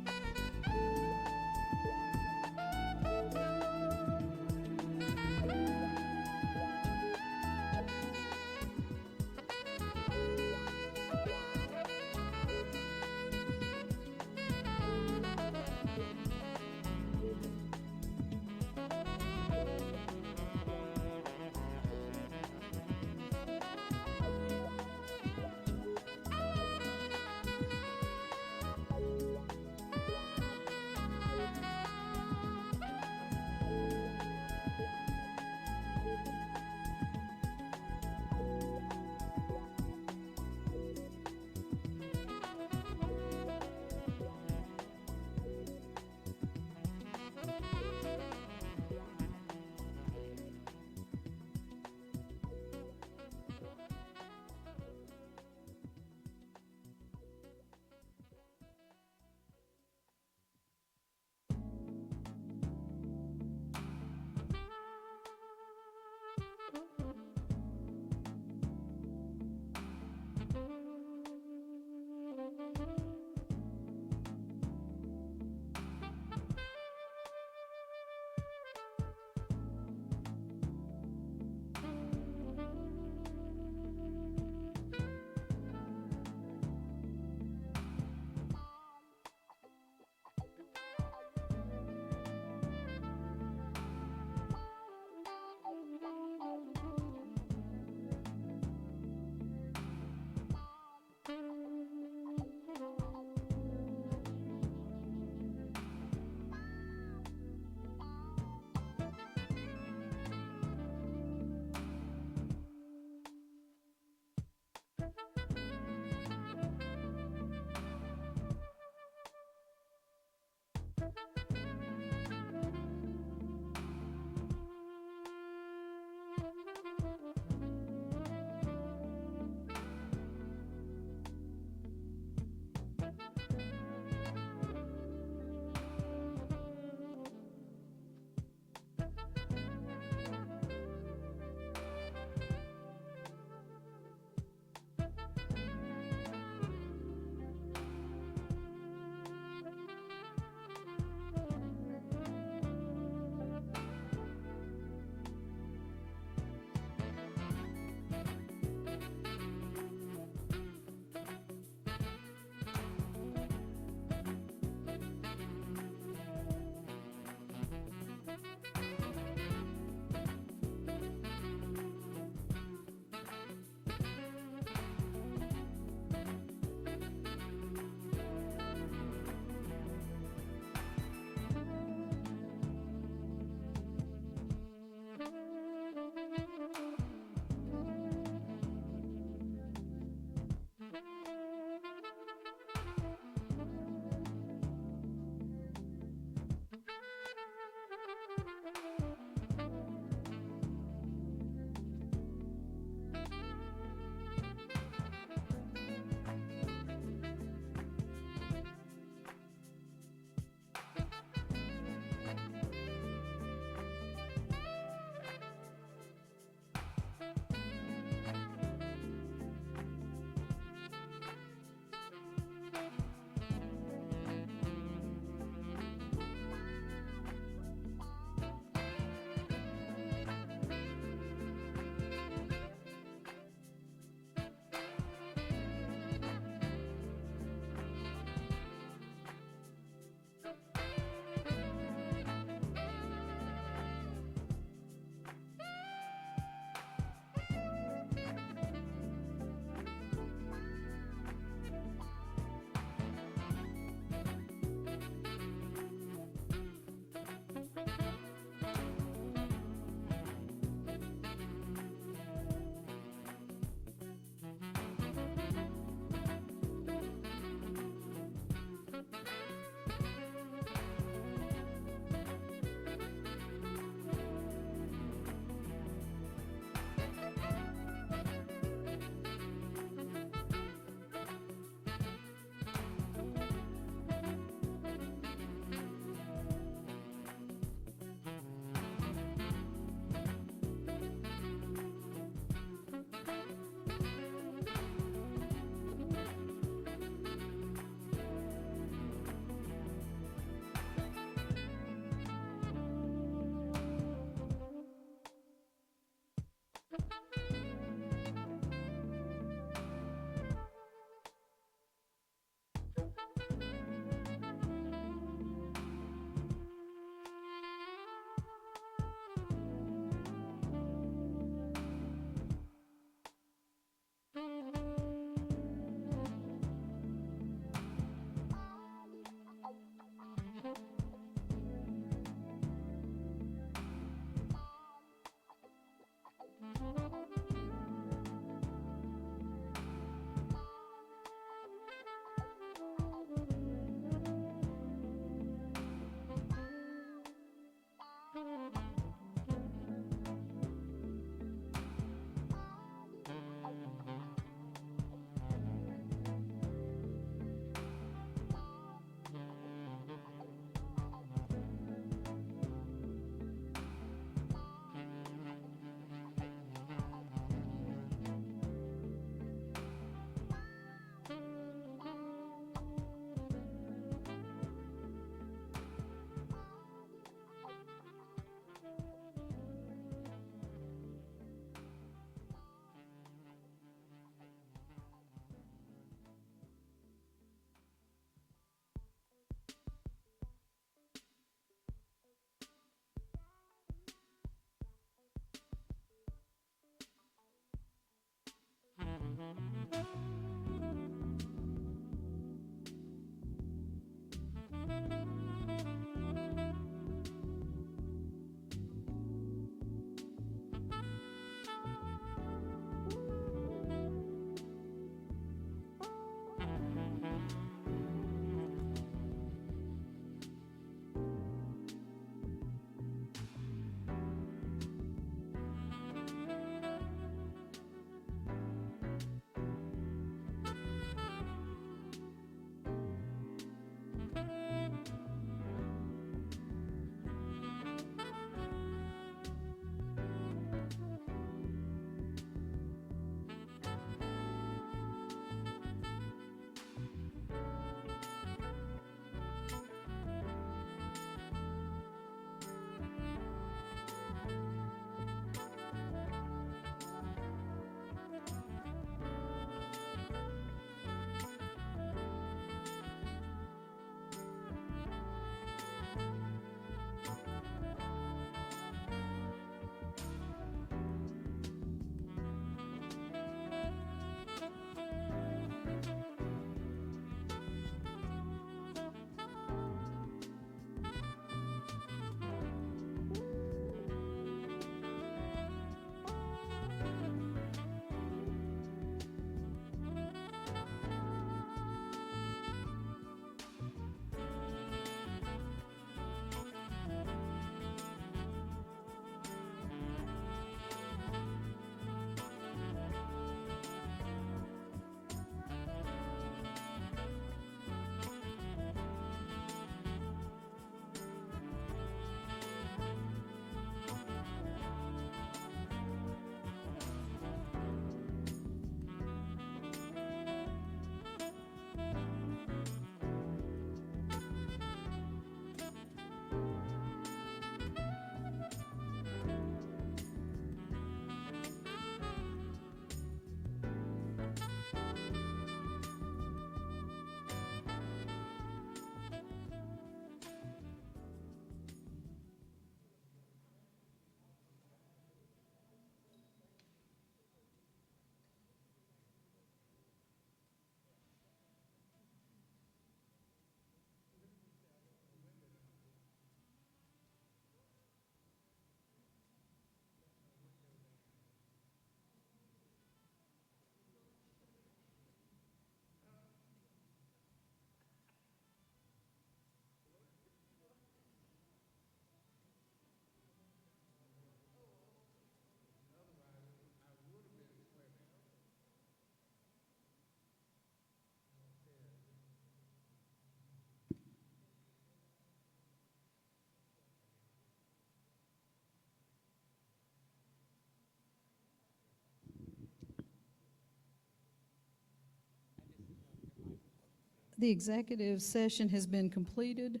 The executive session has been completed.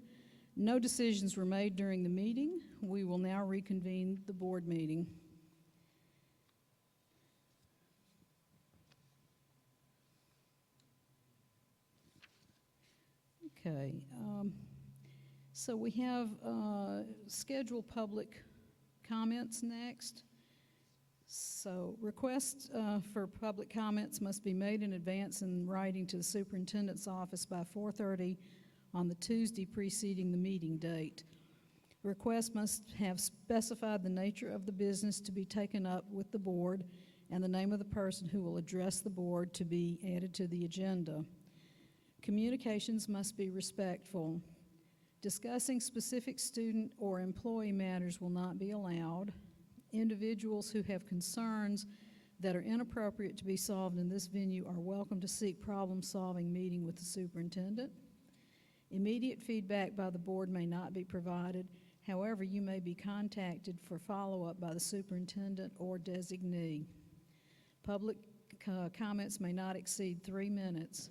No decisions were made during the meeting. We will now reconvene the board meeting. Okay, so we have scheduled public comments next. So requests for public comments must be made in advance in writing to the superintendent's office by 4:30 on the Tuesday preceding the meeting date. Requests must have specified the nature of the business to be taken up with the board and the name of the person who will address the board to be added to the agenda. Communications must be respectful. Discussing specific student or employee matters will not be allowed. Individuals who have concerns that are inappropriate to be solved in this venue are welcome to seek problem-solving meeting with the superintendent. Immediate feedback by the board may not be provided. However, you may be contacted for follow-up by the superintendent or designee. Public comments may not exceed 3 minutes.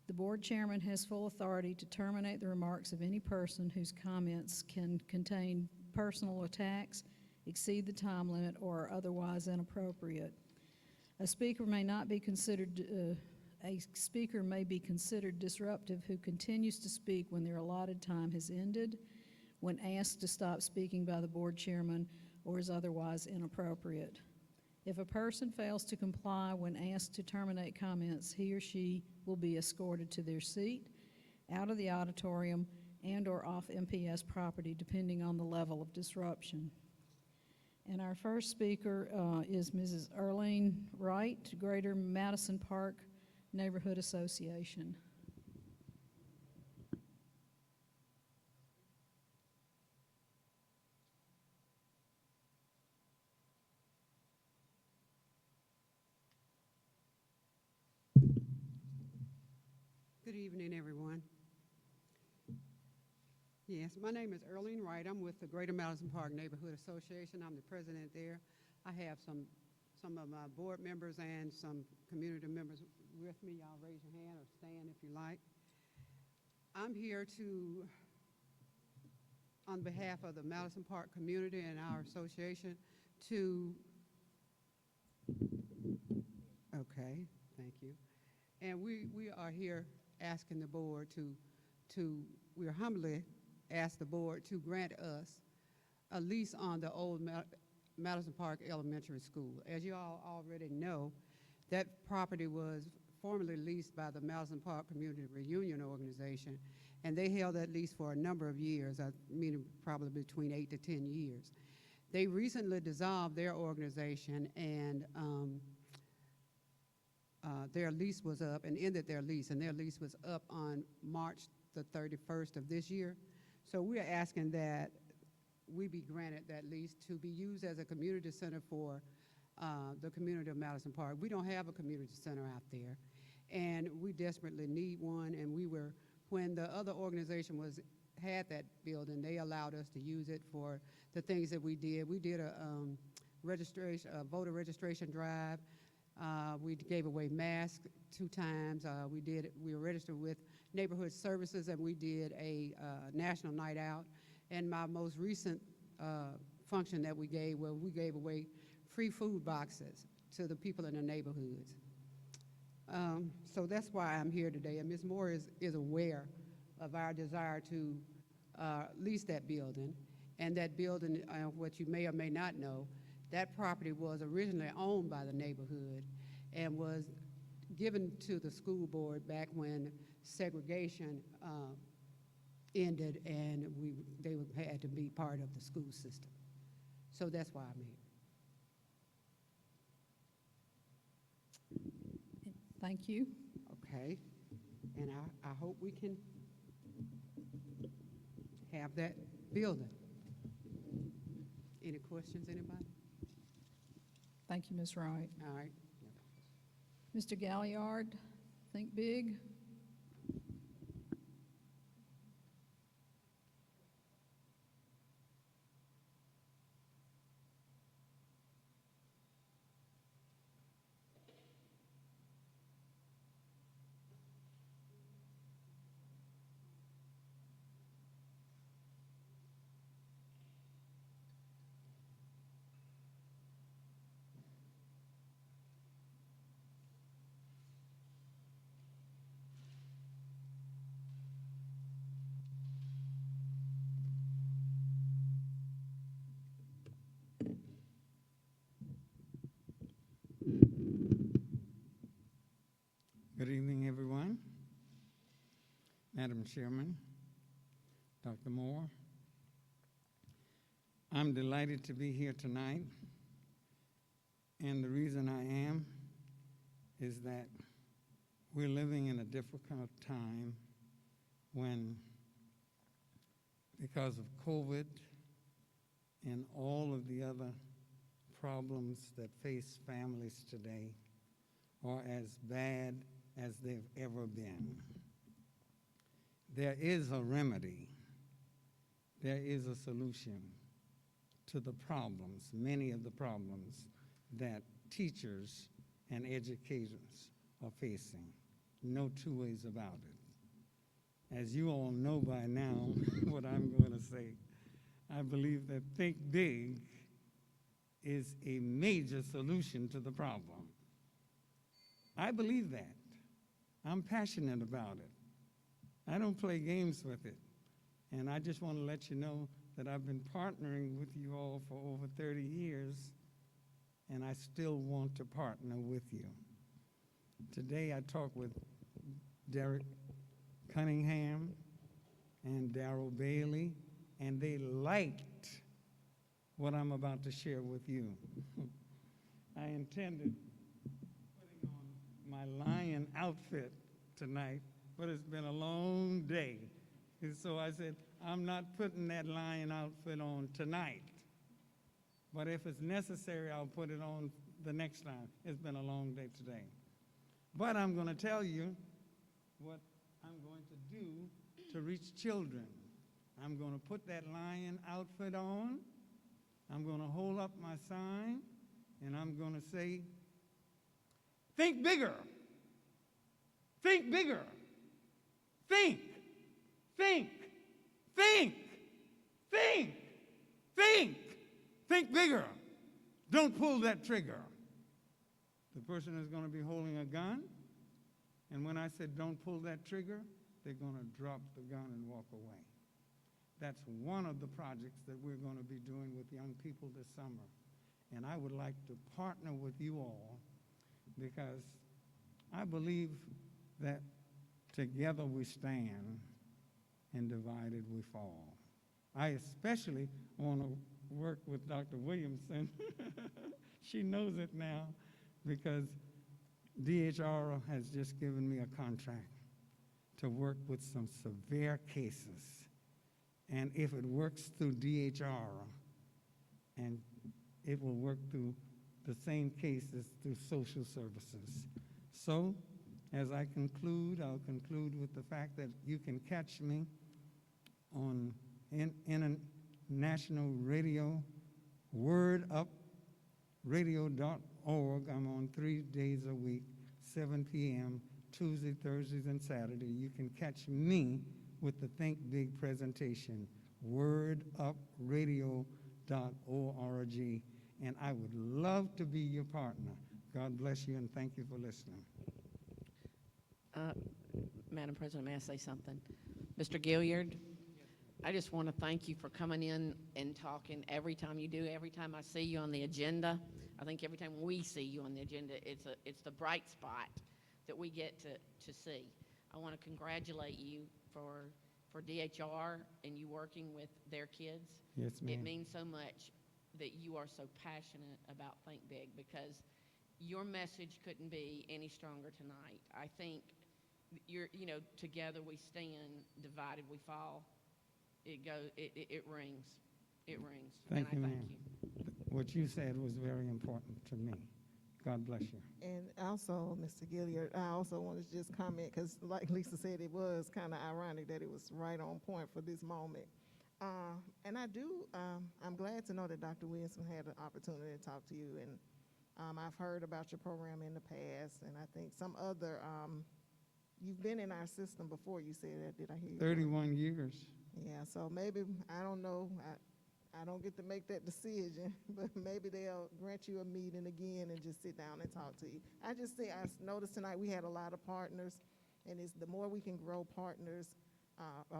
The board chairman has full authority to terminate the remarks of any person whose comments can contain personal attacks, exceed the time limit, or are otherwise inappropriate. A speaker may be considered disruptive who continues to speak when their allotted time has ended, when asked to stop speaking by the board chairman, or is otherwise inappropriate. If a person fails to comply when asked to terminate comments, he or she will be escorted to their seat, out of the auditorium, and/or off MPS property, depending on the level of disruption. And our first speaker is Mrs. Earlene Wright, Greater Madison Park Neighborhood Association. Good evening, everyone. Yes, my name is Earlene Wright. I'm with the Greater Madison Park Neighborhood Association. I'm the president there. I have some of my board members and some community members with me. Y'all raise your hand or stand if you like. I'm here on behalf of the Madison Park community and our association okay, thank you. And we are here asking the board we humbly ask the board to grant us a lease on the old Madison Park Elementary School. As you all already know, that property was formerly leased by the Madison Park Community Reunion Organization, and they held that lease for a number of years, meaning probably between 8 to 10 years. They recently dissolved their organization, and their lease was up and ended their lease, and their lease was up on March the 31st of this year. So we are asking that we be granted that lease to be used as a community center for the community of Madison Park. We don't have a community center out there, and we desperately need one. And when the other organization had that building, they allowed us to use it for the things that we did. We did a voter registration drive. We gave away masks 2 times. We were registered with Neighborhood Services, and we did a national night out. And my most recent function that we gave away free food boxes to the people in the neighborhoods. So that's why I'm here today. And Ms. Moore is aware of our desire to lease that building. And that building, what you may or may not know, that property was originally owned by the neighborhood and was given to the school board back when segregation ended, and they had to be part of the school system. So that's why I'm here. Thank you. Okay, and I hope we can have that building. Any questions, anybody? Thank you, Ms. Wright. All right. Mr. Galliard, think big. Good evening, everyone. Madam Chairman, Dr. Moore, I'm delighted to be here tonight, and the reason I am is that we're living in a difficult time when, because of COVID and all of the other problems that face families today, are as bad as they've ever been. There is a remedy. There is a solution to the problems, many of the problems that teachers and educators are facing. No two ways about it. As you all know by now, what I'm going to say, I believe that Think Big is a major solution to the problem. I believe that. I'm passionate about it. I don't play games with it. And I just want to let you know that I've been partnering with you all for over 30 years, and I still want to partner with you. Today I talked with Derek Cunningham and Darrell Bailey, and they liked what I'm about to share with you. I intended putting on my lion outfit tonight, but it's been a long day. And so I said, I'm not putting that lion outfit on tonight. But if it's necessary, I'll put it on the next time. It's been a long day today. But I'm going to tell you what I'm going to do to reach children. I'm going to put that lion outfit on. I'm going to hold up my sign, and I'm going to say, think bigger. Think bigger. Think, think, think, think, think, think bigger. Don't pull that trigger. The person is going to be holding a gun, and when I said don't pull that trigger, they're going to drop the gun and walk away. That's one of the projects that we're going to be doing with young people this summer. And I would like to partner with you all because I believe that together we stand and divided we fall. I especially want to work with Dr. Williamson. She knows it now because DHR has just given me a contract to work with some severe cases. And if it works through DHR, and it will work through the same cases through social services. So, as I conclude, I'll conclude with the fact that you can catch me on international radio, wordupradio.org. I'm on 3 days a week, 7 p.m., Tuesday, Thursdays, and Saturday. You can catch me with the Think Big presentation, wordupradio.org. And I would love to be your partner. God bless you, and thank you for listening. Madam President, may I say something? Mr. Gilliard, I just want to thank you for coming in and talking every time you do, every time I see you on the agenda. I think every time we see you on the agenda, it's the bright spot that we get to see. I want to congratulate you for DHR and you working with their kids. Yes, ma'am. It means so much that you are so passionate about Think Big because your message couldn't be any stronger tonight. I think together we stand, divided we fall. It rings. It rings. Thank you, and I ma'am. What you said was very important to me. God bless you. And also, Mr. Gilliard, I also want to just comment, because like Lisa said, it was kind of ironic that it was right on point for this moment. And I'm glad to know that Dr. Williamson had an opportunity to talk to you, and I've heard about your program in the past, and I think some other, you've been in our system before, you said that, did I hear you? 31 years. Yeah, so maybe, I don't know, I don't get to make that decision, but maybe they'll grant you a meeting again and just sit down and talk to you. I noticed tonight we had a lot of partners, and it's the more we can grow partners,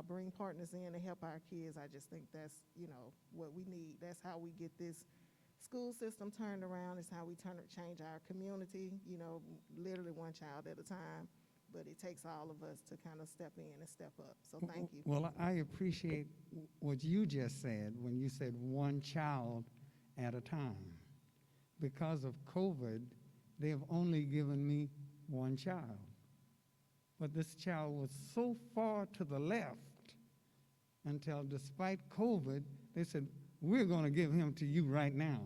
bring partners in to help our kids, I just think that's, what we need. That's how we get this school system turned around. It's how we change our community, literally one child at a time. but it takes all of us to kind of step in and step up. So thank you. Well, I appreciate what you just said when you said one child at a time. Because of COVID, they have only given me one child. But this child was so far to the left until, despite COVID, they said, we're going to give him to you right now.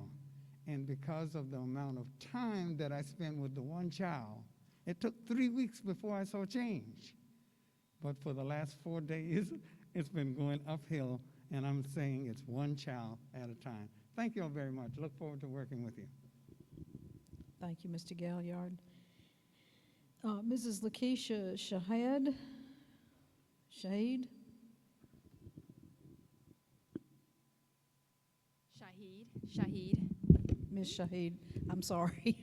And because of the amount of time that I spent with the one child, it took 3 weeks before I saw change. But for the last 4 days, it's been going uphill, and I'm saying it's one child at a time. Thank you all very much. Look forward to working with you. Thank you, Mr. Galliard. Mrs. Lakeisha Shahid? Shahid, Ms. Shahid, I'm sorry.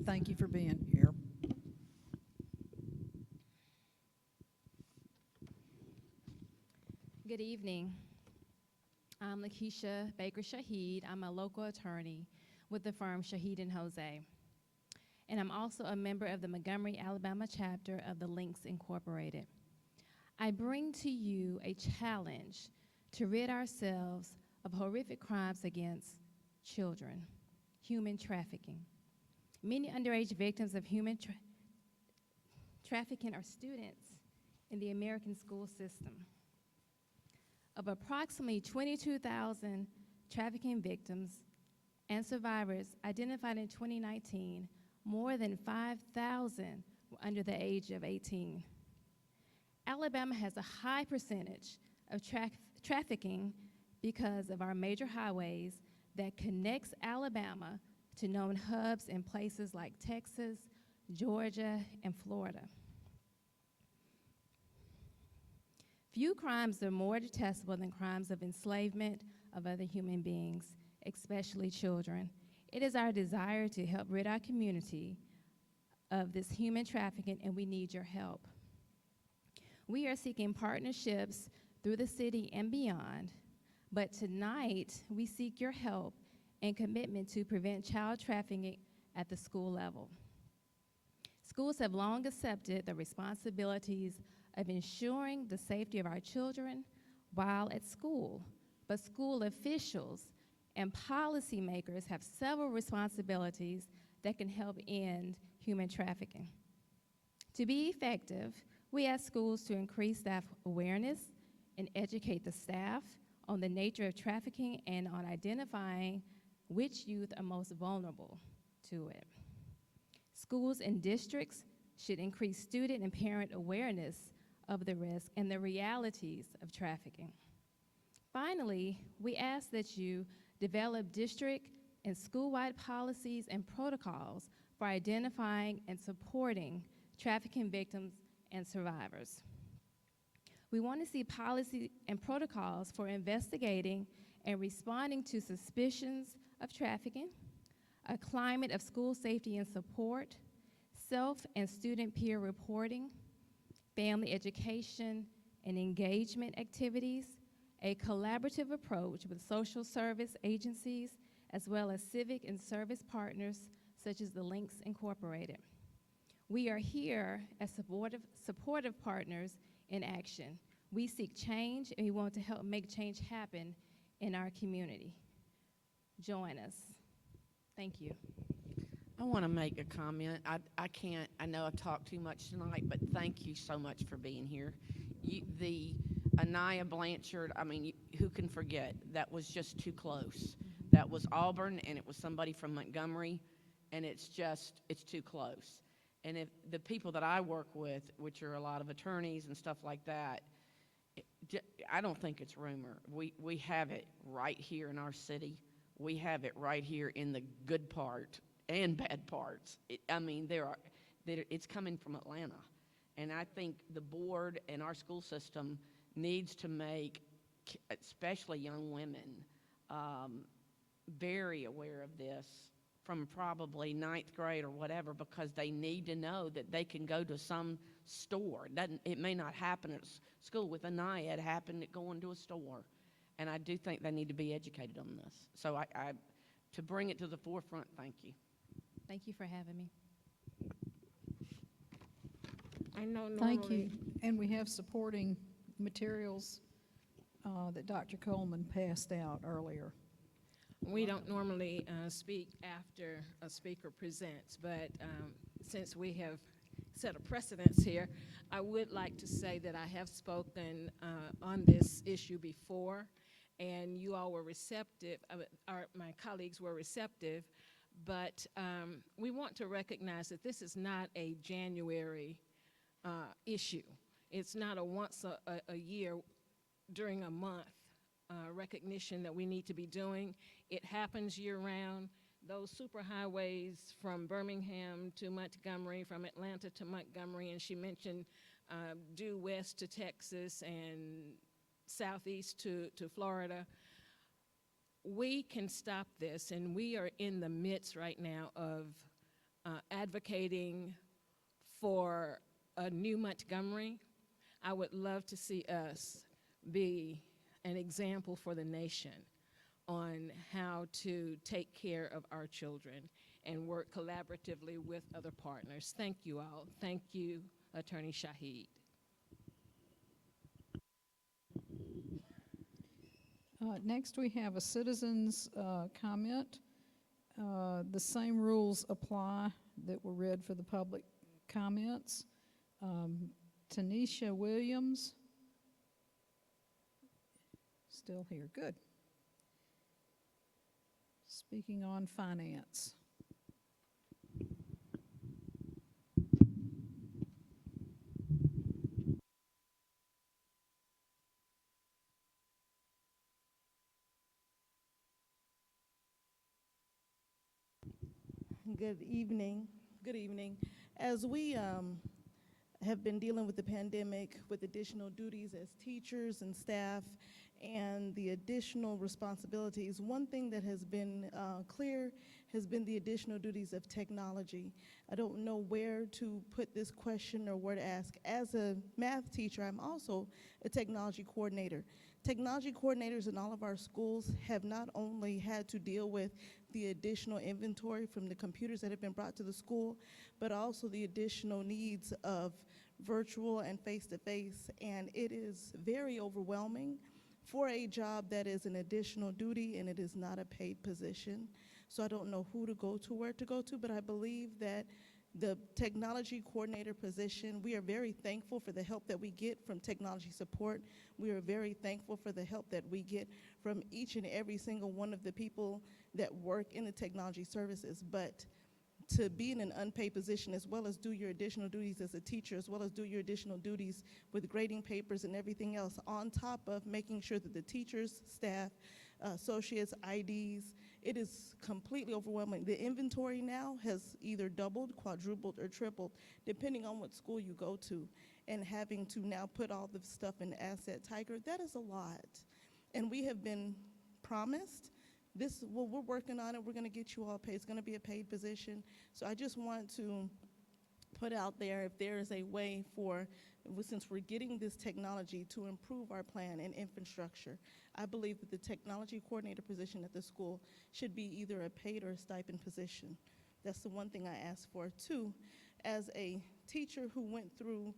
Thank you for being here. Good evening. I'm Lakeisha Baker Shahid. I'm a local attorney with the firm Shahid and Jose. And I'm also a member of the Montgomery, Alabama chapter of the Links Incorporated. I bring to you a challenge to rid ourselves of horrific crimes against children, human trafficking. Many underage victims of human trafficking are students in the American school system. Of approximately 22,000 trafficking victims and survivors identified in 2019, more than 5,000 were under the age of 18. Alabama has a high percentage of trafficking because of our major highways that connects Alabama to known hubs in places like Texas, Georgia, and Florida. Few crimes are more detestable than crimes of enslavement of other human beings, especially children. It is our desire to help rid our community of this human trafficking, and we need your help. We are seeking partnerships through the city and beyond, but tonight we seek your help and commitment to prevent child trafficking at the school level. Schools have long accepted the responsibilities of ensuring the safety of our children while at school, but school officials and policymakers have several responsibilities that can help end human trafficking. To be effective, we ask schools to increase staff awareness and educate the staff on the nature of trafficking and on identifying which youth are most vulnerable to it. Schools and districts should increase student and parent awareness of the risk and the realities of trafficking. Finally, we ask that you develop district and school-wide policies and protocols for identifying and supporting trafficking victims and survivors. We want to see policy and protocols for investigating and responding to suspicions of trafficking, a climate of school safety and support, self and student peer reporting, family education and engagement activities, a collaborative approach with social service agencies, as well as civic and service partners such as the Links Incorporated. We are here as supportive partners in action. We seek change, and we want to help make change happen in our community. Join us. Thank you. I want to make a comment. I know I've talked too much tonight, but thank you so much for being here. The Anaya Blanchard, who can forget? That was just too close. That was Auburn, and it was somebody from Montgomery, and it's too close. And if the people that I work with, which are a lot of attorneys and stuff like that, I don't think it's rumor. We have it right here in our city. We have it right here in the good part and bad parts. It's coming from Atlanta. And I think the board and our school system needs to make, especially young women, very aware of this from probably 9th grade or whatever, because they need to know that they can go to some store. It may not happen at school. With Anaya, it happened at going to a store. And I do think they need to be educated on this. So to bring it to the forefront, thank you. Thank you for having me. I know normally. Thank you. And we have supporting materials that Dr. Coleman passed out earlier. We don't normally speak after a speaker presents, but since we have set a precedence here, I would like to say that I have spoken on this issue before, and you all were receptive, my colleagues were receptive, but we want to recognize that this is not a January issue. It's not a once a year during a month recognition that we need to be doing. It happens year-round. Those superhighways from Birmingham to Montgomery, from Atlanta to Montgomery, and she mentioned due west to Texas and southeast to Florida. We can stop this, and we are in the midst right now of advocating for a new Montgomery. I would love to see us be an example for the nation on how to take care of our children and work collaboratively with other partners. Thank you all. Thank you, Attorney Shaheed. Next, we have a citizen's comment. The same rules apply that were read for the public comments. Tanisha Williams, still here, good. Speaking on finance. Good evening. Good evening. As we have been dealing with the pandemic with additional duties as teachers and staff and the additional responsibilities, one thing that has been clear has been the additional duties of technology. I don't know where to put this question or where to ask. As a math teacher, I'm also a technology coordinator. Technology coordinators in all of our schools have not only had to deal with the additional inventory from the computers that have been brought to the school, but also the additional needs of virtual and face-to-face, and it is very overwhelming for a job that is an additional duty and it is not a paid position. So I don't know who to go to, where to go to, but I believe that the technology coordinator position, we are very thankful for the help that we get from technology support. We are very thankful for the help that we get from each and every single one of the people that work in the technology services. But to be in an unpaid position, as well as do your additional duties as a teacher, as well as do your additional duties with grading papers and everything else, on top of making sure that the teachers, staff, associates, IDs, it is completely overwhelming. The inventory now has either doubled, quadrupled, or tripled, depending on what school you go to. And having to now put all the stuff in Asset Tiger, that is a lot. And we have been promised this, well, we're working on it, we're gonna get you all paid, it's gonna be a paid position. So I just want to put out there if there is a way for, since we're getting this technology, to improve our plan and infrastructure. I believe that the technology coordinator position at the school should be either a paid or a stipend position. That's the one thing I asked for. Two, as a teacher who went through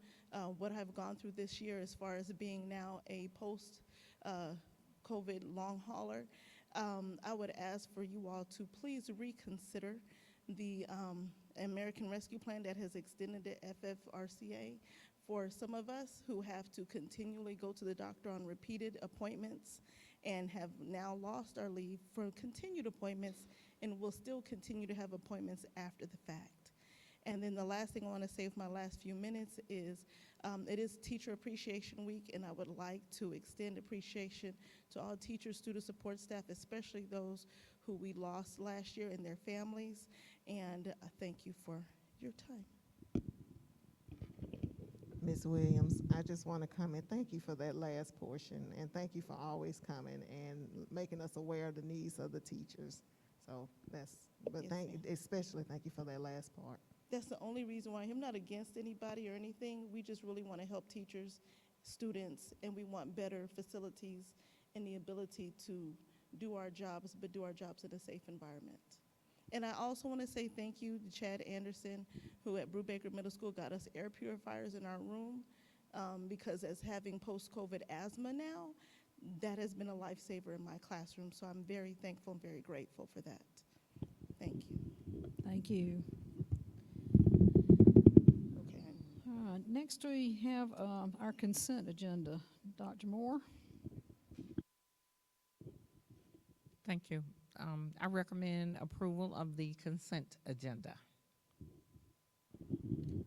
what I've gone through this year as far as being now a post-COVID long hauler, I would ask for you all to please reconsider the American Rescue Plan that has extended the FFRCA for some of us who have to continually go to the doctor on repeated appointments and have now lost our leave for continued appointments and will still continue to have appointments after the fact. And then the last thing I want to say with my last few minutes is it is Teacher Appreciation Week, and I would like to extend appreciation to all teachers, student support staff, especially those who we lost last year and their families. And I thank you for your time. Ms. Williams, I just want to comment, thank you for that last portion, and thank you for always coming and making us aware of the needs of the teachers. So that's, but Yes, especially thank you for that last part. That's the only reason why I'm not against anybody or anything. We just really want to help teachers, students, and we want better facilities and the ability to do our jobs, but do our jobs in a safe environment. And I also want to say thank you to Chad Anderson, who at Brubaker Middle School got us air purifiers in our room, because as having post-COVID asthma now, that has been a lifesaver in my classroom. So I'm very thankful and very grateful for that. Thank you. Thank you. Okay. All right, next we have our consent agenda. Dr. Moore? Thank you. I recommend approval of the consent agenda. Do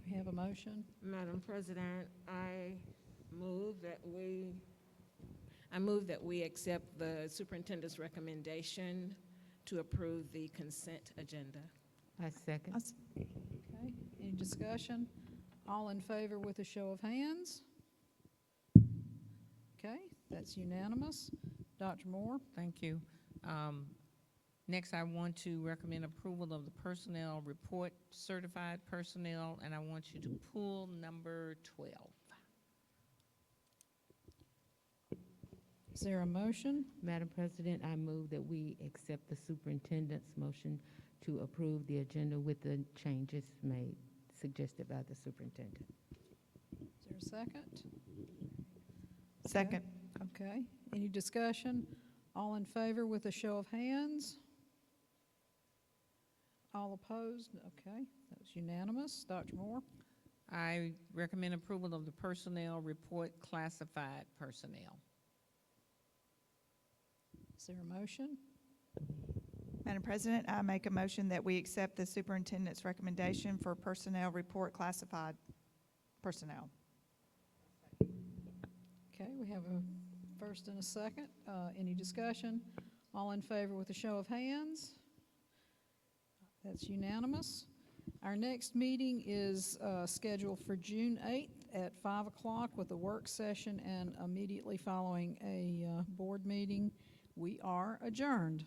we have a motion? Madam President, I move that we accept the superintendent's recommendation to approve the consent agenda. I second. Okay, any discussion? All in favor with a show of hands? Okay, that's unanimous. Dr. Moore? Thank you. Next, I want to recommend approval of the personnel report, certified personnel, and I want you to pull number 12. Is there a motion? Madam President, I move that we accept the superintendent's motion to approve the agenda with the changes made, suggested by the superintendent. Is there a second? Second. Okay, any discussion? All in favor with a show of hands? All opposed? Okay, that was unanimous. Dr. Moore? I recommend approval of the personnel report, classified personnel. Is there a motion? Madam President, I make a motion that we accept the superintendent's recommendation for personnel report classified personnel. Okay, we have a first and a second. Any discussion? All in favor with a show of hands? That's unanimous. Our next meeting is scheduled for June 8th at 5 o'clock with a work session and immediately following a board meeting. We are adjourned.